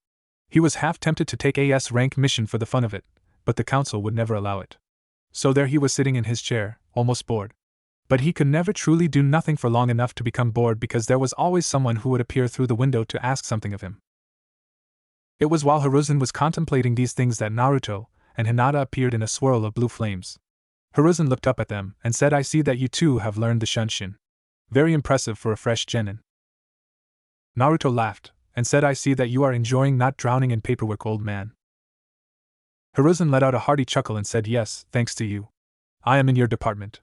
He was half tempted to take a S-rank mission for the fun of it, but the council would never allow it. So there he was sitting in his chair, almost bored. But he could never truly do nothing for long enough to become bored because there was always someone who would appear through the window to ask something of him. It was while Hiruzen was contemplating these things that Naruto and Hinata appeared in a swirl of blue flames. Hiruzen looked up at them and said, "I see that you too have learned the shunshin. Very impressive for a fresh genin." Naruto laughed and said, "I see that you are enjoying not drowning in paperwork, old man." Hiruzen let out a hearty chuckle and said, "Yes, thanks to you. I am in your department.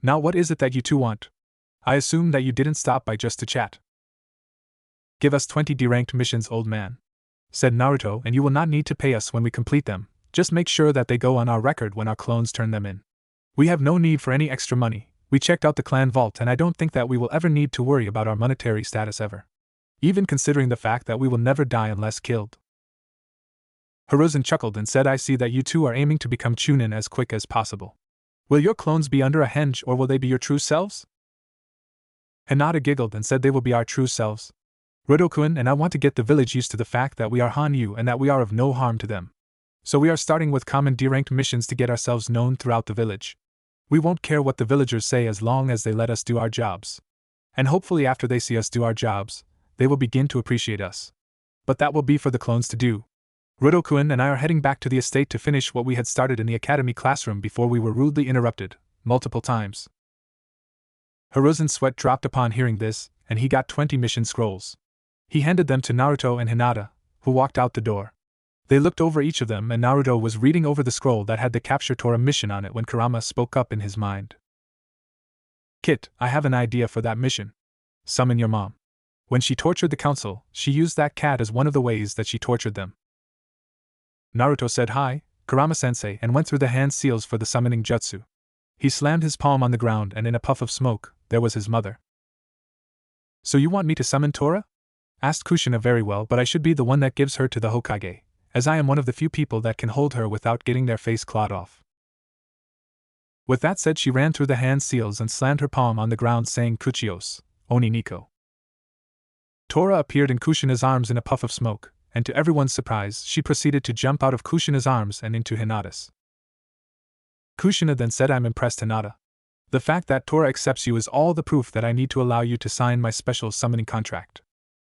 Now what is it that you two want? I assume that you didn't stop by just to chat." "Give us 20 D-ranked missions, old man," said Naruto, "and you will not need to pay us when we complete them, just make sure that they go on our record when our clones turn them in. We have no need for any extra money, we checked out the clan vault and I don't think that we will ever need to worry about our monetary status ever. Even considering the fact that we will never die unless killed." Hiruzen chuckled and said, I see that you two are aiming to become Chunin as quick as possible. Will your clones be under a henge or will they be your true selves? Hinata giggled and said they will be our true selves. Rudo-kun and I want to get the village used to the fact that we are Hanyu and that we are of no harm to them. So we are starting with common D-ranked missions to get ourselves known throughout the village. We won't care what the villagers say as long as they let us do our jobs. And hopefully after they see us do our jobs, they will begin to appreciate us. But that will be for the clones to do. Rudo-kun and I are heading back to the estate to finish what we had started in the academy classroom before we were rudely interrupted, multiple times. Hiruzen's sweat dropped upon hearing this, and he got 20 mission scrolls. He handed them to Naruto and Hinata, who walked out the door. They looked over each of them and Naruto was reading over the scroll that had the Capture Tora mission on it when Kurama spoke up in his mind. Kit, I have an idea for that mission. Summon your mom. When she tortured the council, she used that cat as one of the ways that she tortured them. Naruto said hi, Kurama-sensei, and went through the hand seals for the summoning jutsu. He slammed his palm on the ground and in a puff of smoke, there was his mother. So you want me to summon Tora? Asked Kushina. Very well, but I should be the one that gives her to the Hokage, as I am one of the few people that can hold her without getting their face clawed off. With that said, she ran through the hand seals and slammed her palm on the ground saying Kuchios, Oni Niko. Tora appeared in Kushina's arms in a puff of smoke, and to everyone's surprise, she proceeded to jump out of Kushina's arms and into Hinata's. Kushina then said, I'm impressed, Hinata. The fact that Tora accepts you is all the proof that I need to allow you to sign my special summoning contract.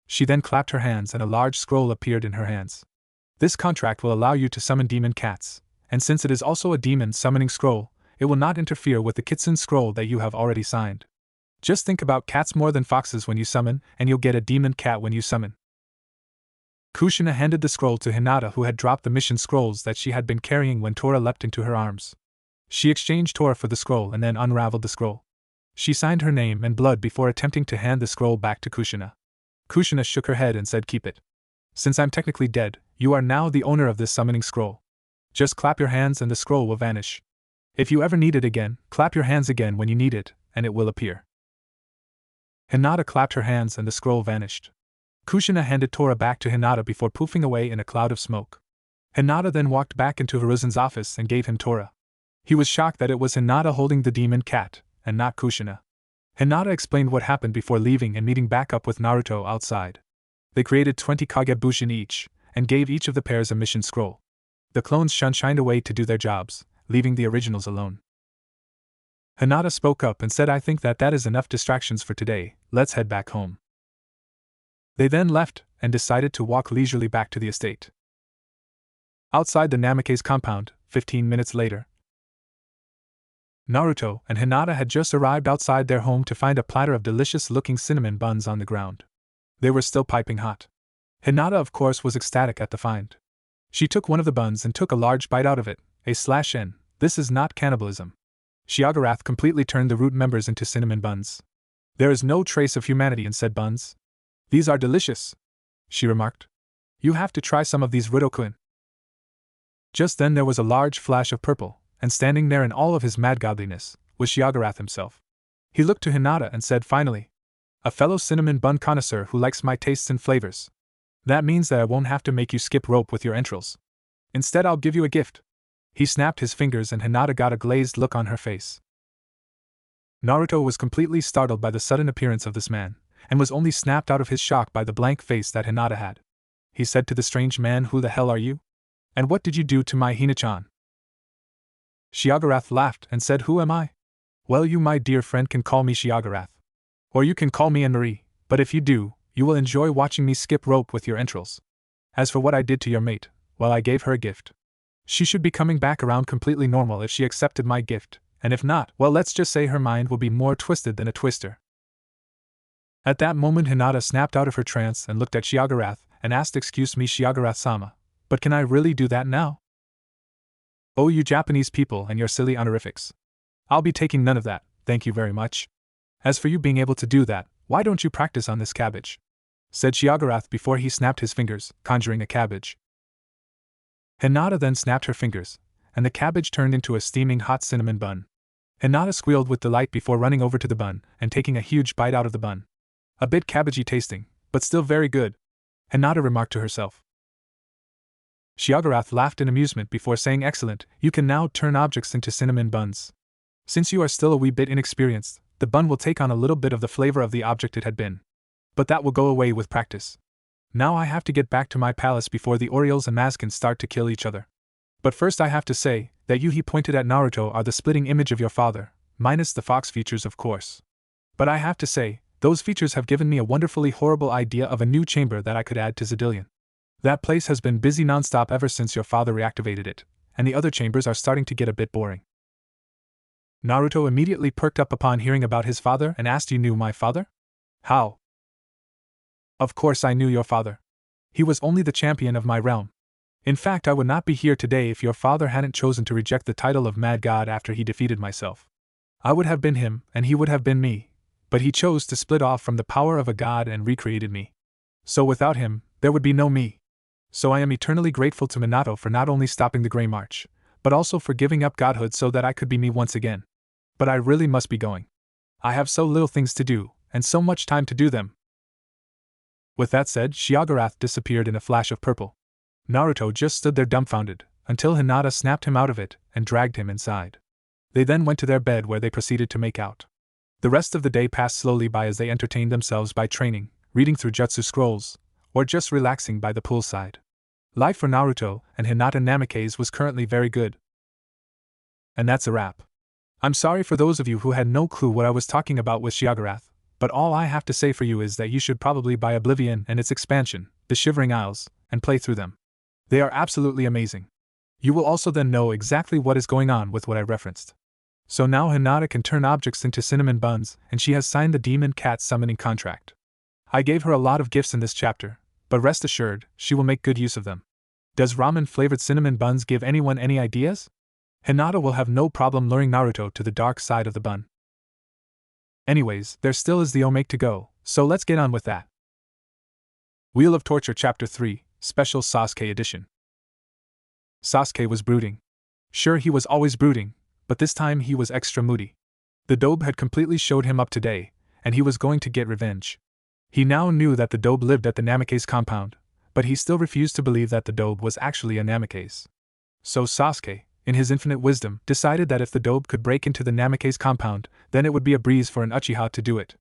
She then clapped her hands and a large scroll appeared in her hands. This contract will allow you to summon demon cats, and since it is also a demon summoning scroll, it will not interfere with the Kitsune scroll that you have already signed. Just think about cats more than foxes when you summon, and you'll get a demon cat when you summon. Kushina handed the scroll to Hinata, who had dropped the mission scrolls that she had been carrying when Tora leapt into her arms. She exchanged Tora for the scroll and then unraveled the scroll. She signed her name and blood before attempting to hand the scroll back to Kushina. Kushina shook her head and said, keep it. Since I'm technically dead, you are now the owner of this summoning scroll. Just clap your hands and the scroll will vanish. If you ever need it again, clap your hands again when you need it, and it will appear. Hinata clapped her hands and the scroll vanished. Kushina handed Tora back to Hinata before poofing away in a cloud of smoke. Hinata then walked back into Hiruzen's office and gave him Tora. He was shocked that it was Hinata holding the demon cat, and not Kushina. Hinata explained what happened before leaving and meeting back up with Naruto outside. They created 20 Kagebushin each, and gave each of the pairs a mission scroll. The clones shined away to do their jobs, leaving the originals alone. Hinata spoke up and said, I think that is enough distractions for today, let's head back home. They then left, and decided to walk leisurely back to the estate. Outside the Namake's compound, 15 minutes later, Naruto and Hinata had just arrived outside their home to find a platter of delicious-looking cinnamon buns on the ground. They were still piping hot. Hinata, of course, was ecstatic at the find. She took one of the buns and took a large bite out of it. /N, this is not cannibalism. Shiogarath completely turned the root members into cinnamon buns. There is no trace of humanity in said buns. These are delicious, she remarked. You have to try some of these, Rudo-kun. Just then there was a large flash of purple, and standing there in all of his mad godliness, was Shiogarath himself. He looked to Hinata and said finally, a fellow cinnamon bun connoisseur who likes my tastes and flavors. That means that I won't have to make you skip rope with your entrails. Instead, I'll give you a gift. He snapped his fingers and Hinata got a glazed look on her face. Naruto was completely startled by the sudden appearance of this man, and was only snapped out of his shock by the blank face that Hinata had. He said to the strange man, who the hell are you? And what did you do to my Hina-chan? Shiogarath laughed and said, who am I? Well, you, my dear friend, can call me Shiogarath. Or you can call me Anne-Marie, but if you do, you will enjoy watching me skip rope with your entrails. As for what I did to your mate, well, I gave her a gift. She should be coming back around completely normal if she accepted my gift, and if not, well, let's just say her mind will be more twisted than a twister. At that moment, Hinata snapped out of her trance and looked at Shiogarath and asked, excuse me, Shiogarath-sama, but can I really do that now? Oh, you Japanese people and your silly honorifics. I'll be taking none of that, thank you very much. As for you being able to do that, why don't you practice on this cabbage? Said Shiogarath before he snapped his fingers, conjuring a cabbage. Hinata then snapped her fingers, and the cabbage turned into a steaming hot cinnamon bun. Hinata squealed with delight before running over to the bun and taking a huge bite out of the bun. A bit cabbagey tasting, but still very good, Hinata remarked to herself. Shiogarath laughed in amusement before saying, "Excellent, you can now turn objects into cinnamon buns. Since you are still a wee bit inexperienced, the bun will take on a little bit of the flavor of the object it had been. But that will go away with practice. Now I have to get back to my palace before the Orioles and Mazkins start to kill each other. But first I have to say that you," he pointed at Naruto, "are the splitting image of your father, minus the fox features of course. But I have to say, those features have given me a wonderfully horrible idea of a new chamber that I could add to Zadillion. That place has been busy nonstop ever since your father reactivated it, and the other chambers are starting to get a bit boring." Naruto immediately perked up upon hearing about his father and asked, "You knew my father?" "How?" "Of course I knew your father. He was only the champion of my realm. In fact, I would not be here today if your father hadn't chosen to reject the title of Mad God after he defeated myself. I would have been him, and he would have been me, but he chose to split off from the power of a god and recreated me. So without him, there would be no me. So I am eternally grateful to Minato for not only stopping the Grey March, but also for giving up godhood so that I could be me once again. But I really must be going. I have so little things to do, and so much time to do them." With that said, Shiogarath disappeared in a flash of purple. Naruto just stood there dumbfounded, until Hinata snapped him out of it and dragged him inside. They then went to their bed where they proceeded to make out. The rest of the day passed slowly by as they entertained themselves by training, reading through jutsu scrolls, or just relaxing by the poolside. Life for Naruto and Hinata Namikaze was currently very good. And that's a wrap. I'm sorry for those of you who had no clue what I was talking about with Shiogarath, but all I have to say for you is that you should probably buy Oblivion and its expansion, The Shivering Isles, and play through them. They are absolutely amazing. You will also then know exactly what is going on with what I referenced. So now Hinata can turn objects into cinnamon buns, and she has signed the demon cat summoning contract. I gave her a lot of gifts in this chapter, but rest assured, she will make good use of them. Does ramen-flavored cinnamon buns give anyone any ideas? Hinata will have no problem luring Naruto to the dark side of the bun. Anyways, there still is the Omake to go, so let's get on with that. Wheel of Torture Chapter 3, Special Sasuke Edition. Sasuke was brooding. Sure, he was always brooding, but this time he was extra moody. The Dobe had completely showed him up today, and he was going to get revenge. He now knew that the Dobe lived at the Namikaze compound, but he still refused to believe that the Dobe was actually a Namikaze. So Sasuke, in his infinite wisdom, decided that if the Dobe could break into the Namikaze compound, then it would be a breeze for an Uchiha to do it.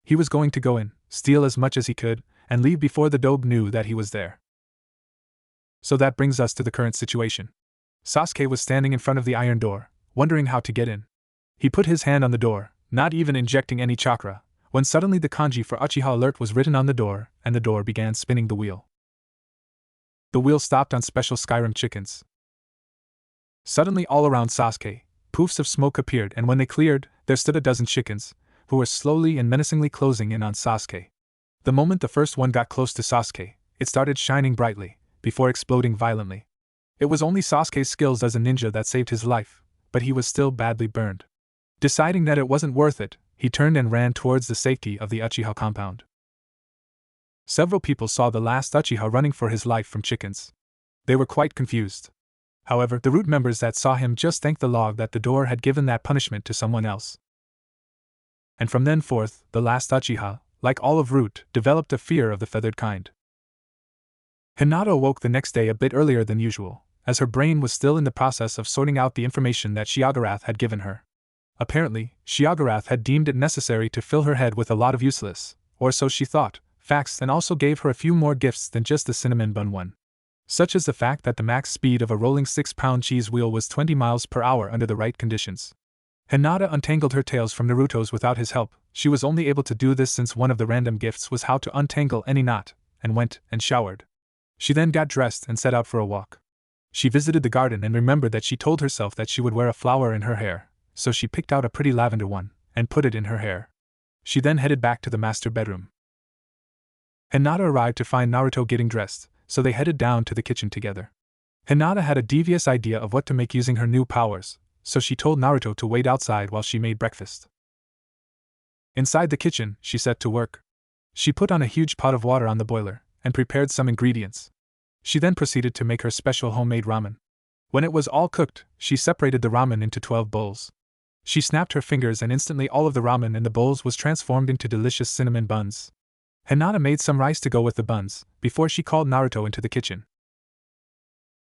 He was going to go in, steal as much as he could, and leave before the Dobe knew that he was there. So that brings us to the current situation. Sasuke was standing in front of the iron door, wondering how to get in. He put his hand on the door, not even injecting any chakra, when suddenly the kanji for Uchiha alert was written on the door, and the door began spinning the wheel. The wheel stopped on special Skyrim chickens. Suddenly all around Sasuke, poofs of smoke appeared, and when they cleared, there stood a dozen chickens, who were slowly and menacingly closing in on Sasuke. The moment the first one got close to Sasuke, it started shining brightly, before exploding violently. It was only Sasuke's skills as a ninja that saved his life, but he was still badly burned. Deciding that it wasn't worth it, he turned and ran towards the safety of the Uchiha compound. Several people saw the last Uchiha running for his life from chickens. They were quite confused. However, the root members that saw him just thanked the log that the door had given that punishment to someone else. And from then forth, the last Uchiha, like all of Root, developed a fear of the feathered kind. Hinata awoke the next day a bit earlier than usual, as her brain was still in the process of sorting out the information that Shiogarath had given her. Apparently, Shiogarath had deemed it necessary to fill her head with a lot of useless, or so she thought, facts, and also gave her a few more gifts than just the cinnamon bun one. Such as the fact that the max speed of a rolling 6-pound cheese wheel was 20 miles per hour under the right conditions. Hinata untangled her tails from Naruto's without his help. She was only able to do this since one of the random gifts was how to untangle any knot, and went and showered. She then got dressed and set out for a walk. She visited the garden and remembered that she told herself that she would wear a flower in her hair, so she picked out a pretty lavender one, and put it in her hair. She then headed back to the master bedroom. Hinata arrived to find Naruto getting dressed, so they headed down to the kitchen together. Hinata had a devious idea of what to make using her new powers, so she told Naruto to wait outside while she made breakfast. Inside the kitchen, she set to work. She put on a huge pot of water on the boiler, and prepared some ingredients. She then proceeded to make her special homemade ramen. When it was all cooked, she separated the ramen into 12 bowls. She snapped her fingers and instantly all of the ramen in the bowls was transformed into delicious cinnamon buns. Hinata made some rice to go with the buns, before she called Naruto into the kitchen.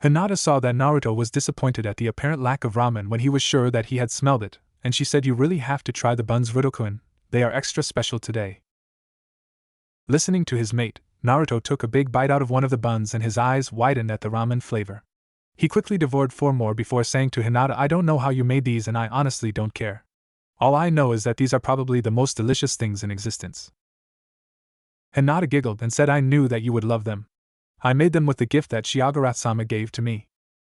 Hinata saw that Naruto was disappointed at the apparent lack of ramen when he was sure that he had smelled it, and she said, "You really have to try the buns, Ruto-kun. They are extra special today." Listening to his mate, Naruto took a big bite out of one of the buns and his eyes widened at the ramen flavor. He quickly devoured 4 more before saying to Hinata, "I don't know how you made these and I honestly don't care. All I know is that these are probably the most delicious things in existence." Hinata giggled and said, "I knew that you would love them. I made them with the gift that Shiogara-sama gave to me.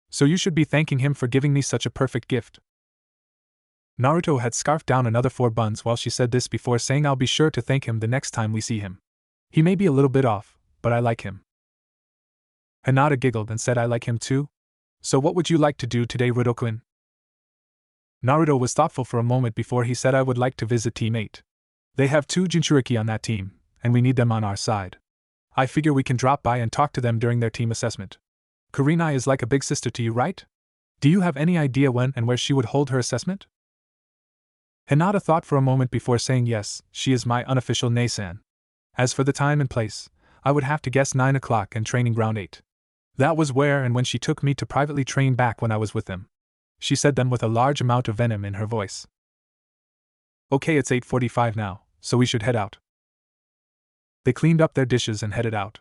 So you should be thanking him for giving me such a perfect gift." Naruto had scarfed down another 4 buns while she said this before saying, "I'll be sure to thank him the next time we see him. He may be a little bit off, but I like him." Hinata giggled and said, "I like him too? So what would you like to do today, Ruto-kun?" Naruto was thoughtful for a moment before he said, "I would like to visit Team 8. They have 2 Jinchuriki on that team, and we need them on our side. I figure we can drop by and talk to them during their team assessment. Kurenai is like a big sister to you, right? Do you have any idea when and where she would hold her assessment?" Hinata thought for a moment before saying, "Yes, she is my unofficial Neisan. As for the time and place, I would have to guess 9 o'clock and training ground 8. That was where and when she took me to privately train back when I was with them." She said them with a large amount of venom in her voice. "Okay, it's 8:45 now, so we should head out." They cleaned up their dishes and headed out.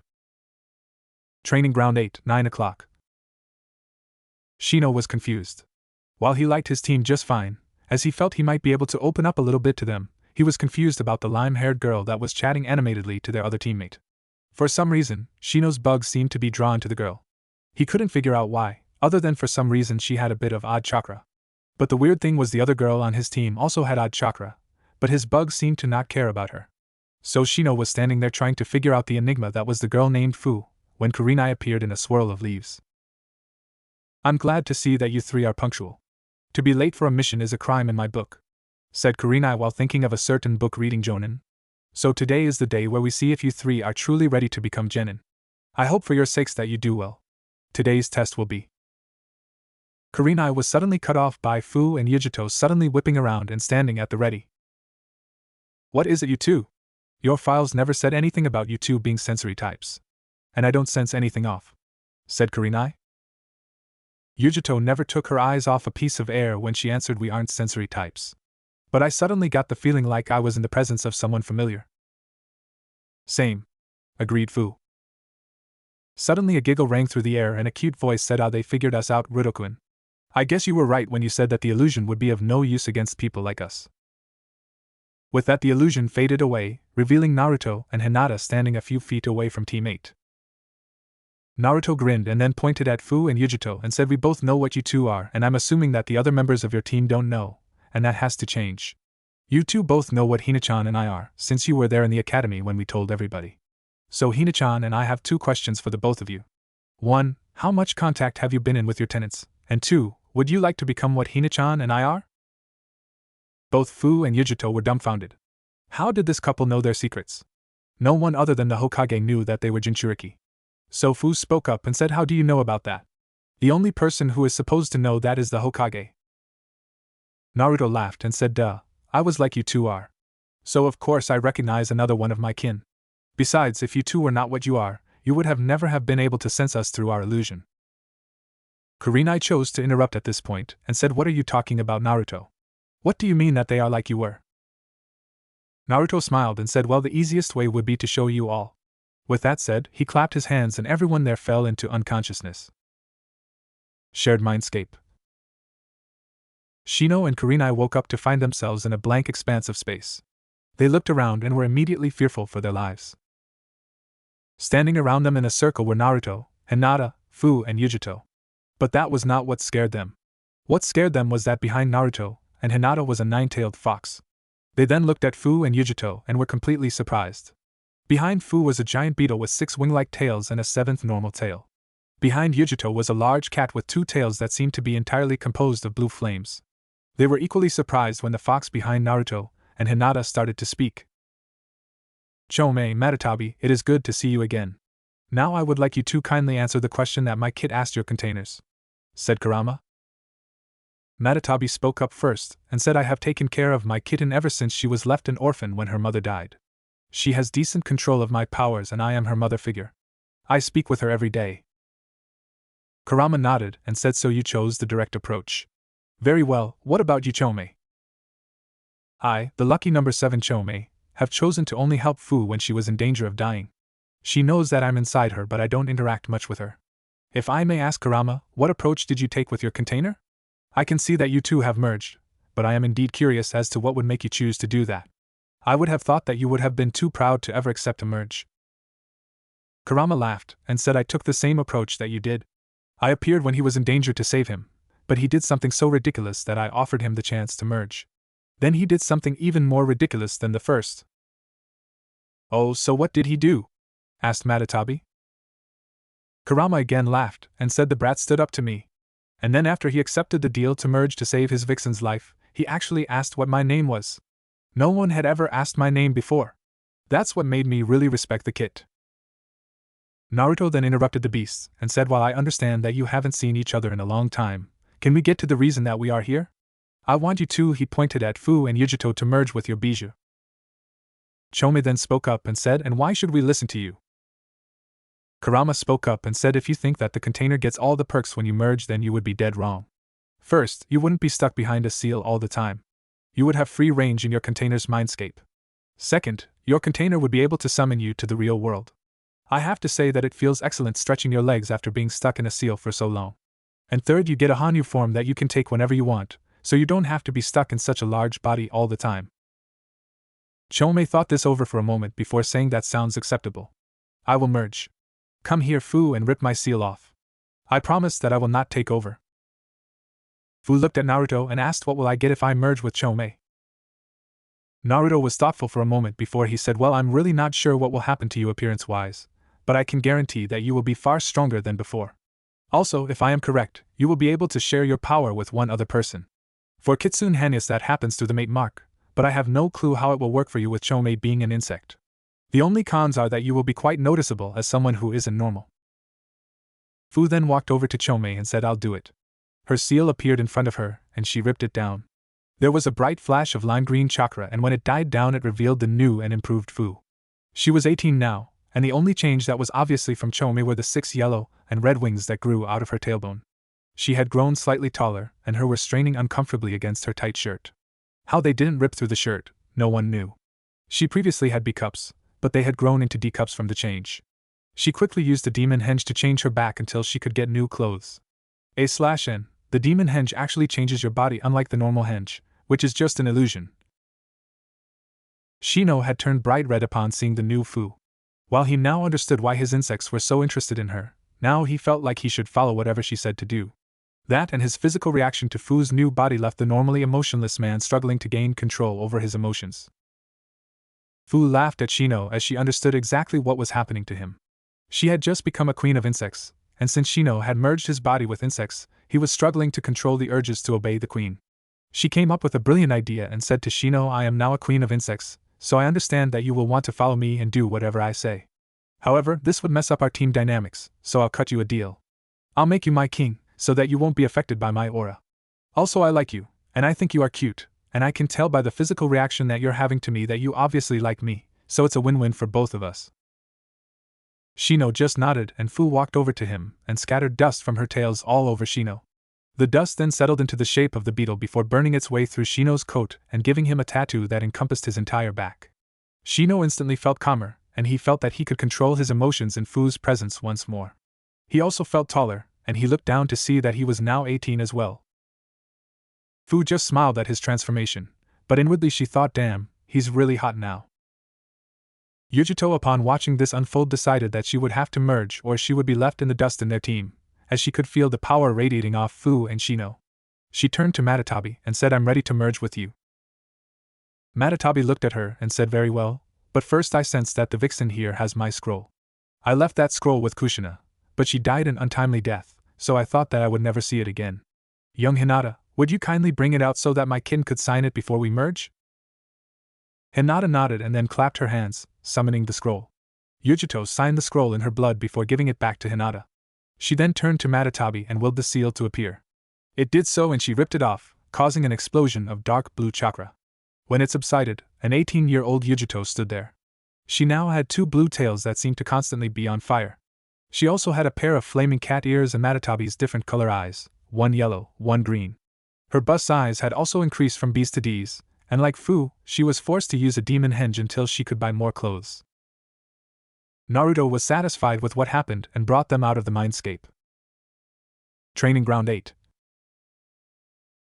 Training ground 8, 9 o'clock. Shino was confused. While he liked his team just fine, as he felt he might be able to open up a little bit to them, he was confused about the lime-haired girl that was chatting animatedly to their other teammate. For some reason, Shino's bugs seemed to be drawn to the girl. He couldn't figure out why, other than for some reason she had a bit of odd chakra. But the weird thing was the other girl on his team also had odd chakra, but his bugs seemed to not care about her. So Shino was standing there trying to figure out the enigma that was the girl named Fu, when Kurenai appeared in a swirl of leaves. "I'm glad to see that you 3 are punctual. To be late for a mission is a crime in my book," said Kurenai while thinking of a certain book reading Jonin. "So today is the day where we see if you 3 are truly ready to become genin. I hope for your sakes that you do well. Today's test will be..." Kurenai was suddenly cut off by Fu and Yujito suddenly whipping around and standing at the ready. "What is it, you two? Your files never said anything about you two being sensory types. And I don't sense anything off," said Kurenai. Yujito never took her eyes off a piece of air when she answered, "We aren't sensory types. But I suddenly got the feeling like I was in the presence of someone familiar." "Same," agreed Fu. Suddenly a giggle rang through the air and a cute voice said, "Ah, they figured us out, Ruto-kun. I guess you were right when you said that the illusion would be of no use against people like us." With that, the illusion faded away, revealing Naruto and Hinata standing a few feet away from Team 8. Naruto grinned and then pointed at Fu and Yujito and said, "We both know what you two are, and I'm assuming that the other members of your team don't know, and that has to change. You two both know what Hina-chan and I are, since you were there in the academy when we told everybody. So Hina-chan and I have 2 questions for the both of you. 1. How much contact have you been in with your tenants? And 2. Would you like to become what Hina-chan and I are?" Both Fu and Yujito were dumbfounded. How did this couple know their secrets? No one other than the Hokage knew that they were Jinchuriki. So Fu spoke up and said, "How do you know about that? The only person who is supposed to know that is the Hokage." Naruto laughed and said, "Duh, I was like you two are. So of course I recognize another one of my kin. Besides, if you two were not what you are, you would have never have been able to sense us through our illusion." Kurenai chose to interrupt at this point and said, "What are you talking about, Naruto? What do you mean that they are like you were?" Naruto smiled and said, "Well, the easiest way would be to show you all." With that said, he clapped his hands and everyone there fell into unconsciousness. Shared mindscape. Shino and Kurenai woke up to find themselves in a blank expanse of space. They looked around and were immediately fearful for their lives. Standing around them in a circle were Naruto, Hinata, Fu, and Yujito. But that was not what scared them. What scared them was that behind Naruto and Hinata was a 9-tailed fox. They then looked at Fu and Yujito and were completely surprised. Behind Fu was a giant beetle with 6 wing-like tails and a 7th normal tail. Behind Yujito was a large cat with 2 tails that seemed to be entirely composed of blue flames. They were equally surprised when the fox behind Naruto and Hinata started to speak. "Chome Matatabi, it is good to see you again. Now I would like you to kindly answer the question that my kit asked your containers," said Kurama. Matatabi spoke up first and said, "I have taken care of my kitten ever since she was left an orphan when her mother died. She has decent control of my powers and I am her mother figure. I speak with her every day." Kurama nodded and said, so you chose the direct approach. Very well, what about you, Chomei? I, the lucky number 7 Chomei, have chosen to only help Fu when she was in danger of dying. She knows that I'm inside her, but I don't interact much with her. If I may ask, Kurama, what approach did you take with your container? I can see that you two have merged, but I am indeed curious as to what would make you choose to do that. I would have thought that you would have been too proud to ever accept a merge. Kurama laughed and said, I took the same approach that you did. I appeared when he was in danger to save him, but he did something so ridiculous that I offered him the chance to merge. Then he did something even more ridiculous than the first. Oh, so what did he do? Asked Matatabi. Kurama again laughed and said, the brat stood up to me. And then after he accepted the deal to merge to save his vixen's life, he actually asked what my name was. No one had ever asked my name before. That's what made me really respect the kit. Naruto then interrupted the beasts and said, while I understand that you haven't seen each other in a long time, can we get to the reason that we are here? I want you two, he pointed at Fu and Yujito, to merge with your bijou. Chomei then spoke up and said, and why should we listen to you? Kurama spoke up and said, if you think that the container gets all the perks when you merge, then you would be dead wrong. First, you wouldn't be stuck behind a seal all the time. You would have free range in your container's mindscape. Second, your container would be able to summon you to the real world. I have to say that it feels excellent stretching your legs after being stuck in a seal for so long. And third, you get a Hanyu form that you can take whenever you want, so you don't have to be stuck in such a large body all the time. Chomei thought this over for a moment before saying, that sounds acceptable. I will merge. Come here, Fu, and rip my seal off. I promise that I will not take over. Fu looked at Naruto and asked, what will I get if I merge with Chomei? Naruto was thoughtful for a moment before he said, well, I'm really not sure what will happen to you appearance-wise, but I can guarantee that you will be far stronger than before. Also, if I am correct, you will be able to share your power with one other person. For Kitsune Hanyas that happens through the mate mark, but I have no clue how it will work for you with Chomei being an insect. The only cons are that you will be quite noticeable as someone who isn't normal. Fu then walked over to Chomei and said, I'll do it. Her seal appeared in front of her, and she ripped it down. There was a bright flash of lime green chakra, and when it died down it revealed the new and improved Fu. She was 18 now, and the only change that was obviously from Chomei were the 6 yellow and red wings that grew out of her tailbone. She had grown slightly taller, and her were straining uncomfortably against her tight shirt. How they didn't rip through the shirt, no one knew. She previously had B cups, but they had grown into D cups from the change. She quickly used the demon henge to change her back until she could get new clothes. A/N, the demon henge actually changes your body unlike the normal henge, which is just an illusion. Shino had turned bright red upon seeing the new Fu. While he now understood why his insects were so interested in her, now he felt like he should follow whatever she said to do. That and his physical reaction to Fu's new body left the normally emotionless man struggling to gain control over his emotions. Fu laughed at Shino as she understood exactly what was happening to him. She had just become a queen of insects, and since Shino had merged his body with insects, he was struggling to control the urges to obey the queen. She came up with a brilliant idea and said to Shino, I am now a queen of insects, so I understand that you will want to follow me and do whatever I say. However, this would mess up our team dynamics, so I'll cut you a deal. I'll make you my king, so that you won't be affected by my aura. Also, I like you, and I think you are cute, and I can tell by the physical reaction that you're having to me that you obviously like me, so it's a win-win for both of us. Shino just nodded, and Fu walked over to him and scattered dust from her tails all over Shino. The dust then settled into the shape of the beetle before burning its way through Shino's coat and giving him a tattoo that encompassed his entire back. Shino instantly felt calmer, and he felt that he could control his emotions in Fu's presence once more. He also felt taller, and he looked down to see that he was now 18 as well. Fu just smiled at his transformation, but inwardly she thought, damn, he's really hot now. Yujito, upon watching this unfold, decided that she would have to merge or she would be left in the dust in their team, as she could feel the power radiating off Fu and Shino. She turned to Matatabi and said, I'm ready to merge with you. Matatabi looked at her and said, very well, but first I sense that the vixen here has my scroll. I left that scroll with Kushina, but she died an untimely death, so I thought that I would never see it again. Young HInata, would you kindly bring it out so that my kin could sign it before we merge? HInata nodded and then clapped her hands, summoning the scroll. Yujito signed the scroll in her blood before giving it back to HInata. She then turned to Matatabi and willed the seal to appear. It did so, and she ripped it off, causing an explosion of dark blue chakra. When it subsided, an 18-year-old Yujito stood there. She now had 2 blue tails that seemed to constantly be on fire. She also had a pair of flaming cat ears and Matatabi's different color eyes, one yellow, one green. Her bust size had also increased from B's to D's, and like Fu, she was forced to use a demon henge until she could buy more clothes. Naruto was satisfied with what happened and brought them out of the mindscape. Training Ground 8.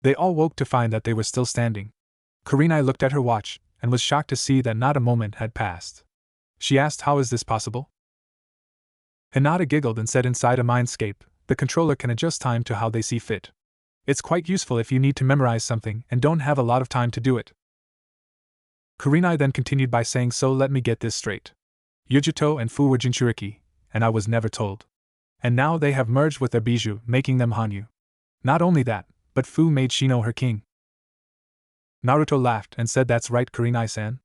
They all woke to find that they were still standing. Kurenai looked at her watch and was shocked to see that not a moment had passed. She asked, "How is this possible?" Hinata giggled and said, "Inside a mindscape, the controller can adjust time to how they see fit. It's quite useful if you need to memorize something and don't have a lot of time to do it." Kurenai then continued by saying, "So let me get this straight. Yujito and Fu were Jinchuriki, and I was never told. And now they have merged with their bijou, making them Hanyu. Not only that, but Fu made Shino her king." Naruto laughed and said, "That's right, Kurenai-san.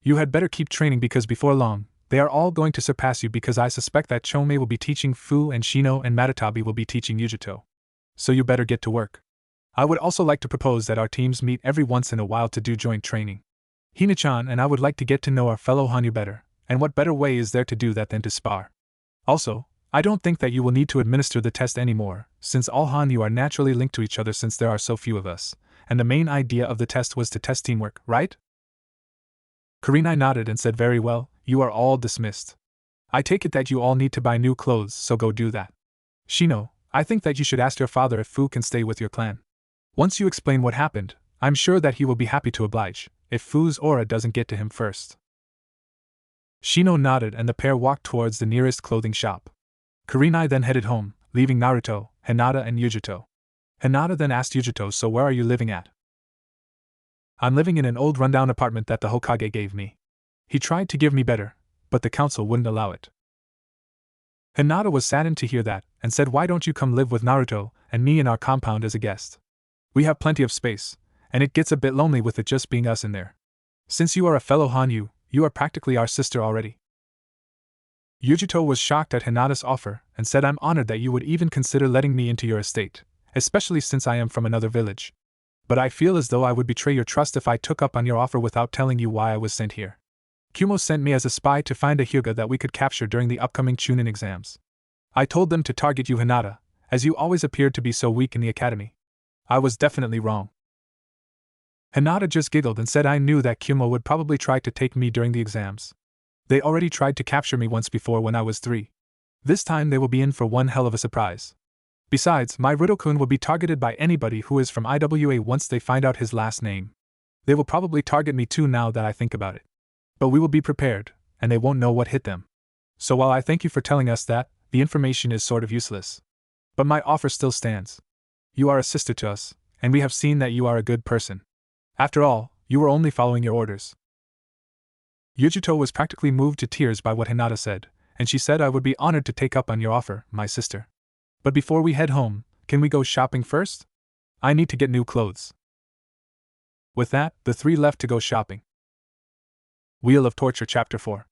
You had better keep training because before long, they are all going to surpass you because I suspect that Chome will be teaching Fu and Shino and Matatabi will be teaching Yujito. So you better get to work. I would also like to propose that our teams meet every once in a while to do joint training. Hina-chan and I would like to get to know our fellow Hanyu better, and what better way is there to do that than to spar? Also, I don't think that you will need to administer the test anymore, since all Hanyu are naturally linked to each other since there are so few of us, and the main idea of the test was to test teamwork, right?" Kurenai nodded and said, "Very well, you are all dismissed. I take it that you all need to buy new clothes, so go do that. Shino, I think that you should ask your father if Fu can stay with your clan. Once you explain what happened, I'm sure that he will be happy to oblige, if Fu's aura doesn't get to him first." Shino nodded and the pair walked towards the nearest clothing shop. Kurenai then headed home, leaving Naruto, Hinata and Yujito. Hinata then asked Yujito, "So where are you living at?" "I'm living in an old rundown apartment that the Hokage gave me. He tried to give me better, but the council wouldn't allow it." Hinata was saddened to hear that, and said, "Why don't you come live with Naruto and me in our compound as a guest? We have plenty of space, and it gets a bit lonely with it just being us in there. Since you are a fellow Hanyu, you are practically our sister already." Yujito was shocked at Hinata's offer and said, "I'm honored that you would even consider letting me into your estate, especially since I am from another village. But I feel as though I would betray your trust if I took up on your offer without telling you why I was sent here. Kumo sent me as a spy to find a Hyuga that we could capture during the upcoming Chunin exams. I told them to target you, Hinata, as you always appeared to be so weak in the academy. I was definitely wrong." Hinata just giggled and said, "I knew that Kumo would probably try to take me during the exams. They already tried to capture me once before when I was 3. This time they will be in for one hell of a surprise. Besides, my Rido-kun will be targeted by anybody who is from IWA once they find out his last name. They will probably target me too now that I think about it. But we will be prepared, and they won't know what hit them. So while I thank you for telling us that, the information is sort of useless. But my offer still stands. You are a sister to us, and we have seen that you are a good person. After all, you were only following your orders." Yujito was practically moved to tears by what Hinata said, and she said, "I would be honored to take up on your offer, my sister. But before we head home, can we go shopping first? I need to get new clothes." With that, the three left to go shopping. Wheel of Torture Chapter 4.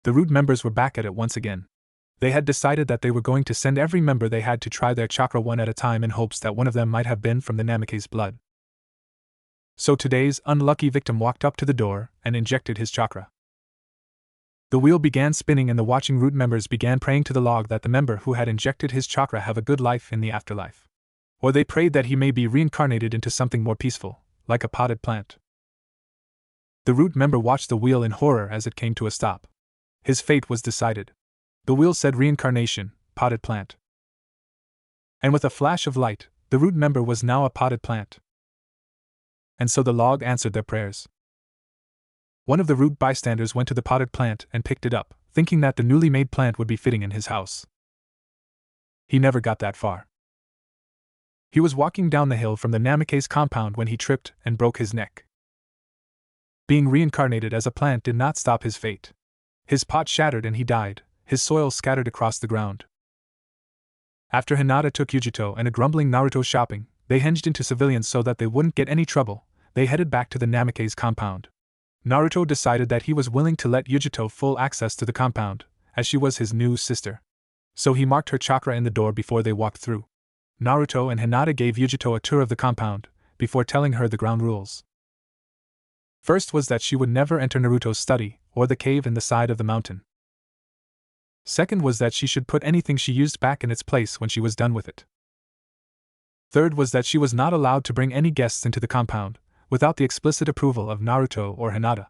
The Root members were back at it once again. They had decided that they were going to send every member they had to try their chakra one at a time in hopes that one of them might have been from the Namikaze blood. So today's unlucky victim walked up to the door and injected his chakra. The wheel began spinning and the watching Root members began praying to the log that the member who had injected his chakra have a good life in the afterlife. Or they prayed that he may be reincarnated into something more peaceful, like a potted plant. The Root member watched the wheel in horror as it came to a stop. His fate was decided. The wheel said reincarnation, potted plant. And with a flash of light, the Root member was now a potted plant. And so the log answered their prayers. One of the Root bystanders went to the potted plant and picked it up, thinking that the newly made plant would be fitting in his house. He never got that far. He was walking down the hill from the Namikaze compound when he tripped and broke his neck. Being reincarnated as a plant did not stop his fate. His pot shattered and he died, his soil scattered across the ground. After Hinata took Yujito and a grumbling Naruto shopping, they hinged into civilians so that they wouldn't get any trouble. They headed back to the Namikaze compound. Naruto decided that he was willing to let Yujito full access to the compound, as she was his new sister. So he marked her chakra in the door before they walked through. Naruto and Hinata gave Yujito a tour of the compound, before telling her the ground rules. First was that she would never enter Naruto's study, or the cave in the side of the mountain. Second was that she should put anything she used back in its place when she was done with it. Third was that she was not allowed to bring any guests into the compound, without the explicit approval of Naruto or HInata.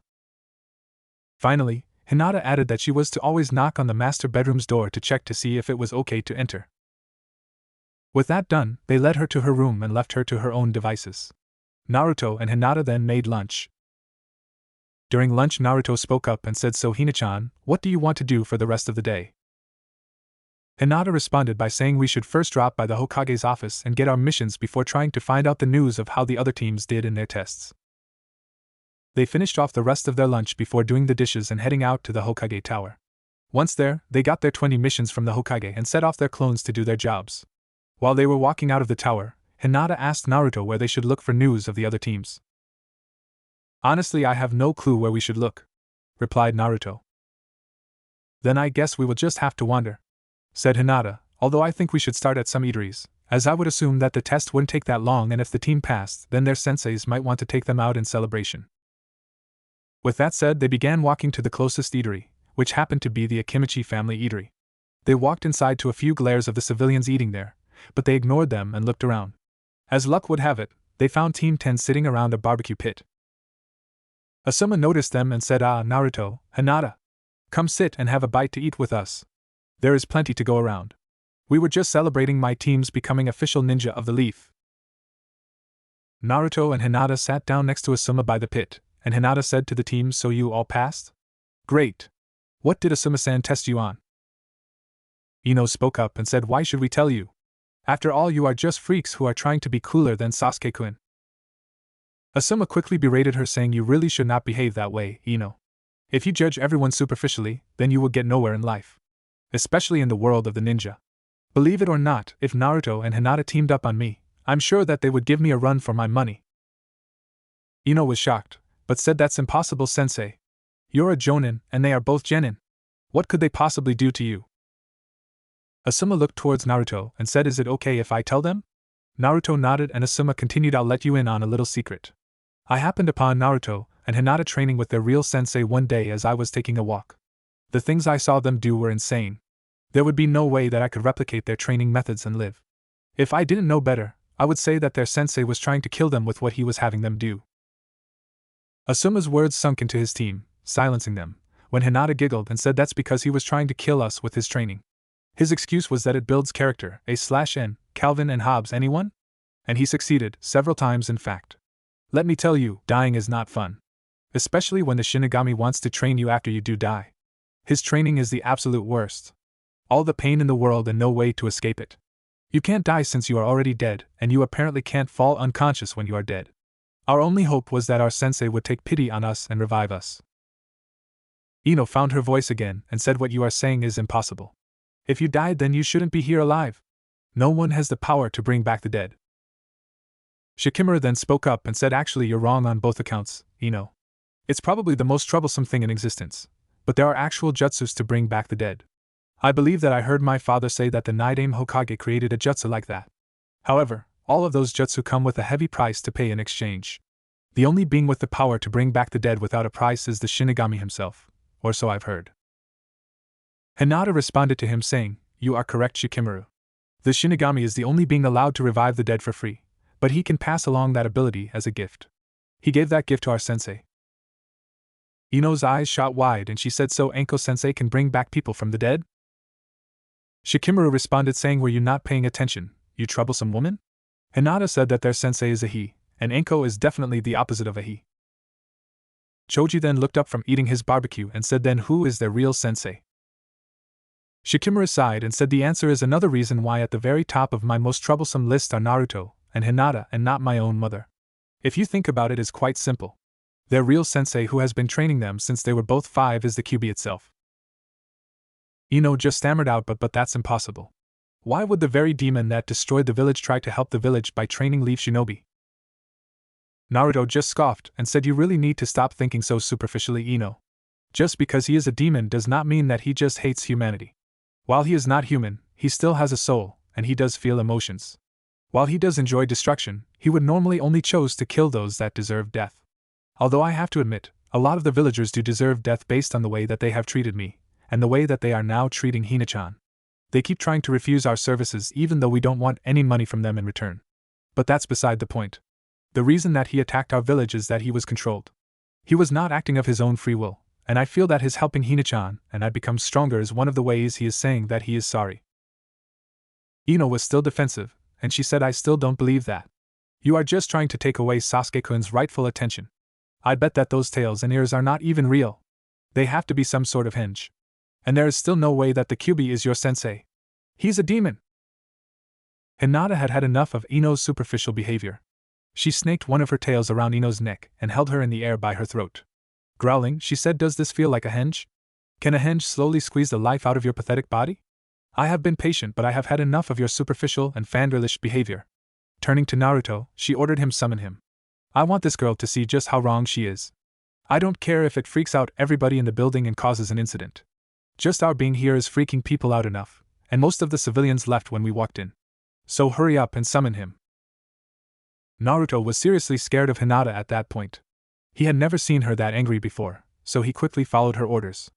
Finally, HInata added that she was to always knock on the master bedroom's door to check to see if it was okay to enter. With that done, they led her to her room and left her to her own devices. Naruto and HInata then made lunch. During lunch, Naruto spoke up and said, "So Hina-chan, what do you want to do for the rest of the day?" HInata responded by saying we should first drop by the Hokage's office and get our missions before trying to find out the news of how the other teams did in their tests. They finished off the rest of their lunch before doing the dishes and heading out to the Hokage tower. Once there, they got their 20 missions from the Hokage and set off their clones to do their jobs. While they were walking out of the tower, HInata asked Naruto where they should look for news of the other teams. "Honestly, I have no clue where we should look," replied Naruto. "Then I guess we will just have to wander," said HInata, "although I think we should start at some eateries, as I would assume that the test wouldn't take that long, and if the team passed, then their senseis might want to take them out in celebration." With that said, they began walking to the closest eatery, which happened to be the Akimichi family eatery. They walked inside to a few glares of the civilians eating there, but they ignored them and looked around. As luck would have it, they found Team 10 sitting around a barbecue pit. Asuma noticed them and said, "Ah, Naruto, HInata. Come sit and have a bite to eat with us. There is plenty to go around. We were just celebrating my team's becoming official ninja of the leaf." Naruto and HInata sat down next to Asuma by the pit, and HInata said to the team, "So you all passed? Great. What did Asuma-san test you on?" Ino spoke up and said, "Why should we tell you? After all, you are just freaks who are trying to be cooler than Sasuke-kun." Asuma quickly berated her, saying, "You really should not behave that way, Ino. If you judge everyone superficially, then you will get nowhere in life. Especially in the world of the ninja. Believe it or not, if Naruto and HInata teamed up on me, I'm sure that they would give me a run for my money." Ino was shocked, but said, "That's impossible, Sensei. You're a Jonin, and they are both Genin. What could they possibly do to you?" Asuma looked towards Naruto and said, "Is it okay if I tell them?" Naruto nodded and Asuma continued, "I'll let you in on a little secret. I happened upon Naruto and HInata training with their real sensei one day as I was taking a walk. The things I saw them do were insane. There would be no way that I could replicate their training methods and live. If I didn't know better, I would say that their sensei was trying to kill them with what he was having them do." Asuma's words sunk into his team, silencing them, when HInata giggled and said, "That's because he was trying to kill us with his training. His excuse was that it builds character, A/N, Calvin and Hobbes, anyone? And he succeeded, several times in fact. Let me tell you, dying is not fun. Especially when the Shinigami wants to train you after you do die. His training is the absolute worst. All the pain in the world and no way to escape it. You can't die since you are already dead, and you apparently can't fall unconscious when you are dead. Our only hope was that our sensei would take pity on us and revive us." Ino found her voice again and said, "What you are saying is impossible. If you died, then you shouldn't be here alive. No one has the power to bring back the dead." Shikimura then spoke up and said, "Actually, you're wrong on both accounts, Ino. It's probably the most troublesome thing in existence, but there are actual jutsus to bring back the dead. I believe that I heard my father say that the Nidaime Hokage created a jutsu like that. However, all of those jutsu come with a heavy price to pay in exchange. The only being with the power to bring back the dead without a price is the Shinigami himself, or so I've heard." HInata responded to him saying, "You are correct, Shikimura. The Shinigami is the only being allowed to revive the dead for free, but he can pass along that ability as a gift. He gave that gift to our sensei." Ino's eyes shot wide and she said, "So Anko-sensei can bring back people from the dead?" Shikimura responded saying, "Were you not paying attention, you troublesome woman?" HInata said that their sensei is a he, and Anko is definitely the opposite of a he. Choji then looked up from eating his barbecue and said, "Then who is their real sensei?" Shikimura sighed and said, "The answer is another reason why at the very top of my most troublesome list are Naruto and HInata and not my own mother. If you think about it, it's quite simple. Their real sensei who has been training them since they were both 5 is the Kyuubi itself." Ino just stammered out, but that's impossible. Why would the very demon that destroyed the village try to help the village by training Leaf Shinobi? Naruto just scoffed and said, "You really need to stop thinking so superficially, Ino. Just because he is a demon does not mean that he just hates humanity. While he is not human, he still has a soul, and he does feel emotions. While he does enjoy destruction, he would normally only choose to kill those that deserve death. Although I have to admit, a lot of the villagers do deserve death based on the way that they have treated me, and the way that they are now treating Hina-chan. They keep trying to refuse our services even though we don't want any money from them in return. But that's beside the point. The reason that he attacked our village is that he was controlled. He was not acting of his own free will, and I feel that his helping Hina-chan and I become stronger is one of the ways he is saying that he is sorry. Ino was still defensive, and she said, I still don't believe that. You are just trying to take away Sasuke-kun's rightful attention. I bet that those tails and ears are not even real. They have to be some sort of hinge. And there is still no way that the Kyuubi is your sensei. He's a demon. Hinata had had enough of Ino's superficial behavior. She snaked one of her tails around Ino's neck and held her in the air by her throat. Growling, she said, does this feel like a hinge? Can a hinge slowly squeeze the life out of your pathetic body? I have been patient, but I have had enough of your superficial and fangirlish behavior. Turning to Naruto, she ordered him summon him. I want this girl to see just how wrong she is. I don't care if it freaks out everybody in the building and causes an incident. Just our being here is freaking people out enough, and most of the civilians left when we walked in. So hurry up and summon him. Naruto was seriously scared of Hinata at that point. He had never seen her that angry before, so he quickly followed her orders.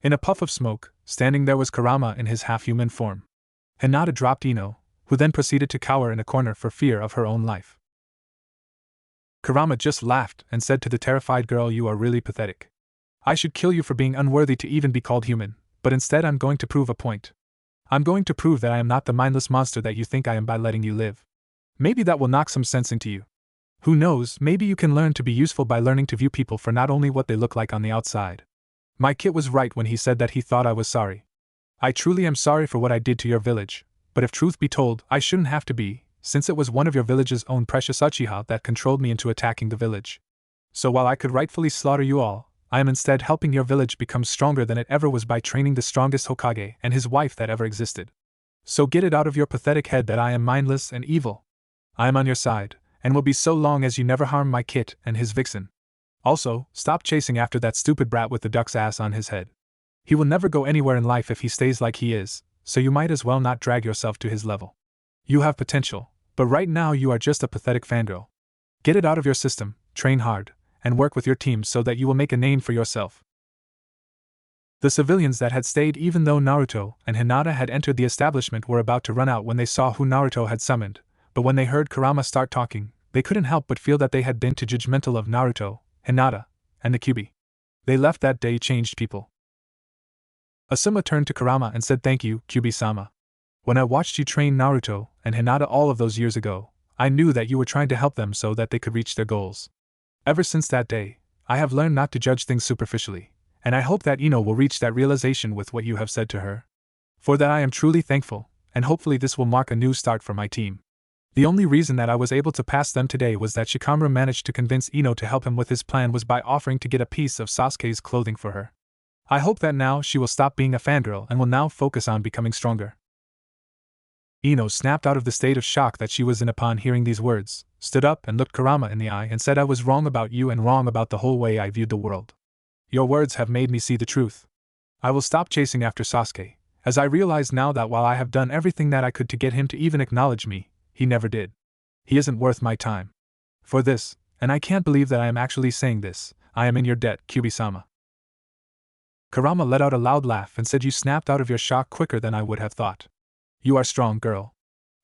In a puff of smoke, standing there was Kurama in his half-human form. Hinata dropped Ino, who then proceeded to cower in a corner for fear of her own life. Kurama just laughed and said to the terrified girl, you are really pathetic. I should kill you for being unworthy to even be called human, but instead I'm going to prove a point. I'm going to prove that I am not the mindless monster that you think I am by letting you live. Maybe that will knock some sense into you. Who knows, maybe you can learn to be useful by learning to view people for not only what they look like on the outside. My kid was right when he said that he thought I was sorry. I truly am sorry for what I did to your village, but if truth be told, I shouldn't have to be, since it was one of your village's own precious Uchiha that controlled me into attacking the village. So while I could rightfully slaughter you all, I am instead helping your village become stronger than it ever was by training the strongest Hokage and his wife that ever existed. So get it out of your pathetic head that I am mindless and evil. I am on your side, and will be so long as you never harm my kit and his vixen. Also, stop chasing after that stupid brat with the duck's ass on his head. He will never go anywhere in life if he stays like he is, so you might as well not drag yourself to his level. You have potential, but right now you are just a pathetic fangirl. Get it out of your system, train hard, and work with your team so that you will make a name for yourself. The civilians that had stayed even though Naruto and Hinata had entered the establishment were about to run out when they saw who Naruto had summoned, but when they heard Kurama start talking, they couldn't help but feel that they had been too judgmental of Naruto, Hinata, and the Kyuubi. They left that day changed people. Asuma turned to Kurama and said, thank you, Kyuubi-sama. When I watched you train Naruto and Hinata all of those years ago, I knew that you were trying to help them so that they could reach their goals. Ever since that day, I have learned not to judge things superficially, and I hope that Ino will reach that realization with what you have said to her. For that I am truly thankful, and hopefully this will mark a new start for my team. The only reason that I was able to pass them today was that Shikamaru managed to convince Ino to help him with his plan was by offering to get a piece of Sasuke's clothing for her. I hope that now she will stop being a fangirl and will now focus on becoming stronger. Ino snapped out of the state of shock that she was in upon hearing these words, stood up and looked Kurama in the eye and said, I was wrong about you and wrong about the whole way I viewed the world. Your words have made me see the truth. I will stop chasing after Sasuke, as I realize now that while I have done everything that I could to get him to even acknowledge me, he never did. He isn't worth my time. For this, and I can't believe that I am actually saying this, I am in your debt, Kyuubi-sama. Kurama let out a loud laugh and said, you snapped out of your shock quicker than I would have thought. You are strong, girl.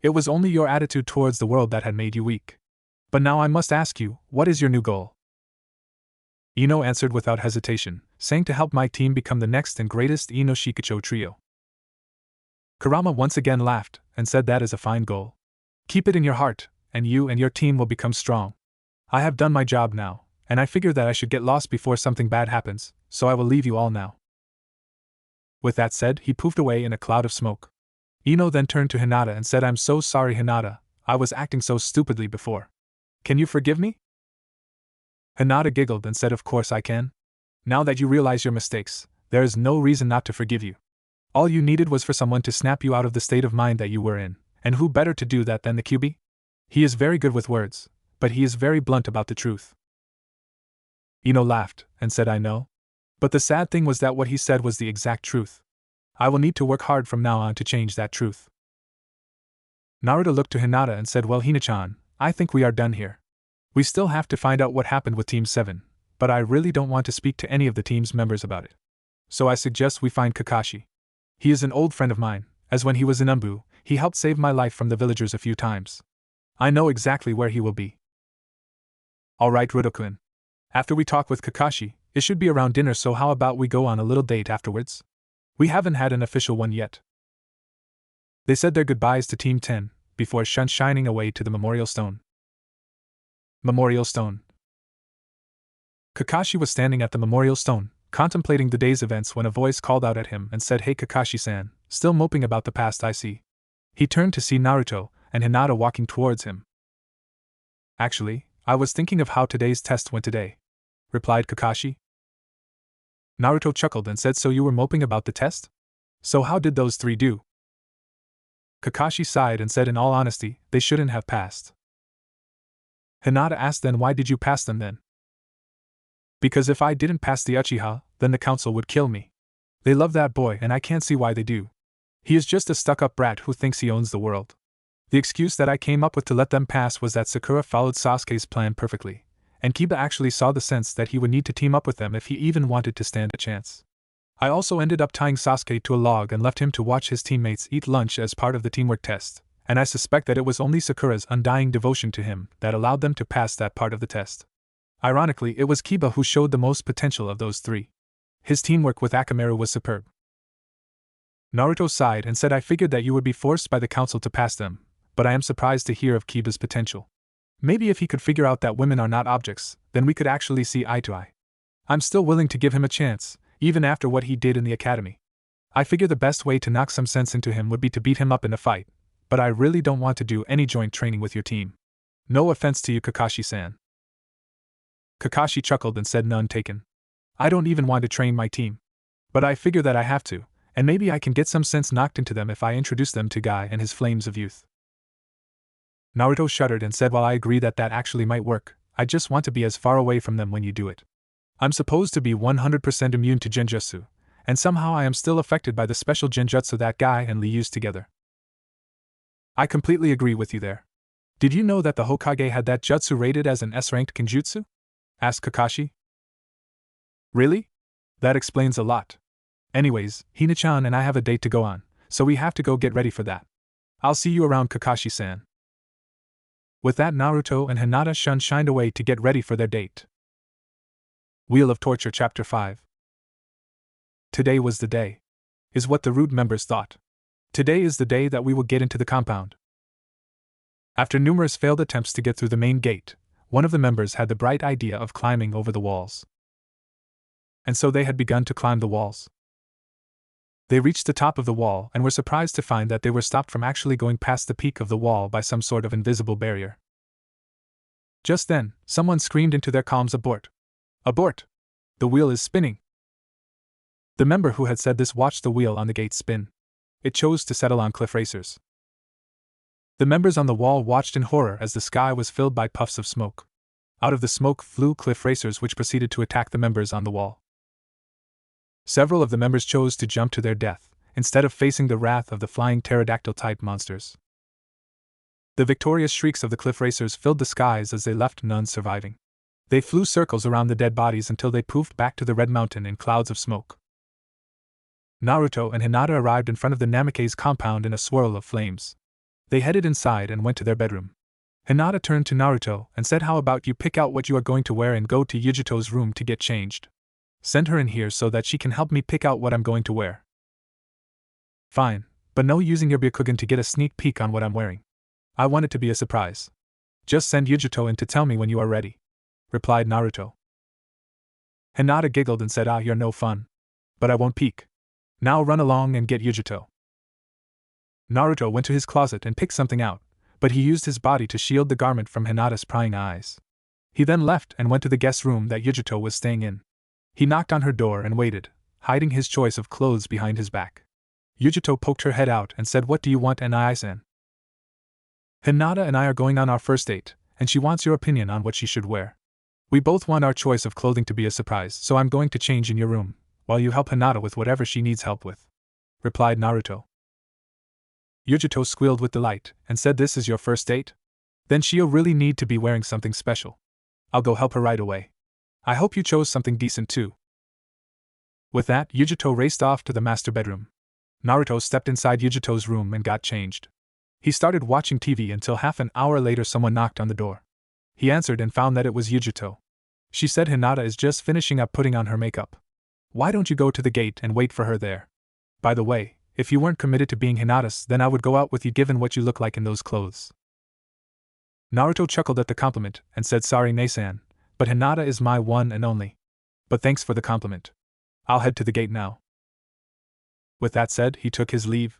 It was only your attitude towards the world that had made you weak. But now I must ask you, what is your new goal? Ino answered without hesitation, saying to help my team become the next and greatest Ino Shikucho trio. Kurama once again laughed and said, that is a fine goal. Keep it in your heart, and you and your team will become strong. I have done my job now, and I figure that I should get lost before something bad happens, so I will leave you all now. With that said, he poofed away in a cloud of smoke. Ino then turned to Hinata and said, I'm so sorry, Hinata, I was acting so stupidly before. Can you forgive me? Hinata giggled and said, of course I can. Now that you realize your mistakes, there is no reason not to forgive you. All you needed was for someone to snap you out of the state of mind that you were in, and who better to do that than the Kyuubi? He is very good with words, but he is very blunt about the truth. Ino laughed and said, I know. But the sad thing was that what he said was the exact truth. I will need to work hard from now on to change that truth. Naruto looked to Hinata and said, well, Hina-chan, I think we are done here. We still have to find out what happened with Team 7, but I really don't want to speak to any of the team's members about it. So I suggest we find Kakashi. He is an old friend of mine, as when he was in Umbu, he helped save my life from the villagers a few times. I know exactly where he will be. Alright, Ruto-kun. After we talk with Kakashi, it should be around dinner, so how about we go on a little date afterwards? We haven't had an official one yet. They said their goodbyes to Team 10, before shining away to the Memorial Stone. Memorial Stone. Kakashi was standing at the Memorial Stone, contemplating the day's events when a voice called out at him and said, "Hey Kakashi-san, still moping about the past, I see." He turned to see Naruto and HInata walking towards him. "Actually, I was thinking of how today's test went today," replied Kakashi. Naruto chuckled and said, "So you were moping about the test? So how did those three do?" Kakashi sighed and said, "In all honesty, they shouldn't have passed." HInata asked, "Then why did you pass them then?" "Because if I didn't pass the Uchiha, then the council would kill me. They love that boy and I can't see why they do. He is just a stuck-up brat who thinks he owns the world." The excuse that I came up with to let them pass was that Sakura followed Sasuke's plan perfectly, and Kiba actually saw the sense that he would need to team up with them if he even wanted to stand a chance. I also ended up tying Sasuke to a log and left him to watch his teammates eat lunch as part of the teamwork test, and I suspect that it was only Sakura's undying devotion to him that allowed them to pass that part of the test. Ironically, it was Kiba who showed the most potential of those three. His teamwork with Akamaru was superb. Naruto sighed and said, "I figured that you would be forced by the council to pass them, but I am surprised to hear of Kiba's potential. Maybe if he could figure out that women are not objects, then we could actually see eye to eye. I'm still willing to give him a chance, even after what he did in the academy. I figure the best way to knock some sense into him would be to beat him up in a fight, but I really don't want to do any joint training with your team. No offense to you, Kakashi-san." Kakashi chuckled and said, "None taken. I don't even want to train my team. But I figure that I have to, and maybe I can get some sense knocked into them if I introduce them to Guy and his flames of youth." Naruto shuddered and said, "While I agree that that actually might work, I just want to be as far away from them when you do it. I'm supposed to be 100% immune to genjutsu, and somehow I am still affected by the special genjutsu that Guy and Lee use together." "I completely agree with you there. Did you know that the Hokage had that jutsu rated as an S-ranked genjutsu?" asked Kakashi. "Really? That explains a lot. Anyways, Hina-chan and I have a date to go on, so we have to go get ready for that. I'll see you around, Kakashi-san." With that, Naruto and HInata shined away to get ready for their date. Wheel of Torture Chapter 5. Today was the day, is what the Root members thought. Today is the day that we will get into the compound. After numerous failed attempts to get through the main gate, one of the members had the bright idea of climbing over the walls. And so they had begun to climb the walls. They reached the top of the wall and were surprised to find that they were stopped from actually going past the peak of the wall by some sort of invisible barrier. Just then, someone screamed into their comms, "Abort! Abort! The wheel is spinning!" The member who had said this watched the wheel on the gate spin. It chose to settle on cliff racers. The members on the wall watched in horror as the sky was filled by puffs of smoke. Out of the smoke flew cliff racers which proceeded to attack the members on the wall. Several of the members chose to jump to their death, instead of facing the wrath of the flying pterodactyl-type monsters. The victorious shrieks of the cliff racers filled the skies as they left none surviving. They flew circles around the dead bodies until they poofed back to the Red Mountain in clouds of smoke. Naruto and HInata arrived in front of the Namikaze compound in a swirl of flames. They headed inside and went to their bedroom. HInata turned to Naruto and said, "How about you pick out what you are going to wear and go to Yujito's room to get changed? Send her in here so that she can help me pick out what I'm going to wear." "Fine, but no using your Byakugan to get a sneak peek on what I'm wearing. I want it to be a surprise. Just send Yujito in to tell me when you are ready," replied Naruto. HInata giggled and said, "You're no fun. But I won't peek. Now run along and get Yujito." Naruto went to his closet and picked something out, but he used his body to shield the garment from Hinata's prying eyes. He then left and went to the guest room that Yujito was staying in. He knocked on her door and waited, hiding his choice of clothes behind his back. Yujito poked her head out and said, "What do you want, Nai-san?" "Hinata and I are going on our first date, and she wants your opinion on what she should wear. We both want our choice of clothing to be a surprise, so I'm going to change in your room, while you help Hinata with whatever she needs help with," replied Naruto. Yujito squealed with delight and said, "This is your first date? Then she'll really need to be wearing something special. I'll go help her right away. I hope you chose something decent too." With that, Yujito raced off to the master bedroom. Naruto stepped inside Yujito's room and got changed. He started watching TV until half an hour later someone knocked on the door. He answered and found that it was Yujito. She said Hinata is just finishing up putting on her makeup. Why don't you go to the gate and wait for her there? By the way, if you weren't committed to being Hinata's, then I would go out with you given what you look like in those clothes. Naruto chuckled at the compliment and said sorry Nasan, but Hinata is my one and only. But thanks for the compliment. I'll head to the gate now. With that said, he took his leave.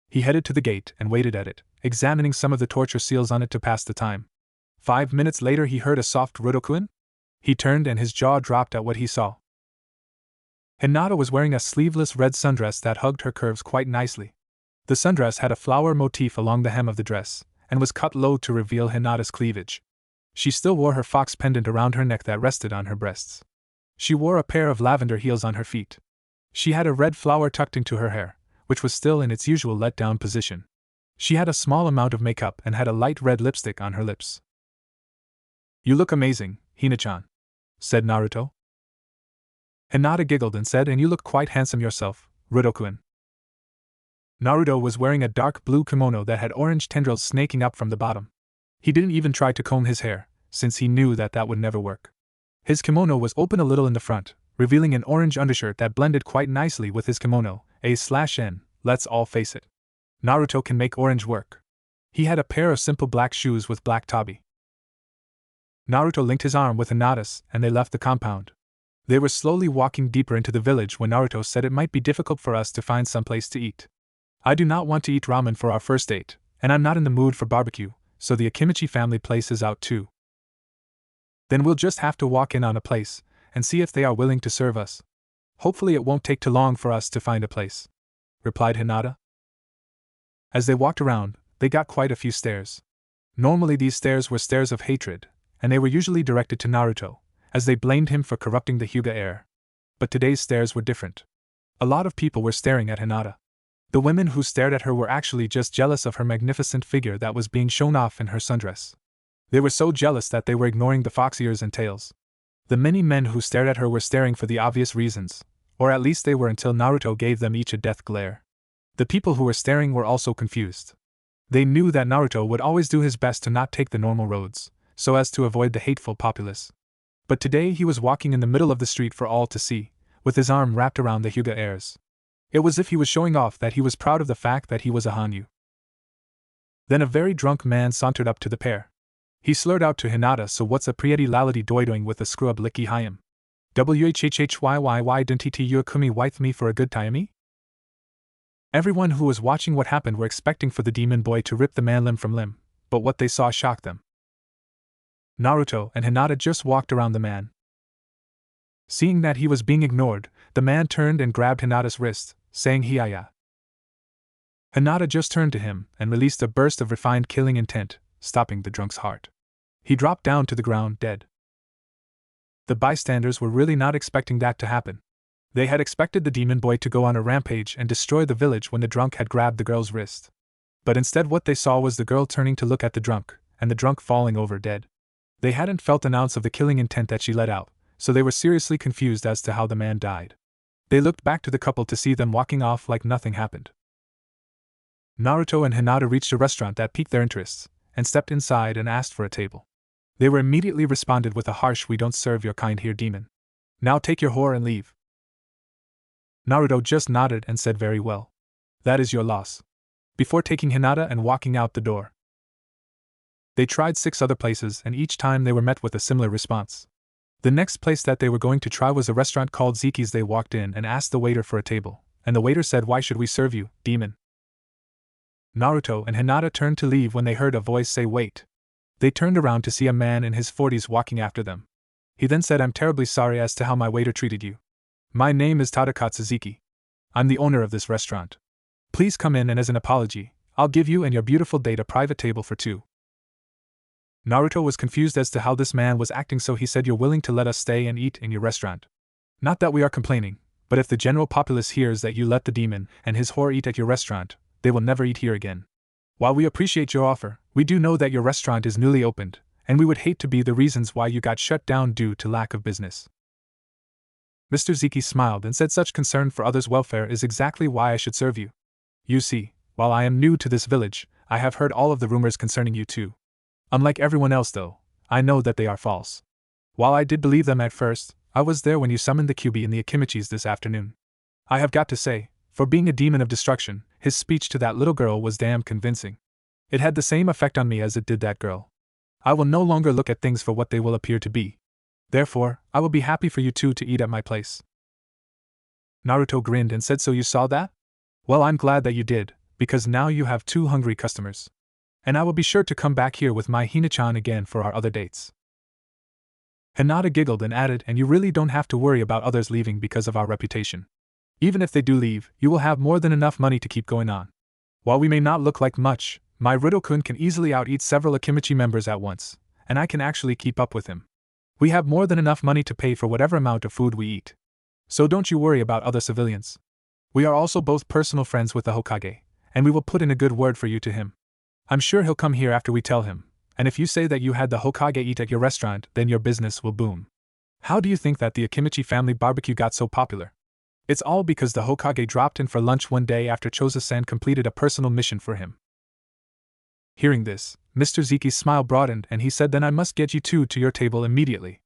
He headed to the gate and waited at it, examining some of the torture seals on it to pass the time. 5 minutes later he heard a soft "Rudokuin?" He turned and his jaw dropped at what he saw. Hinata was wearing a sleeveless red sundress that hugged her curves quite nicely. The sundress had a flower motif along the hem of the dress, and was cut low to reveal Hinata's cleavage. She still wore her fox pendant around her neck that rested on her breasts. She wore a pair of lavender heels on her feet. She had a red flower tucked into her hair, which was still in its usual let-down position. She had a small amount of makeup and had a light red lipstick on her lips. You look amazing, Hina-chan, said Naruto. Hinata giggled and said, and you look quite handsome yourself, Rudokuin. Naruto was wearing a dark blue kimono that had orange tendrils snaking up from the bottom. He didn't even try to comb his hair, since he knew that would never work. His kimono was open a little in the front, revealing an orange undershirt that blended quite nicely with his kimono. A/N, let's all face it. Naruto can make orange work. He had a pair of simple black shoes with black tabi. Naruto linked his arm with Hinata's, and they left the compound. They were slowly walking deeper into the village when Naruto said it might be difficult for us to find some place to eat. I do not want to eat ramen for our first date, and I'm not in the mood for barbecue, so the Akimichi family place is out too. Then we'll just have to walk in on a place, and see if they are willing to serve us. Hopefully it won't take too long for us to find a place, replied Hinata. As they walked around, they got quite a few stares. Normally these stares were stares of hatred, and they were usually directed to Naruto, as they blamed him for corrupting the Hyuga heir. But today's stares were different. A lot of people were staring at Hinata. The women who stared at her were actually just jealous of her magnificent figure that was being shown off in her sundress. They were so jealous that they were ignoring the fox ears and tails. The many men who stared at her were staring for the obvious reasons, or at least they were until Naruto gave them each a death glare. The people who were staring were also confused. They knew that Naruto would always do his best to not take the normal roads, so as to avoid the hateful populace. But today he was walking in the middle of the street for all to see, with his arm wrapped around the Hyuga heirs. It was as if he was showing off that he was proud of the fact that he was a Hanyu. Then a very drunk man sauntered up to the pair. He slurred out to Hinata, so what's a prieti lality doidoing with a screw-up licky hyam? Whhhhyy didn't you kumi with me for a good time? Everyone who was watching what happened were expecting for the demon boy to rip the man limb from limb, but what they saw shocked them. Naruto and Hinata just walked around the man. Seeing that he was being ignored, the man turned and grabbed Hinata's wrist, saying "Hiya." Hinata just turned to him and released a burst of refined killing intent, stopping the drunk's heart. He dropped down to the ground dead. The bystanders were really not expecting that to happen. They had expected the demon boy to go on a rampage and destroy the village when the drunk had grabbed the girl's wrist. But instead what they saw was the girl turning to look at the drunk, and the drunk falling over dead. They hadn't felt an ounce of the killing intent that she let out, so they were seriously confused as to how the man died. They looked back to the couple to see them walking off like nothing happened. Naruto and Hinata reached a restaurant that piqued their interests, and stepped inside and asked for a table. They were immediately responded with a harsh "We don't serve your kind here, demon. Now take your whore and leave." Naruto just nodded and said very well. That is your loss. Before taking Hinata and walking out the door. They tried 6 other places and each time they were met with a similar response. The next place that they were going to try was a restaurant called Zeki's. They walked in and asked the waiter for a table, and the waiter said, "Why should we serve you, demon?" Naruto and Hinata turned to leave when they heard a voice say "Wait." They turned around to see a man in his 40s walking after them. He then said, "I'm terribly sorry as to how my waiter treated you. My name is Tadakatsu Zeki. I'm the owner of this restaurant. Please come in and as an apology, I'll give you and your beautiful date a private table for 2. Naruto was confused as to how this man was acting, so he said, "You're willing to let us stay and eat in your restaurant. Not that we are complaining, but if the general populace hears that you let the demon and his whore eat at your restaurant, they will never eat here again. While we appreciate your offer, we do know that your restaurant is newly opened, and we would hate to be the reasons why you got shut down due to lack of business." Mr. Ziki smiled and said such concern for others' welfare is exactly why I should serve you. You see, while I am new to this village, I have heard all of the rumors concerning you too. Unlike everyone else though, I know that they are false. While I did believe them at first, I was there when you summoned the Kyuubi and the Akimichis this afternoon. I have got to say, for being a demon of destruction, his speech to that little girl was damn convincing. It had the same effect on me as it did that girl. I will no longer look at things for what they will appear to be. Therefore, I will be happy for you two to eat at my place. Naruto grinned and said, so you saw that? Well, I'm glad that you did, because now you have 2 hungry customers. And I will be sure to come back here with my Hina-chan again for our other dates. Hinata giggled and added, and you really don't have to worry about others leaving because of our reputation. Even if they do leave, you will have more than enough money to keep going on. While we may not look like much, my Rido-kun can easily out-eat several Akimichi members at once, and I can actually keep up with him. We have more than enough money to pay for whatever amount of food we eat. So don't you worry about other civilians. We are also both personal friends with the Hokage, and we will put in a good word for you to him. I'm sure he'll come here after we tell him, and if you say that you had the Hokage eat at your restaurant, then your business will boom. How do you think that the Akimichi family barbecue got so popular? It's all because the Hokage dropped in for lunch one day after Choza-san completed a personal mission for him. Hearing this, Mr. Ziki's smile broadened and he said, then I must get you two to your table immediately.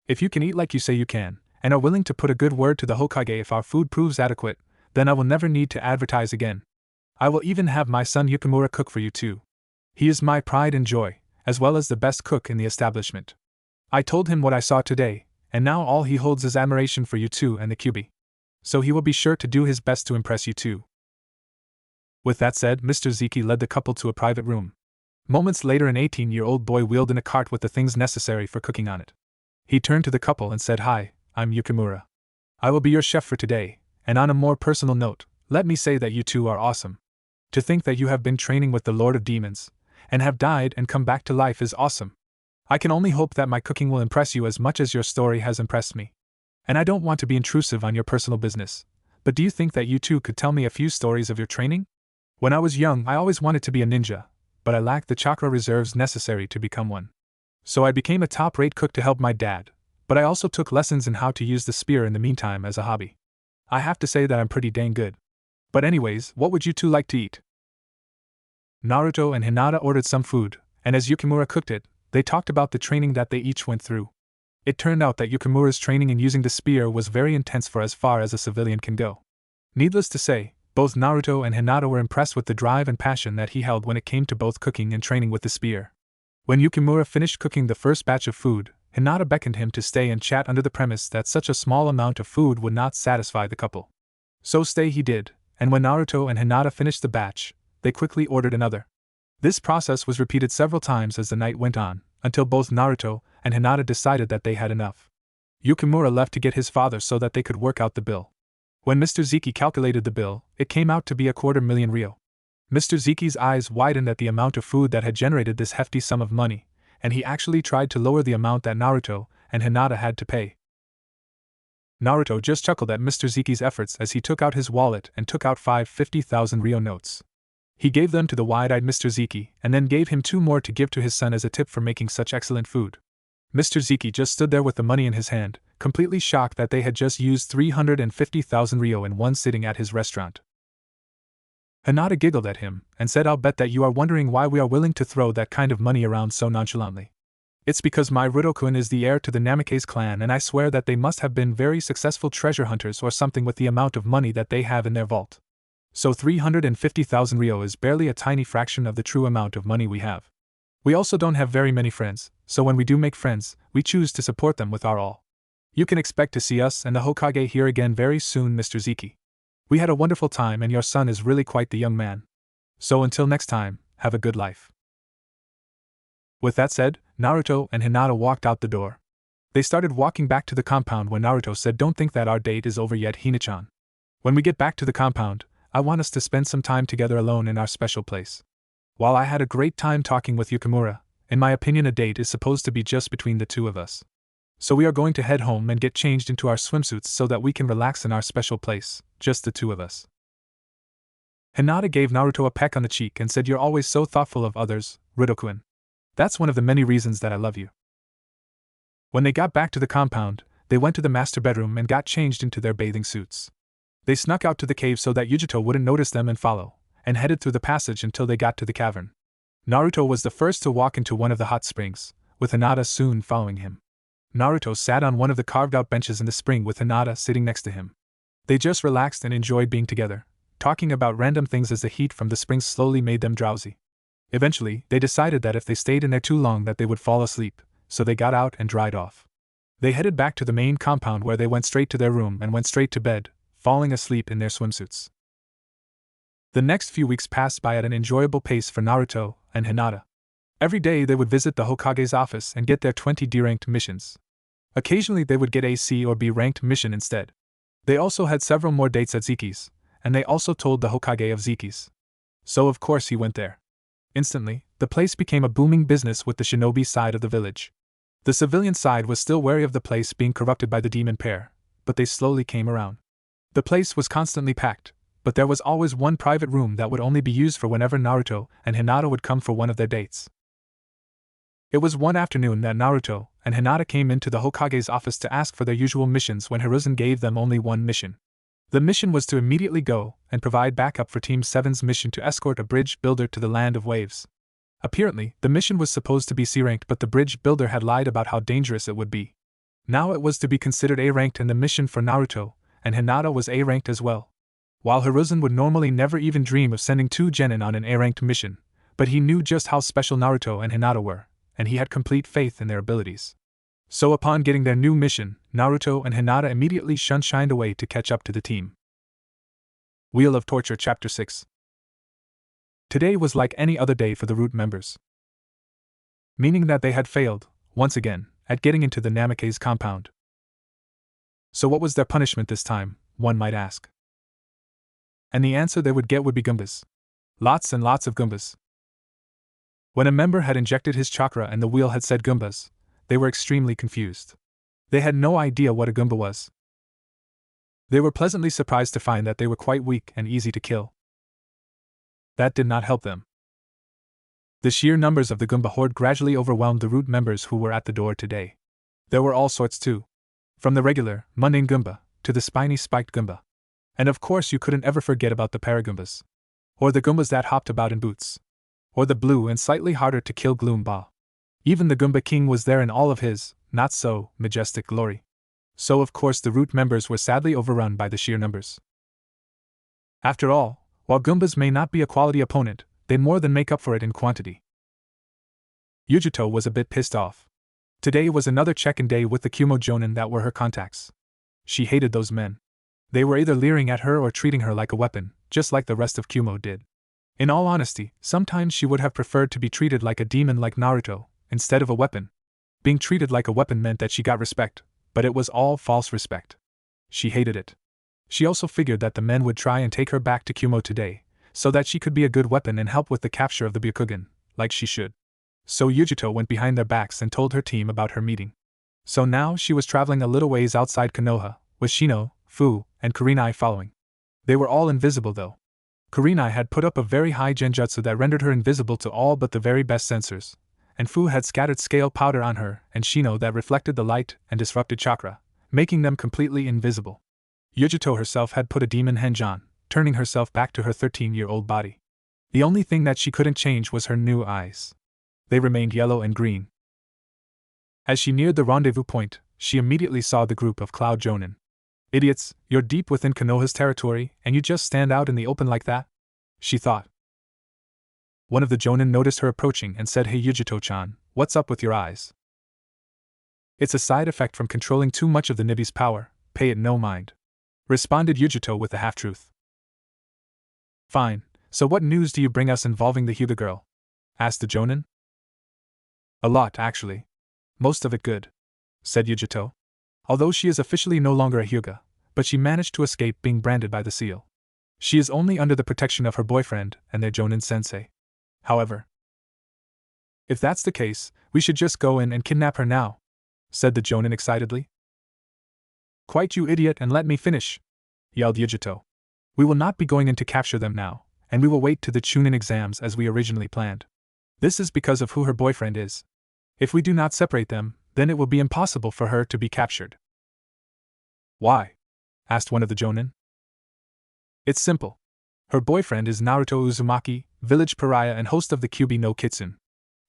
If you can eat like you say you can, and are willing to put a good word to the Hokage if our food proves adequate, then I will never need to advertise again. I will even have my son Yukimura cook for you too. He is my pride and joy, as well as the best cook in the establishment. I told him what I saw today, and now all he holds is admiration for you two and the Kyuubi. So he will be sure to do his best to impress you too. With that said, Mr. Ziki led the couple to a private room. Moments later, an 18-year-old boy wheeled in a cart with the things necessary for cooking on it. He turned to the couple and said, "Hi, I'm Yukimura. I will be your chef for today, and on a more personal note, let me say that you two are awesome. To think that you have been training with the Lord of Demons, and have died and come back to life is awesome. I can only hope that my cooking will impress you as much as your story has impressed me. And I don't want to be intrusive on your personal business, but do you think that you two could tell me a few stories of your training? When I was young, I always wanted to be a ninja, but I lacked the chakra reserves necessary to become one. So I became a top-rate cook to help my dad, but I also took lessons in how to use the spear in the meantime as a hobby. I have to say that I'm pretty dang good. But anyways, what would you two like to eat?" Naruto and Hinata ordered some food, and as Yukimura cooked it, they talked about the training that they each went through. It turned out that Yukimura's training in using the spear was very intense for as far as a civilian can go. Needless to say, both Naruto and Hinata were impressed with the drive and passion that he held when it came to both cooking and training with the spear. When Yukimura finished cooking the first batch of food, Hinata beckoned him to stay and chat under the premise that such a small amount of food would not satisfy the couple. So stay he did, and when Naruto and Hinata finished the batch, they quickly ordered another. This process was repeated several times as the night went on, until both Naruto and Hinata decided that they had enough. Yukimura left to get his father so that they could work out the bill. When Mr. Ziki calculated the bill, it came out to be 250,000 ryo. Mr. Ziki's eyes widened at the amount of food that had generated this hefty sum of money, and he actually tried to lower the amount that Naruto and Hinata had to pay. Naruto just chuckled at Mr. Ziki's efforts as he took out his wallet and took out 50,000 ryo notes. He gave them to the wide-eyed Mr. Ziki and then gave him 2 more to give to his son as a tip for making such excellent food. Mr. Ziki just stood there with the money in his hand, completely shocked that they had just used 350,000 ryo in one sitting at his restaurant. Hinata giggled at him and said, "I'll bet that you are wondering why we are willing to throw that kind of money around so nonchalantly. It's because my Rido-kun is the heir to the Namikaze clan, and I swear that they must have been very successful treasure hunters or something with the amount of money that they have in their vault. So 350,000 ryo is barely a tiny fraction of the true amount of money we have. We also don't have very many friends, so when we do make friends, we choose to support them with our all. You can expect to see us and the Hokage here again very soon, Mr. Ziki. We had a wonderful time and your son is really quite the young man. So until next time, have a good life." With that said, Naruto and Hinata walked out the door. They started walking back to the compound when Naruto said, "Don't think that our date is over yet, Hina-chan. When we get back to the compound, I want us to spend some time together alone in our special place. While I had a great time talking with Yukimura, in my opinion a date is supposed to be just between the two of us. So we are going to head home and get changed into our swimsuits so that we can relax in our special place, just the two of us." Hinata gave Naruto a peck on the cheek and said, "You're always so thoughtful of others, Rido-kun. That's one of the many reasons that I love you." When they got back to the compound, they went to the master bedroom and got changed into their bathing suits. They snuck out to the cave so that Yujito wouldn't notice them and follow, and headed through the passage until they got to the cavern. Naruto was the first to walk into one of the hot springs, with HInata soon following him. Naruto sat on one of the carved-out benches in the spring with HInata sitting next to him. They just relaxed and enjoyed being together, talking about random things as the heat from the springs slowly made them drowsy. Eventually, they decided that if they stayed in there too long that they would fall asleep, so they got out and dried off. They headed back to the main compound where they went straight to their room and went straight to bed, falling asleep in their swimsuits. The next few weeks passed by at an enjoyable pace for Naruto and HInata. Every day they would visit the Hokage's office and get their 20 D-ranked missions. Occasionally they would get a C or B ranked mission instead. They also had several more dates at Zeki's, and they also told the Hokage of Zeki's. So of course he went there. Instantly, the place became a booming business with the shinobi side of the village. The civilian side was still wary of the place being corrupted by the demon pair, but they slowly came around. The place was constantly packed, but there was always one private room that would only be used for whenever Naruto and HInata would come for one of their dates. It was one afternoon that Naruto and HInata came into the Hokage's office to ask for their usual missions when Hiruzen gave them only one mission. The mission was to immediately go and provide backup for Team 7's mission to escort a bridge builder to the Land of Waves. Apparently, the mission was supposed to be C-ranked, but the bridge builder had lied about how dangerous it would be. Now it was to be considered A-ranked, and the mission for Naruto and HInata was A-ranked as well. While Hiruzen would normally never even dream of sending two genin on an A-ranked mission, but he knew just how special Naruto and HInata were, and he had complete faith in their abilities. So upon getting their new mission, Naruto and HInata immediately shined away to catch up to the team. Wheel of Torture Chapter 6. Today was like any other day for the Root members. Meaning that they had failed, once again, at getting into the Namake's compound. So what was their punishment this time, one might ask? And the answer they would get would be Goombas. Lots and lots of Goombas. When a member had injected his chakra and the wheel had said Goombas, they were extremely confused. They had no idea what a Goomba was. They were pleasantly surprised to find that they were quite weak and easy to kill. That did not help them. The sheer numbers of the Goomba horde gradually overwhelmed the Root members who were at the door today. There were all sorts too. From the regular, mundane Goomba, to the spiny spiked Goomba. And of course you couldn't ever forget about the Paragoombas. Or the Goombas that hopped about in boots. Or the blue and slightly harder to kill Gloom Ball. Even the Goomba King was there in all of his, not so, majestic glory. So of course the Root members were sadly overrun by the sheer numbers. After all, while Goombas may not be a quality opponent, they more than make up for it in quantity. Yujito was a bit pissed off. Today was another check-in day with the Kumo Jonin that were her contacts. She hated those men. They were either leering at her or treating her like a weapon, just like the rest of Kumo did. In all honesty, sometimes she would have preferred to be treated like a demon like Naruto, instead of a weapon. Being treated like a weapon meant that she got respect, but it was all false respect. She hated it. She also figured that the men would try and take her back to Kumo today, so that she could be a good weapon and help with the capture of the Byakugan, like she should. So Yujito went behind their backs and told her team about her meeting. So now she was traveling a little ways outside Konoha, with Shino, Fu, and Kurenai following. They were all invisible though. Kurenai had put up a very high genjutsu that rendered her invisible to all but the very best sensors, and Fu had scattered scale powder on her and Shino that reflected the light and disrupted chakra, making them completely invisible. Yujito herself had put a demon henge on, turning herself back to her 13-year-old body. The only thing that she couldn't change was her new eyes. They remained yellow and green. As she neared the rendezvous point, she immediately saw the group of Cloud Jonin. Idiots, you're deep within Konoha's territory, and you just stand out in the open like that? She thought. One of the Jonin noticed her approaching and said, "Hey Yujito-chan, what's up with your eyes?" "It's a side effect from controlling too much of the Nibi's power, pay it no mind," responded Yujito with the half-truth. "Fine, so what news do you bring us involving the Hyuga girl?" asked the Jonin. "A lot, actually. Most of it good," said Yujito. "Although she is officially no longer a Hyuga, but she managed to escape being branded by the seal. She is only under the protection of her boyfriend and their Jonin Sensei. However, if that's the case, we should just go in and kidnap her now," said the Jonin excitedly. "Quite, you idiot, and let me finish," yelled Yujito. "We will not be going in to capture them now, and we will wait to the Chunin exams as we originally planned. This is because of who her boyfriend is. If we do not separate them, then it will be impossible for her to be captured." Why? Asked one of the Jonin. It's simple. Her boyfriend is Naruto Uzumaki, village pariah and host of the Kyubi no Kitsune.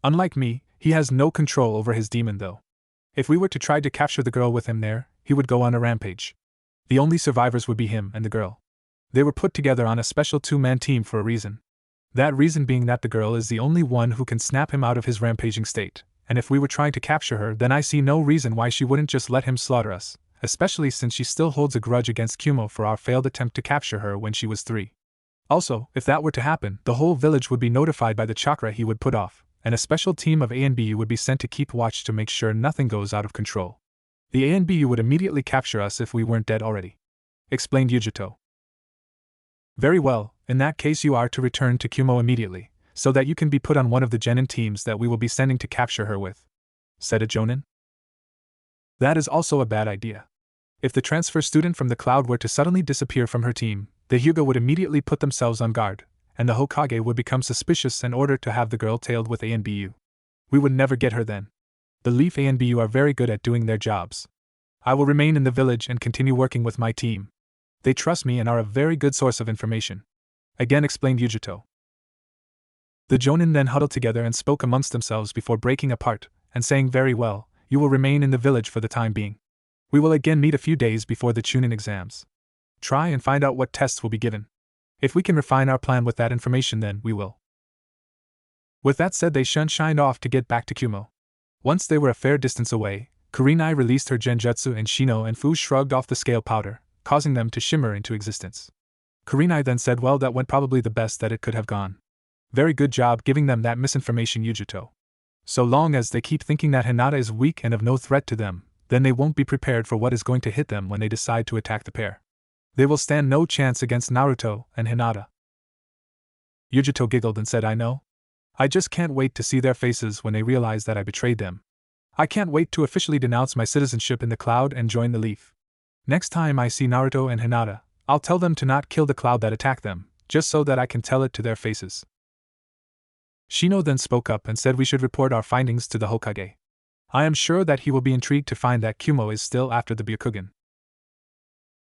Unlike me, he has no control over his demon though. If we were to try to capture the girl with him there, he would go on a rampage. The only survivors would be him and the girl. They were put together on a special two-man team for a reason. That reason being that the girl is the only one who can snap him out of his rampaging state, and if we were trying to capture her, then I see no reason why she wouldn't just let him slaughter us, especially since she still holds a grudge against Kumo for our failed attempt to capture her when she was 3. Also, if that were to happen, the whole village would be notified by the chakra he would put off, and a special team of A and BU would be sent to keep watch to make sure nothing goes out of control. The A and BU would immediately capture us if we weren't dead already, explained Yujito. Very well, in that case you are to return to Kumo immediately, so that you can be put on one of the genin teams that we will be sending to capture her with, said a Jonin. That is also a bad idea. If the transfer student from the cloud were to suddenly disappear from her team, the Hyuga would immediately put themselves on guard, and the Hokage would become suspicious and order to have the girl tailed with A and BU. We would never get her then. The Leaf A and BU are very good at doing their jobs. I will remain in the village and continue working with my team. They trust me and are a very good source of information, again explained Yujito. The Jonin then huddled together and spoke amongst themselves before breaking apart, and saying, very well, you will remain in the village for the time being. We will again meet a few days before the Chunin exams. Try and find out what tests will be given. If we can refine our plan with that information, then we will. With that said, they shined off to get back to Kumo. Once they were a fair distance away, Kurenai released her genjutsu and Shino and Fu shrugged off the scale powder, causing them to shimmer into existence. Kurenai then said, well, that went probably the best that it could have gone. Very good job giving them that misinformation, Yujito. So long as they keep thinking that HInata is weak and of no threat to them, then they won't be prepared for what is going to hit them when they decide to attack the pair. They will stand no chance against Naruto and HInata. Yujito giggled and said, I know. I just can't wait to see their faces when they realize that I betrayed them. I can't wait to officially denounce my citizenship in the cloud and join the Leaf. Next time I see Naruto and HInata, I'll tell them to not kill the cloud that attacked them, just so that I can tell it to their faces. Shino then spoke up and said we should report our findings to the Hokage. I am sure that he will be intrigued to find that Kumo is still after the Byakugan.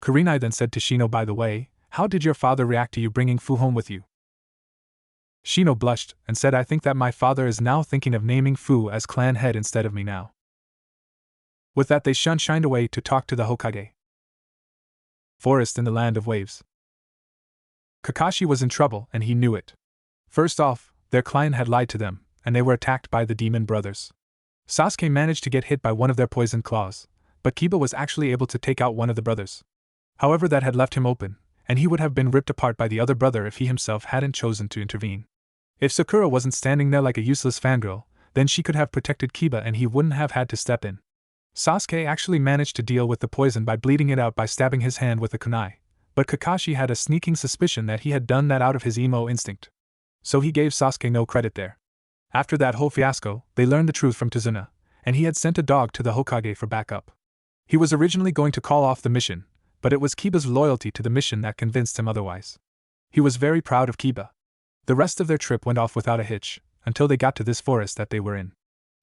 Kurenai then said to Shino, by the way, how did your father react to you bringing Fu home with you? Shino blushed and said, I think that my father is now thinking of naming Fu as clan head instead of me now. With that they shined away to talk to the Hokage. Forest in the Land of Waves. Kakashi was in trouble and he knew it. First off, their clan had lied to them, and they were attacked by the demon brothers. Sasuke managed to get hit by one of their poisoned claws, but Kiba was actually able to take out one of the brothers. However, that had left him open, and he would have been ripped apart by the other brother if he himself hadn't chosen to intervene. If Sakura wasn't standing there like a useless fangirl, then she could have protected Kiba and he wouldn't have had to step in. Sasuke actually managed to deal with the poison by bleeding it out by stabbing his hand with a kunai, but Kakashi had a sneaking suspicion that he had done that out of his emo instinct. So he gave Sasuke no credit there. After that whole fiasco, they learned the truth from Tazuna, and he had sent a dog to the Hokage for backup. He was originally going to call off the mission, but it was Kiba's loyalty to the mission that convinced him otherwise. He was very proud of Kiba. The rest of their trip went off without a hitch, until they got to this forest that they were in.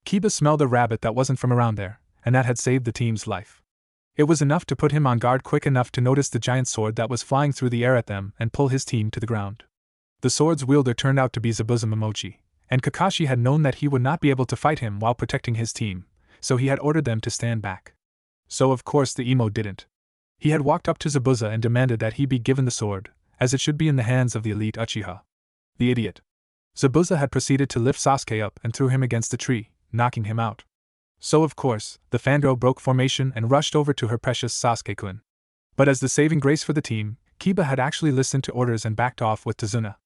Kiba smelled a rabbit that wasn't from around there, and that had saved the team's life. It was enough to put him on guard quick enough to notice the giant sword that was flying through the air at them and pull his team to the ground. The sword's wielder turned out to be Zabuza Momochi, and Kakashi had known that he would not be able to fight him while protecting his team, so he had ordered them to stand back. So of course the emo didn't. He had walked up to Zabuza and demanded that he be given the sword, as it should be in the hands of the elite Uchiha. The idiot. Zabuza had proceeded to lift Sasuke up and threw him against a tree, knocking him out. So of course, the fangirl broke formation and rushed over to her precious Sasuke-kun. But as the saving grace for the team, Kiba had actually listened to orders and backed off with Tazuna.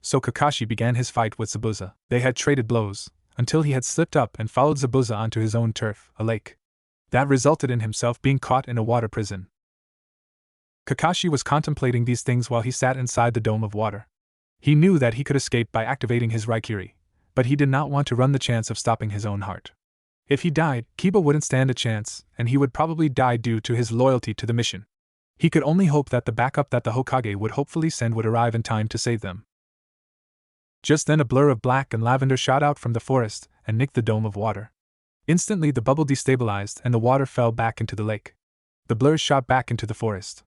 So Kakashi began his fight with Zabuza. They had traded blows, until he had slipped up and followed Zabuza onto his own turf, a lake. That resulted in himself being caught in a water prison. Kakashi was contemplating these things while he sat inside the dome of water. He knew that he could escape by activating his Raikiri, but he did not want to run the chance of stopping his own heart. If he died, Kiba wouldn't stand a chance, and he would probably die due to his loyalty to the mission. He could only hope that the backup that the Hokage would hopefully send would arrive in time to save them. Just then a blur of black and lavender shot out from the forest and nicked the dome of water. Instantly the bubble destabilized and the water fell back into the lake. The blurs shot back into the forest.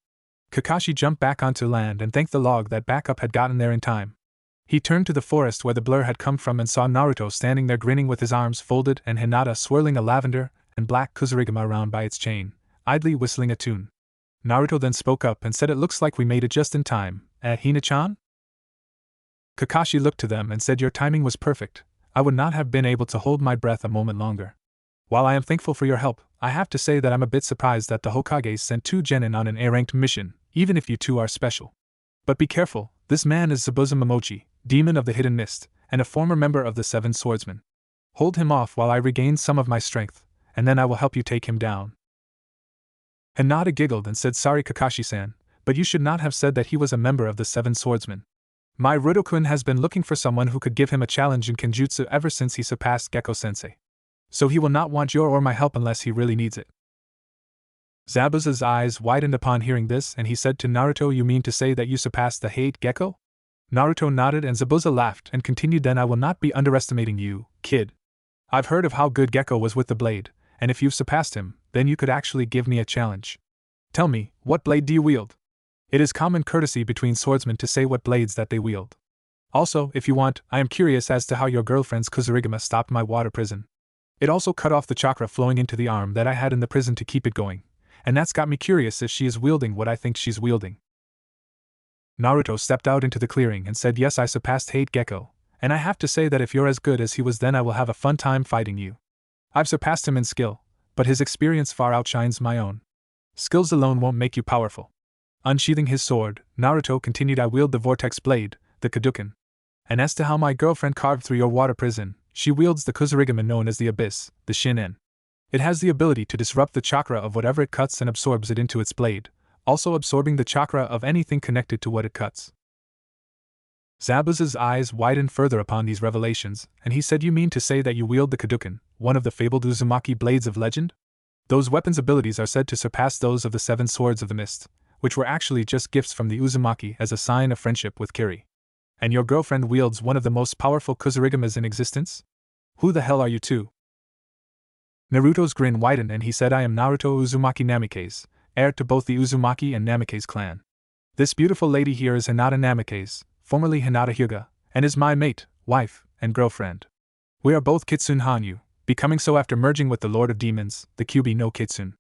Kakashi jumped back onto land and thanked the log that backup had gotten there in time. He turned to the forest where the blur had come from and saw Naruto standing there grinning with his arms folded and Hinata swirling a lavender and black kusarigama around by its chain, idly whistling a tune. Naruto then spoke up and said, "It looks like we made it just in time, Hina-chan?" Kakashi looked to them and said, "Your timing was perfect. I would not have been able to hold my breath a moment longer. While I am thankful for your help, I have to say that I'm a bit surprised that the Hokage sent 2 genin on an A-ranked mission, even if you two are special. But be careful, this man is Zabuza Momochi, demon of the hidden mist, and a former member of the 7 swordsmen. Hold him off while I regain some of my strength, and then I will help you take him down." Hinata giggled and said, "Sorry Kakashi-san, but you should not have said that he was a member of the 7 swordsmen. My Rudokun has been looking for someone who could give him a challenge in Kenjutsu ever since he surpassed Gekko-sensei. So he will not want your or my help unless he really needs it." Zabuza's eyes widened upon hearing this and he said to Naruto, "You mean to say that you surpassed the hate Gekko?" Naruto nodded and Zabuza laughed and continued, "Then I will not be underestimating you, kid. I've heard of how good Gekko was with the blade, and if you've surpassed him, then you could actually give me a challenge. Tell me, what blade do you wield? It is common courtesy between swordsmen to say what blades that they wield. Also, if you want, I am curious as to how your girlfriend's kusarigama stopped my water prison. It also cut off the chakra flowing into the arm that I had in the prison to keep it going, and that's got me curious if she is wielding what I think she's wielding." Naruto stepped out into the clearing and said, "Yes, I surpassed Hate Gekko, and I have to say that if you're as good as he was, then I will have a fun time fighting you. I've surpassed him in skill, but his experience far outshines my own. Skills alone won't make you powerful." Unsheathing his sword, Naruto continued, "I wield the vortex blade, the Kaduken. And as to how my girlfriend carved through your water prison, she wields the kusarigama known as the Abyss, the Shinen. It has the ability to disrupt the chakra of whatever it cuts and absorbs it into its blade, also absorbing the chakra of anything connected to what it cuts." Zabuza's eyes widened further upon these revelations, and he said, "You mean to say that you wield the Kaduken, one of the fabled Uzumaki blades of legend? Those weapons' abilities are said to surpass those of the 7 swords of the mist, which were actually just gifts from the Uzumaki as a sign of friendship with Kiri. And your girlfriend wields one of the most powerful kusarigamas in existence? Who the hell are you two?" Naruto's grin widened and he said, "I am Naruto Uzumaki Namikaze, heir to both the Uzumaki and Namikaze clan. This beautiful lady here is Hinata Namikaze, formerly Hinata Hyuga, and is my mate, wife, and girlfriend. We are both Kitsune Hanyu, becoming so after merging with the Lord of Demons, the Kyubi no Kitsune."